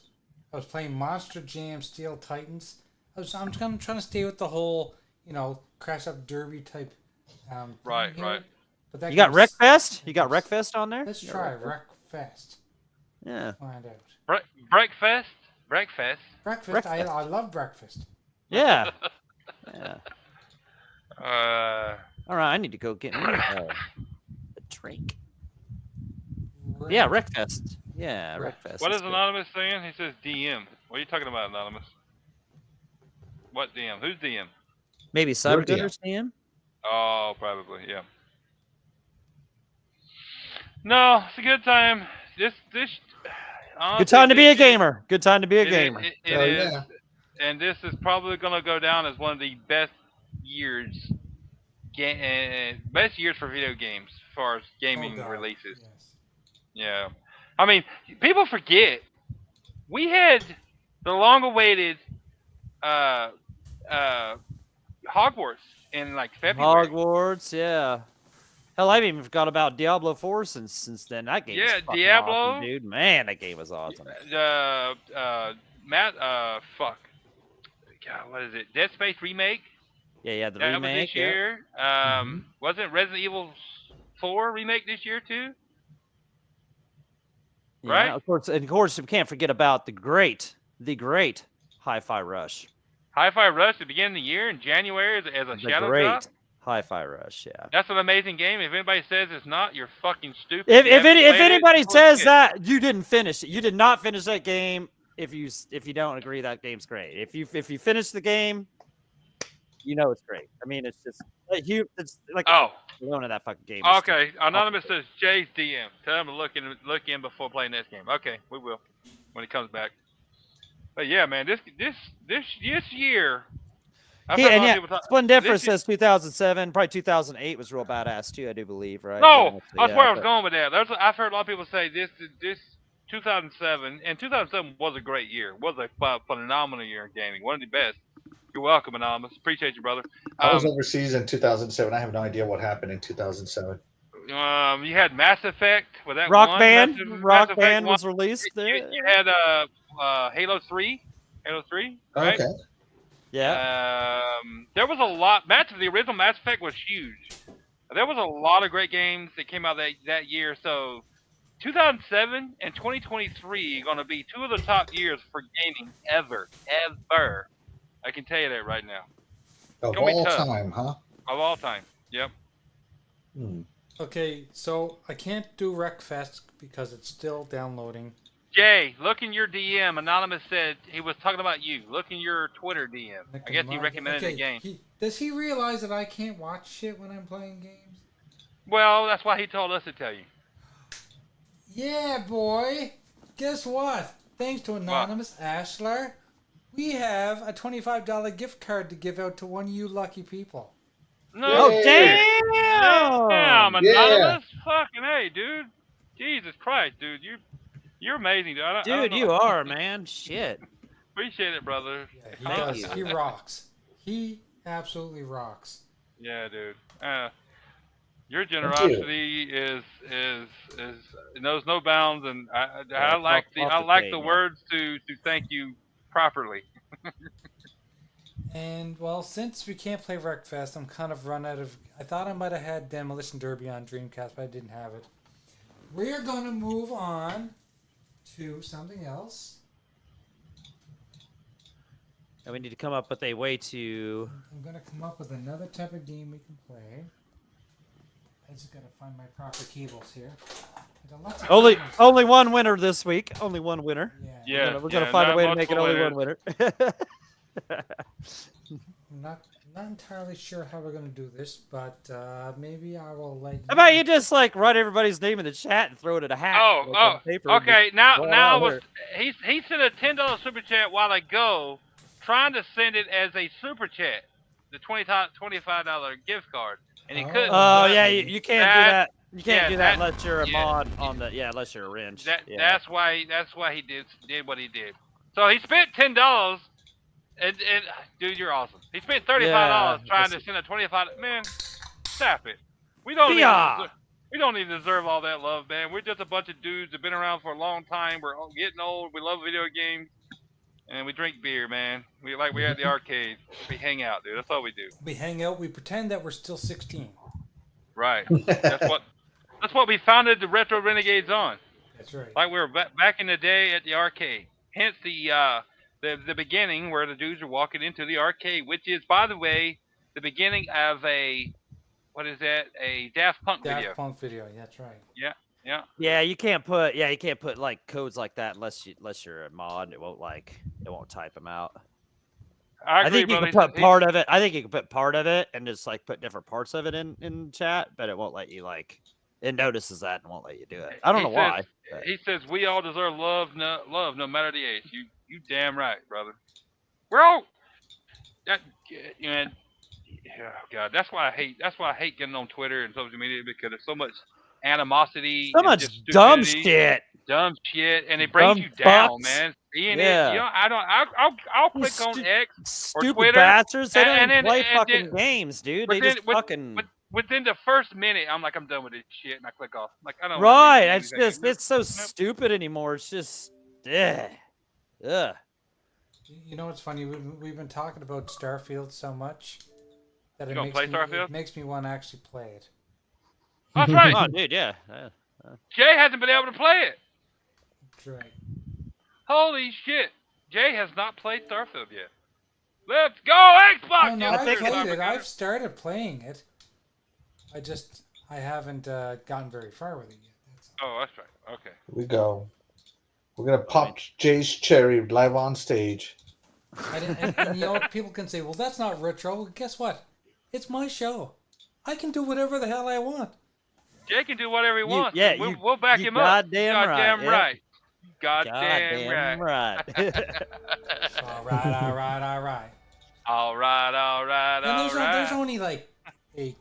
I was playing Monster Jam Steel Titans. I'm trying to stay with the whole, Crash Up Derby type. Right. But that you got Wreckfest? You got Wreckfest on there? Let's try Wreckfest. Yeah. Find out. Breakfast. I love breakfast. Yeah. Yeah. All right, I need to go get me a drink. Yeah, Wreckfest. Yeah, Wreckfest. What is Anonymous saying? He says DM. What are you talking about, Anonymous? What DM? Who's DM? Maybe Cybergunner's DM? Oh, probably, yeah. No, it's a good time. Good time to be a gamer. Good time to be a gamer. It is. Yeah. And this is probably going to go down as one of the best years for video games as far as gaming releases. Yes. Yeah. I mean, people forget we had the long-awaited Hogwarts in like February. Hogwarts, yeah. Hell, I even forgot about Diablo 4 since then. That game was fucking Diablo, awesome, dude. Man, that game was awesome. Fuck. God, what is it? Dead Space remake. Yeah, the that remake. Was this year. Wasn't Resident Evil 4 remake this year too? Yeah, right. Of course, we can't forget about the great Hi-Fi Rush. Hi-Fi Rush at the beginning of the year in January as a The shadow great drop. Hi-Fi Rush, yeah. That's an amazing game. If anybody says it's not, you're fucking stupid. If You haven't if played it, anybody you're full of says shit. that, you didn't finish it. You did not finish that game. If you don't agree, that game's great. If you finish the game, you know it's great. I mean, it's just it's like Oh, alone of that fucking game. is just okay. Anonymous awesome. says Jay's DM. Tell him to look in before playing this game. Okay, we will when he comes back. But yeah, man, this year. I've heard a lot of people talk. Splendifer says 2007, probably 2008 was real badass too. I do believe, right? No, Yeah, that's where I was going with that. I've heard a lot of people say this 2007, and 2007 was a great year. Was a phenomenal year in gaming. One of the best. You're welcome, Anonymous. Appreciate you, brother. I was overseas in 2007. I have no idea what happened in 2007. You had Mass Effect with that Rock one. Band. Mass Rock Effect Band 1. was released. You had Halo 3. Halo 3, right? Okay. Yeah. There was a lot. The original Mass Effect was huge. There was a lot of great games that came out that year. So 2007 and 2023 are going to be two of the top years for gaming ever. I can tell you that right now. Of all time, huh? Of all time. Yep. Okay, so I can't do Wreckfest because it's still downloading. Jay, look in your DM. Anonymous said he was talking about you. Look in your Twitter DM. I guess he recommended the game. Does he realize that I can't watch shit when I'm playing games? Well, that's why he told us to tell you. Yeah, boy. Guess what? Thanks to Anonymous Ashler, we have a $25 gift card to give out to one of you lucky people. No, damn! Anonymous. Fucking hey, dude. Jesus Christ, dude. You're amazing, dude. I don't know. You are, man. Shit. Appreciate it, brother. Yeah, he does. He rocks. He absolutely rocks. Yeah, dude. Your generosity is knows no bounds, and I like the words to thank you properly. And well, since we can't play Wreckfest, I'm kind of run out of. I thought I might have had Demolition Derby on Dreamcast, but I didn't have it. We're gonna move on to something else. And we need to come up with a way to. I'm gonna come up with another type of game we can play. I just gotta find my proper cables here. Only one winner this week. Only one winner. Yeah. We're gonna find a way to make it only one winner. I'm not entirely sure how we're gonna do this, but maybe I will let you. How about you just like write everybody's name in the chat and throw it in a hat? Okay. Now he sent a $10 super chat a while ago, trying to send it as a super chat, the $25 gift card, and he couldn't. Oh yeah, you can't do that. You can't do that unless you're a mod on the unless you're a wrench. That's why he did what he did. So he spent $10. And dude, you're awesome. He spent $35 trying to send a $25. Man, stop it. We don't even deserve all that love, man. We're just a bunch of dudes that've been around for a long time. We're getting old. We love video games, and we drink beer, man. We're at the arcade. We hang out, dude. That's all we do. We hang out. We pretend that we're still 16. Right. That's what we founded the Retro Renegades on. That's right. Like we were back in the day at the arcade. Hence the beginning where the dudes are walking into the arcade, which is, by the way, the beginning of a Daft Punk video. Daft Punk video, that's right. Yeah. Yeah, you can't put like codes like that unless you're a mod. It won't type them out. I think you can put part of it. I think you can put part of it and just like put different parts of it in chat, but it won't let you like. It notices that and won't let you do it. I don't know why. But. He says we all deserve love, no matter the age. You damn right, brother. We're all that, oh God. That's why I hate getting on Twitter and social media, because there's so much animosity, so much dumb shit, and it brings you down, man. I'll click on X or Twitter. Bastards. They don't even play fucking games, dude. They just fucking. Within the first minute, I'm like, I'm done with this shit, and I click off. I'm like, I don't. Right. It's so stupid anymore. It's just, Ugh. You know what's funny? We've been talking about Starfield so much that it makes me want to actually play it. That's right. Oh, dude, yeah. Jay hasn't been able to play it. That's right. Holy shit. Jay has not played Starfield yet. Let's go Xbox. No, no, Yes, I've sir, played Simon it. Gunner. I've started playing it. I haven't gotten very far with it yet. That's all. Oh, that's right. Okay. Here we go. We're gonna pop Jay's cherry live on stage. And you know what? People can say, well, that's not retro. Well, guess what? It's my show. I can do whatever the hell I want. Jay can do whatever he wants. yeah, we'll back him up. Goddamn right. Goddamn Yep. right. Goddamn right. right. All right, all right, all right. All right, all right, And all right. there's only like eight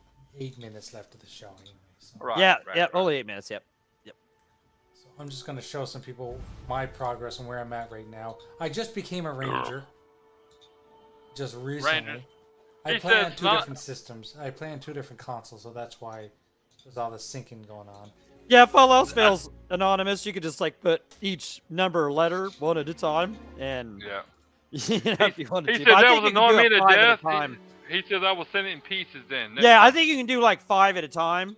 minutes left of the show anyway. So, Right, yeah, right, yeah, right. only 8 minutes. Yep. so I'm just going to show some people my progress and where I'm at right now. I just became a ranger. Just recently. Ranger. I He play on says two not- different systems. I play on two different consoles, so that's why there's all this syncing going on. Yeah, if all else fails, anonymous, you could just like put each number or letter one at a time, and Yeah. you know, if you wanted He to. said But I that think was you can do annoying me it to 5 at a death. time. He said I will send it in pieces then. Yeah, I think you can do like 5 at a time.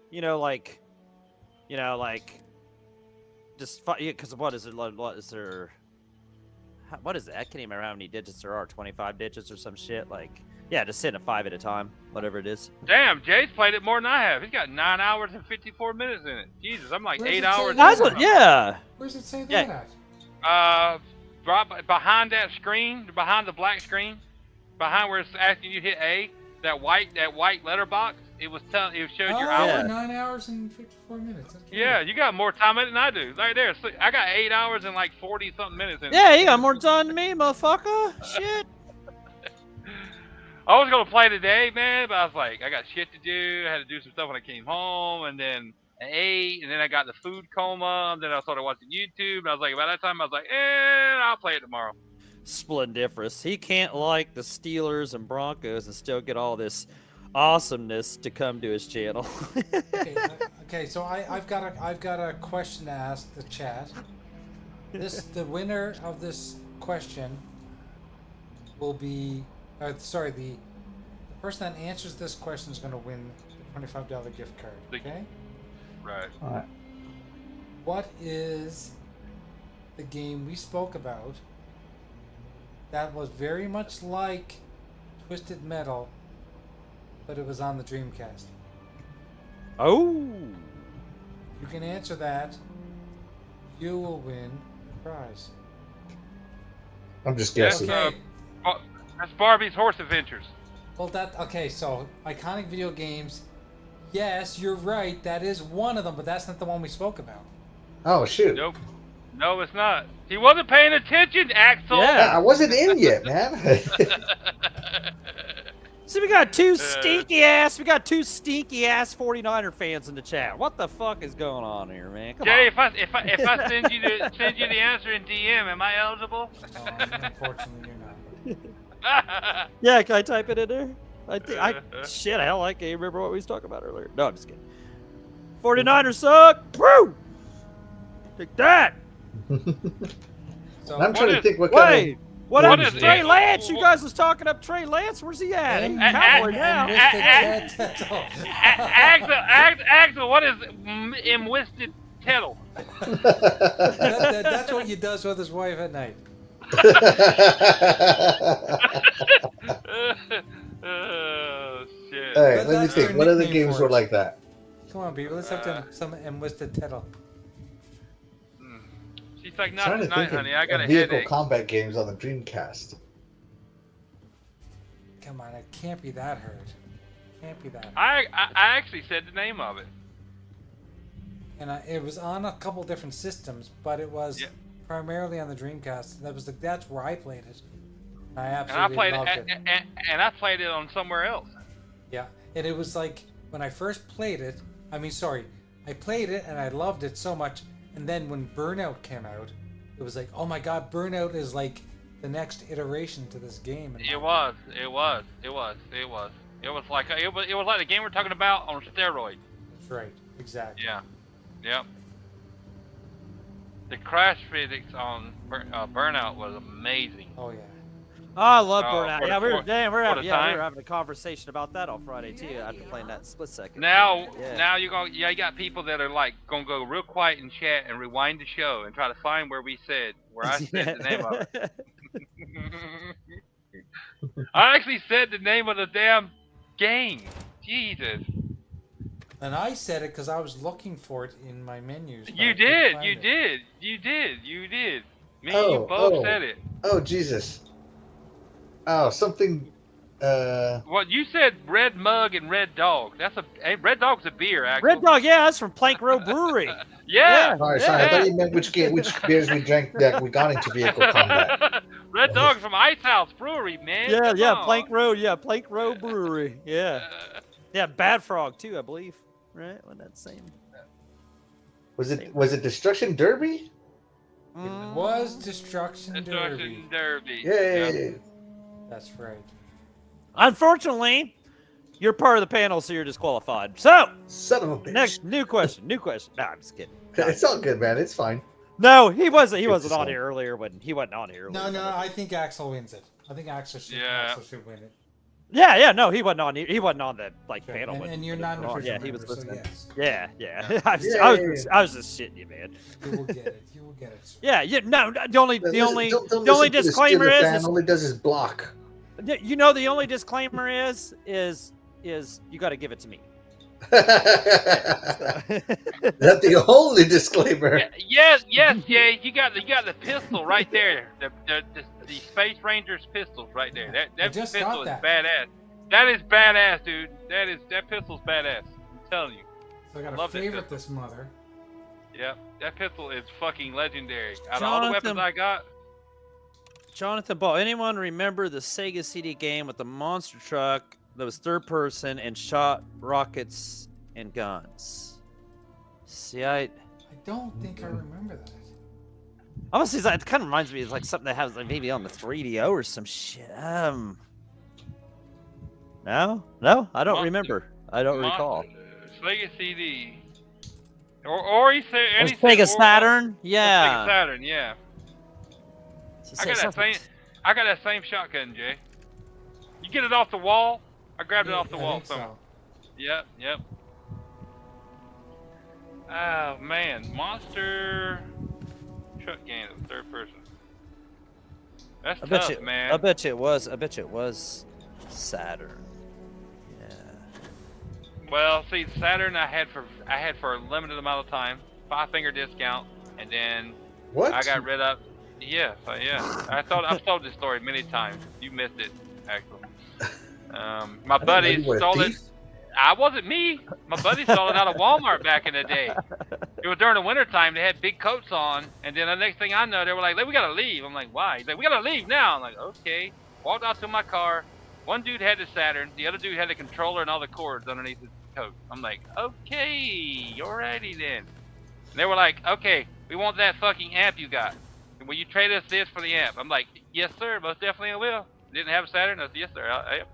Just because what is it? What is there? What is that? I can't even remember how many digits there are. 25 digits or some shit. Like, yeah, just send a 5 at a time, whatever it is. Damn, Jay's played it more than I have. He's got 9 hours and 54 minutes in it. Jesus, I'm like Where's 8 it say hours. that? That's what, yeah. Where's it say Yeah. that at? Right behind that screen, behind the black screen, behind where it's asking you to hit A, that white letterbox, it showed your Oh, hours. 9 hours and 54 minutes. That's Yeah, weird. you got more time in it than I do. Right there, so I got 8 hours and like 40 something minutes in it. Yeah, you got more time than me, motherfucker. Shit. I was gonna play today, man, but I was like, I got shit to do. I had to do some stuff when I came home, and then I ate, and then I got the food coma. And then I started watching YouTube, and I was like, by that time, I was like, I'll play it tomorrow. Splendiferous. He can't like the Steelers and Broncos and still get all this awesomeness to come to his channel. Okay, so I've got a question to ask the chat. The winner of this question will be, the person that answers this question is going to win the $25 gift card. Okay. Right. All right. What is the game we spoke about that was very much like Twisted Metal, but it was on the Dreamcast? Oh. You can answer that. You will win the prize. I'm just guessing. Okay. That's Barbie's Horse Adventures. Well, so iconic video games. Yes, you're right. That is one of them, but that's not the one we spoke about. Oh shoot! Nope. No, it's not. He wasn't paying attention, Axel. Yeah. I wasn't in yet, man. See, we got two stinky ass 49er fans in the chat. What the fuck is going on here, man? Come Jay, on. if I send you the answer in DM, am I eligible? No, unfortunately, you're not. Yeah, can I type it in there? Shit, hell, I can't remember what we was talking about earlier. No, I'm just kidding. 49ers suck. Woo! Take that. So I'm trying to is- think what kind Wait, of. what what happened is to Trey it? Lance? You guys was talking up Trey Lance. Where's he at? He's cowboy now. Axel, what is enwisted tettle? That's what he does with his wife at night. Oh, shit. All right, But let me that's think. their What other nickname games for were it. like that? Come on, people. Let's have some enlisted title. She's like, I'm not trying to tonight, think honey. I got a of vehicle headache. combat games on the Dreamcast. Come on, it can't be that hard. Can't be that hard. I actually said the name of it. And it was on a couple different systems, but it was Yeah. primarily on the Dreamcast. That's where I played it. I And I absolutely played loved it, it. and I played it on somewhere else. Yeah, and it was like when I first played it. I played it and I loved it so much. And then when Burnout came out, it was like, oh my God, Burnout is like the next iteration to this game. And It was like the game we're talking about on steroids. That's right, exactly. Yeah, yep. The crash physics on Burnout was amazing. Oh yeah. Oh, I love Oh, Burnout. for Yeah, the- we were for- damn. for the We time. were having a conversation about that on Friday too. After playing that split second. Now Yeah. you got people that are like gonna go real quiet in chat and rewind the show and try to find where I said the name of it. I actually said the name of the damn game. Jesus. And I said it because I was looking for it in my menus. but I You couldn't did. find You it. did. You did. You did. Me and you Oh, both oh, said it. oh, Jesus. Oh, something. Well, you said Red Mug and Red Dog. Red Dog's a beer, actually. Red Dog, yeah, that's from Plank Row Brewery. Yeah. Sorry, sorry. I thought you meant which beers we drank that we got into vehicle combat. Red Dog's from Ice House Brewery, man. Yeah, Come yeah, on. Plank Row Brewery. Yeah. Yeah, Bad Frog too, I believe. Right? When that same. Was it Destruction Derby? It was Destruction Derby. Destruction Derby. Yay! Yep. That's right. Unfortunately, you're part of the panel, so you're disqualified. So, Son of a bitch. next new question. New question. No, I'm just kidding. It's all good, man. It's fine. No, he wasn't. He Good wasn't on song. here earlier when he wasn't on here. No, earlier. no, I think Axel wins it. I think Axel should win it. Yeah, yeah. No, he wasn't on. He wasn't on the panel. And, when- and you're when not an it was on. official Yeah, he was member, so listening. yes. Yeah, yeah. Yeah. I was just shitting you, man. You will get it. You will get it. Sir. Yeah, yeah. No, the only Don't the only listen to disclaimer Steeler is, fan. All he does is block. you know, the only disclaimer is you got to give it to me. That's the only disclaimer. Yes, yeah. You got the pistol right there. The Space Rangers pistols right there. I That just pistol got is that. badass. That is badass, dude. That pistol's badass. I'm telling you. So I got Love to that favorite pistol. this mother. Yep, that pistol is fucking legendary. Out of all the Jonathan- weapons I got, Jonathan Ball. Anyone remember the Sega CD game with the monster truck that was third person and shot rockets and guns? See, I don't think I remember that. honestly, it kind of reminds me of like something that has like maybe on the 3DO or some shit. No, I don't Monster- remember. I don't recall. Sega CD. Or he said It was anything. Sega Saturn. Yeah. Sega Saturn, yeah. So I got something- I got that same shotgun, Jay. You get it off the wall? I grabbed it off the I wall think somewhere. so. Yep. Oh man, monster truck game, third person. That's I bet tough, you. man. I bet you it was. I bet you it was Saturn. Yeah. Well, see, Saturn I had for a limited amount of time, 5-finger discount, and then What? I got rid of. Yeah. I've told this story many times. You missed it, actually. My buddy You were a stole it. thief? I wasn't me. My buddy stole it out of Walmart back in the day. It was during the winter time. They had big coats on, and then the next thing I know, they were like, "We gotta leave." I'm like, "Why?" He's like, "We gotta leave now." I'm like, "Okay." Walked out to my car. One dude had the Saturn. The other dude had the controller and all the cords underneath his coat. I'm like, "Okay, alrighty then." And they were like, "Okay, we want that fucking amp you got. Will you trade us this for the amp?" I'm like, "Yes, sir. Most definitely I will." Didn't have a Saturn? I said, "Yes, sir."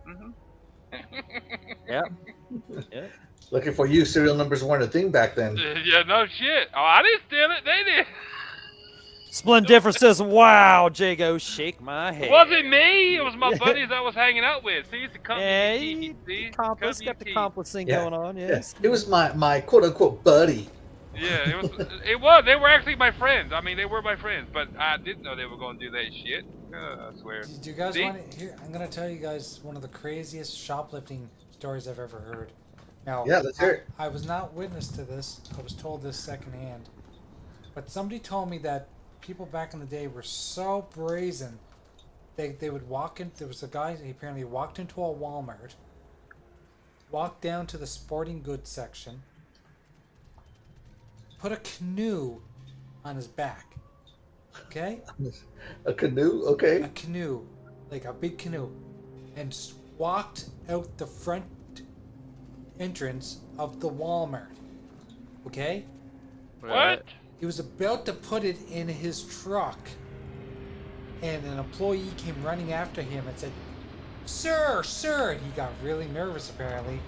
Yeah. Yeah. Looking for you. Serial numbers weren't a thing back then. Yeah, no shit. Oh, I didn't steal it. They did. Splendifer says, "Wow, Jago, shake my head." It wasn't me. It was my buddies I was hanging out with. See, it's the company. Yeah, you he- keep, see? accomplice, Company got the you keep. accomplice thing Yeah. going on. Yeah. Yes. It was my quote unquote buddy. Yeah, it was. It was. They were actually my friends. I mean, they were my friends, but I didn't know they were going to do that shit. I swear. Do you guys See? want to hear? I'm gonna tell you guys one of the craziest shoplifting stories I've ever heard. Now, Yeah, let's hear it. I was not witness to this. I was told this secondhand, but somebody told me that people back in the day were so brazen. They would walk in. There was a guy. He apparently walked into a Walmart, walked down to the sporting goods section, put a canoe on his back. Okay. A canoe? Okay. A canoe, like a big canoe, and walked out the front entrance of the Walmart. Okay? What? He was about to put it in his truck, and an employee came running after him and said, "Sir, sir!" And he got really nervous apparently,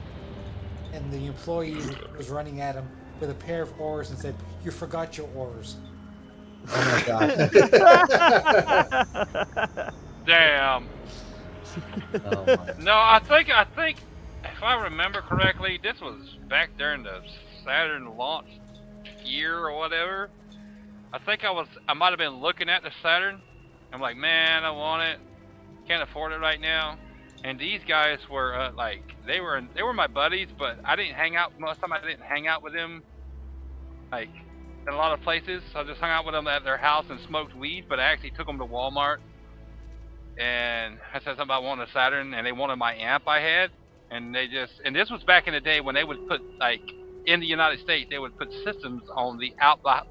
and the employee was running at him with a pair of oars and said, "You forgot your oars." Oh my god. Damn. Oh my. No, I think if I remember correctly, this was back during the Saturn launch year or whatever. I think I might have been looking at the Saturn. I'm like, man, I want it. Can't afford it right now. And these guys were like they were my buddies, but I didn't hang out most of the time. I didn't hang out with them like in a lot of places. So I just hung out with them at their house and smoked weed. But I actually took them to Walmart, and I said something about wanting a Saturn, and they wanted my amp I had, and and this was back in the day when they would put like in the United States they would put systems on the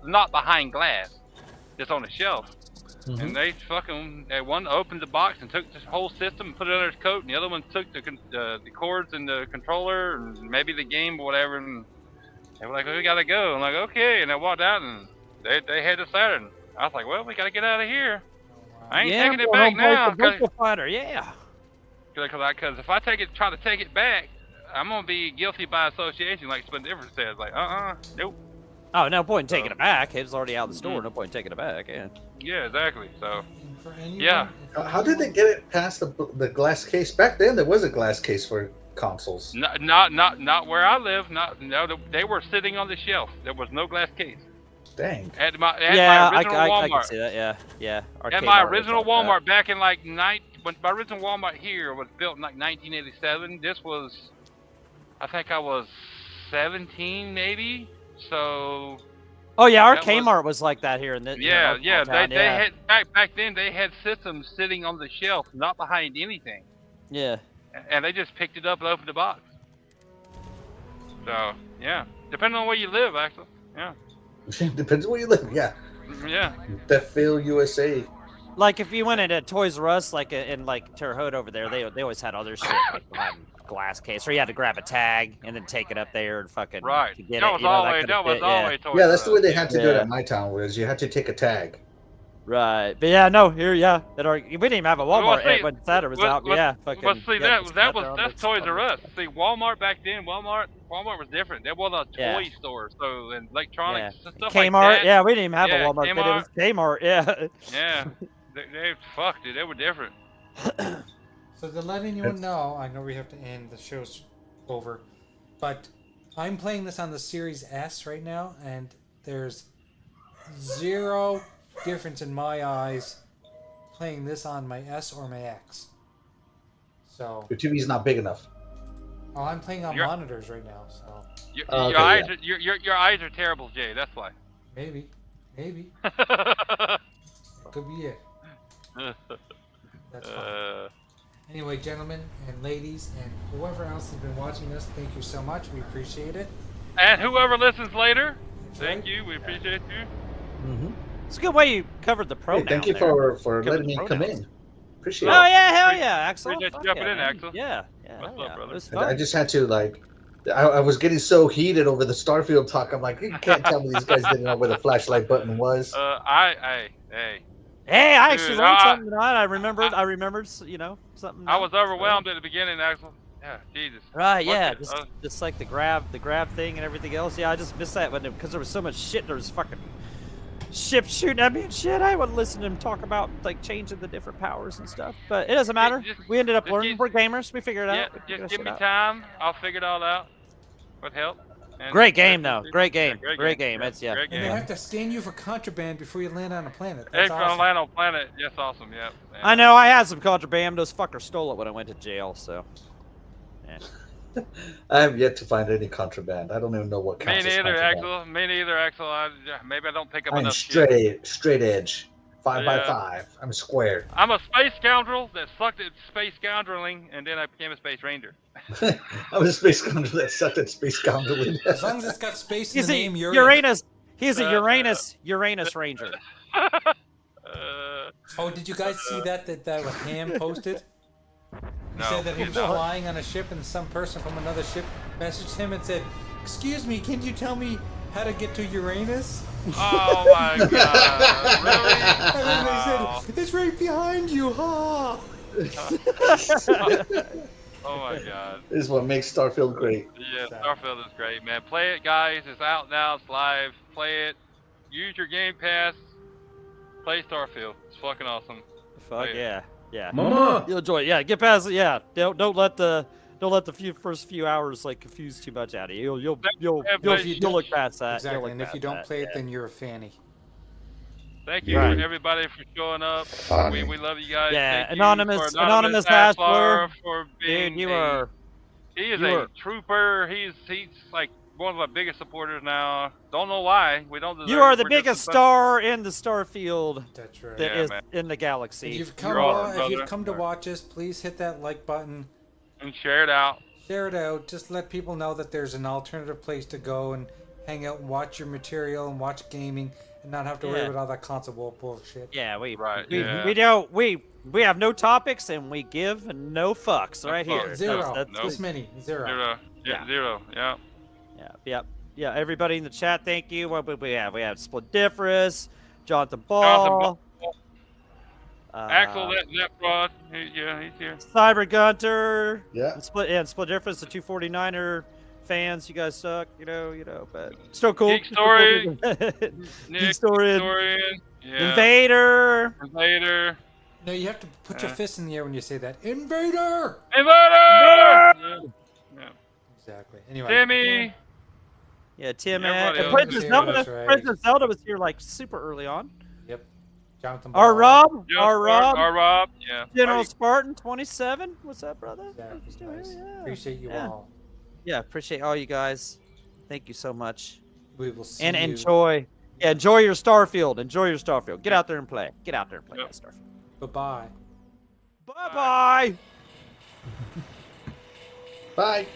not behind glass, just on the shelf. Mm-hmm. And one opened the box and took this whole system and put it under his coat, and the other one took the cords and the controller and maybe the game or whatever, and they were like, "We gotta go." I'm like, "Okay," and I walked out and they had the Saturn. I was like, "Well, we gotta get out of here. I ain't taking it back now." Because if I try to take it back, I'm gonna be guilty by association, like Splendiferous says. Like, nope. Oh, no point in taking it back. It was already out of the store. No point in taking it back. Yeah. Yeah, exactly. So, For anyone, yeah. How did they get it past the glass case? Back then, there was a glass case for consoles. Not where I live. They were sitting on the shelf. There was no glass case. Dang. At my Yeah, original Walmart. I can see that. Yeah. At Arcade my Mart was original like that. Walmart back in like when my original Walmart here was built in like 1987. This was, I think I was 17 maybe. So. Oh yeah, our That Kmart was like that here in the Yeah. Town, They had back then they had systems sitting on the shelf, not behind anything, Yeah. and they just picked it up and opened the box. So yeah, depending on where you live, actually. Yeah. Depends where you live. Yeah. Yeah. Bethville, USA. Like if you went into Toys R Us, like in like Terre Haute over there, they always had other shit like behind glass case, or you had to grab a tag and then take it up there and fucking Right. to get That it. was You know, always that Toys Yeah, that's the way they R Us. had to do it Yeah. at my town. Was you had to take a tag. Right, but yeah, no, here, yeah, we didn't even have a Walmart see, when Saturn was out. Yeah, fucking. Well, see, yeah, that's Toys R Us. See, Walmart back then, Walmart was different. There was a Yeah. toy store, so and electronics and stuff Kmart, like that. yeah, we didn't even have Yeah, a Walmart, but it was Kmart, yeah. Yeah, they fucked it. They were different. So to let anyone know, I know we have to end. The show's over, but I'm playing this on the Series S right now, and there's zero difference in my eyes playing this on my S or my X. So, Your TV's not big enough. I'm playing on monitors right now. So Your, Okay, your eyes, your eyes are terrible, Jay. That's why. maybe, could be it. That's fine. Anyway, gentlemen and ladies and whoever else has been watching us, thank you so much. We appreciate it. And whoever listens later, That's thank right. you. We appreciate you. Mm-hmm. It's a good way you covered the Hey, pronoun. thank you there. for Covered letting the me come pronouns. in. Appreciate Oh it. yeah, hell yeah, Axel. Appreciate you Fuck jumping yeah, in, man. Axel. Yeah, What's hell up, yeah. brother? It was I fun. just had to I was getting so heated over the Starfield talk. I'm like, you can't tell me these guys didn't know where the flashlight button was. Hey. Hey, I actually Dude, learned I- something tonight. I remembered, you know, something. I was new. overwhelmed at the beginning, Axel. Yeah, Jesus. Right, What yeah, the- just like the grab thing and everything else. Yeah, I just missed that because there was so much shit. There was fucking ships shooting at me and shit. I wouldn't listen to him talk about like changing the different powers and stuff. But it doesn't matter. We ended up just learning. keep- We're gamers. We figured it Yeah, out. We figured just that give shit me out. time. I'll figure it all out with help. And Great game though. Great Yeah, game. Great game. It's yeah. Great And they game. have to scan you for contraband before you land on a planet. Hey, That's from awesome. land on planet. Yes, awesome. Yep. Yeah. I know. I had some contraband. Those fuckers stole it when I went to jail. So. Yeah. I have yet to find any contraband. I don't even know what Me counts as neither, contraband. Axel. Me neither, Axel. Maybe I don't pick up I'm enough shit. straight edge. 5 by Yeah. 5. I'm square. I'm a space scoundrel that sucked at space scoundreling, and then I became a space ranger. I'm a space scoundrel that sucked at space scoundreling. As long as it's got space in He's the a name, you're in. Uranus. He's a Uh, Uranus Ranger. Oh, did you guys see that Ham posted? He No, said that he he's was not. flying on a ship and some person from another ship messaged him and said, "Excuse me, can you tell me how to get to Uranus?" Oh my god! Really? And then they Wow. said, "It's right behind you, ha!" Oh my god! This is what makes Starfield great. Yeah, Starfield is great, man. Play it, guys. It's out now. It's live. Play it. Use your Game Pass. Play Starfield. It's fucking awesome. Fuck Yeah. yeah. Mama! You'll enjoy it. Yeah, get past it. Yeah, don't let the first few hours like confuse too much out of you. You'll but if you look past that. Exactly. You'll look And if you past don't that, play it, yeah. then you're a fanny. Thank you Right. for everybody for showing up. Funny. We love you guys. Yeah, Thank anonymous you for Anonymous Hassler. for being Dude, you a are. he is you a are- trooper. He's like one of our biggest supporters now. Don't know why. We don't deserve You are it. the We're just biggest a bunch- star in the Starfield That's right. that Yeah, is man. in the If galaxy. you've come, You're awesome, if you've brother. come to watch us, please hit that like button. And share it out. Share it out. Just let people know that there's an alternative place to go and hang out and watch your material and watch gaming and not have to worry Yeah. about all that console war bullshit. Yeah, we Yeah. don't we have no topics and we give no fucks No right fucks. here. Zero. Nope. This many. Zero. Zero. Yeah. Zero. Yeah. Yeah. Everybody in the chat, thank you. What we have? We have Splendifrous, Jonathan Jonathan Ball, Axel Leprod. He's here. Cyber Gunter, Yeah. and Splendifrous, the 249er fans. You guys suck, you know, but still cool. Geek Story. Geek Nick, Story. Historian. Yeah. Invader. No, you have to put your fist in the air when you say that. Invader! Invader! Yeah. Exactly. Anyway. Timmy. Yeah, Tim Everybody and else Princess is here, Zelda. that's right. Princess Zelda was here like super early on. Yep. Jonathan Our Ball. Rob, Yeah, our Rob, Our Rob. Yeah. General Spartan 27. What's up, brother? Exactly. Still here, Nice. yeah. Appreciate you Yeah. all. Yeah, appreciate all you guys. Thank you so much. We will see And you. enjoy. Yeah, enjoy your Starfield. Enjoy your Starfield. Get out there and play. Get out there and play Yep. that Starfield. Bye-bye. Bye-bye. Bye.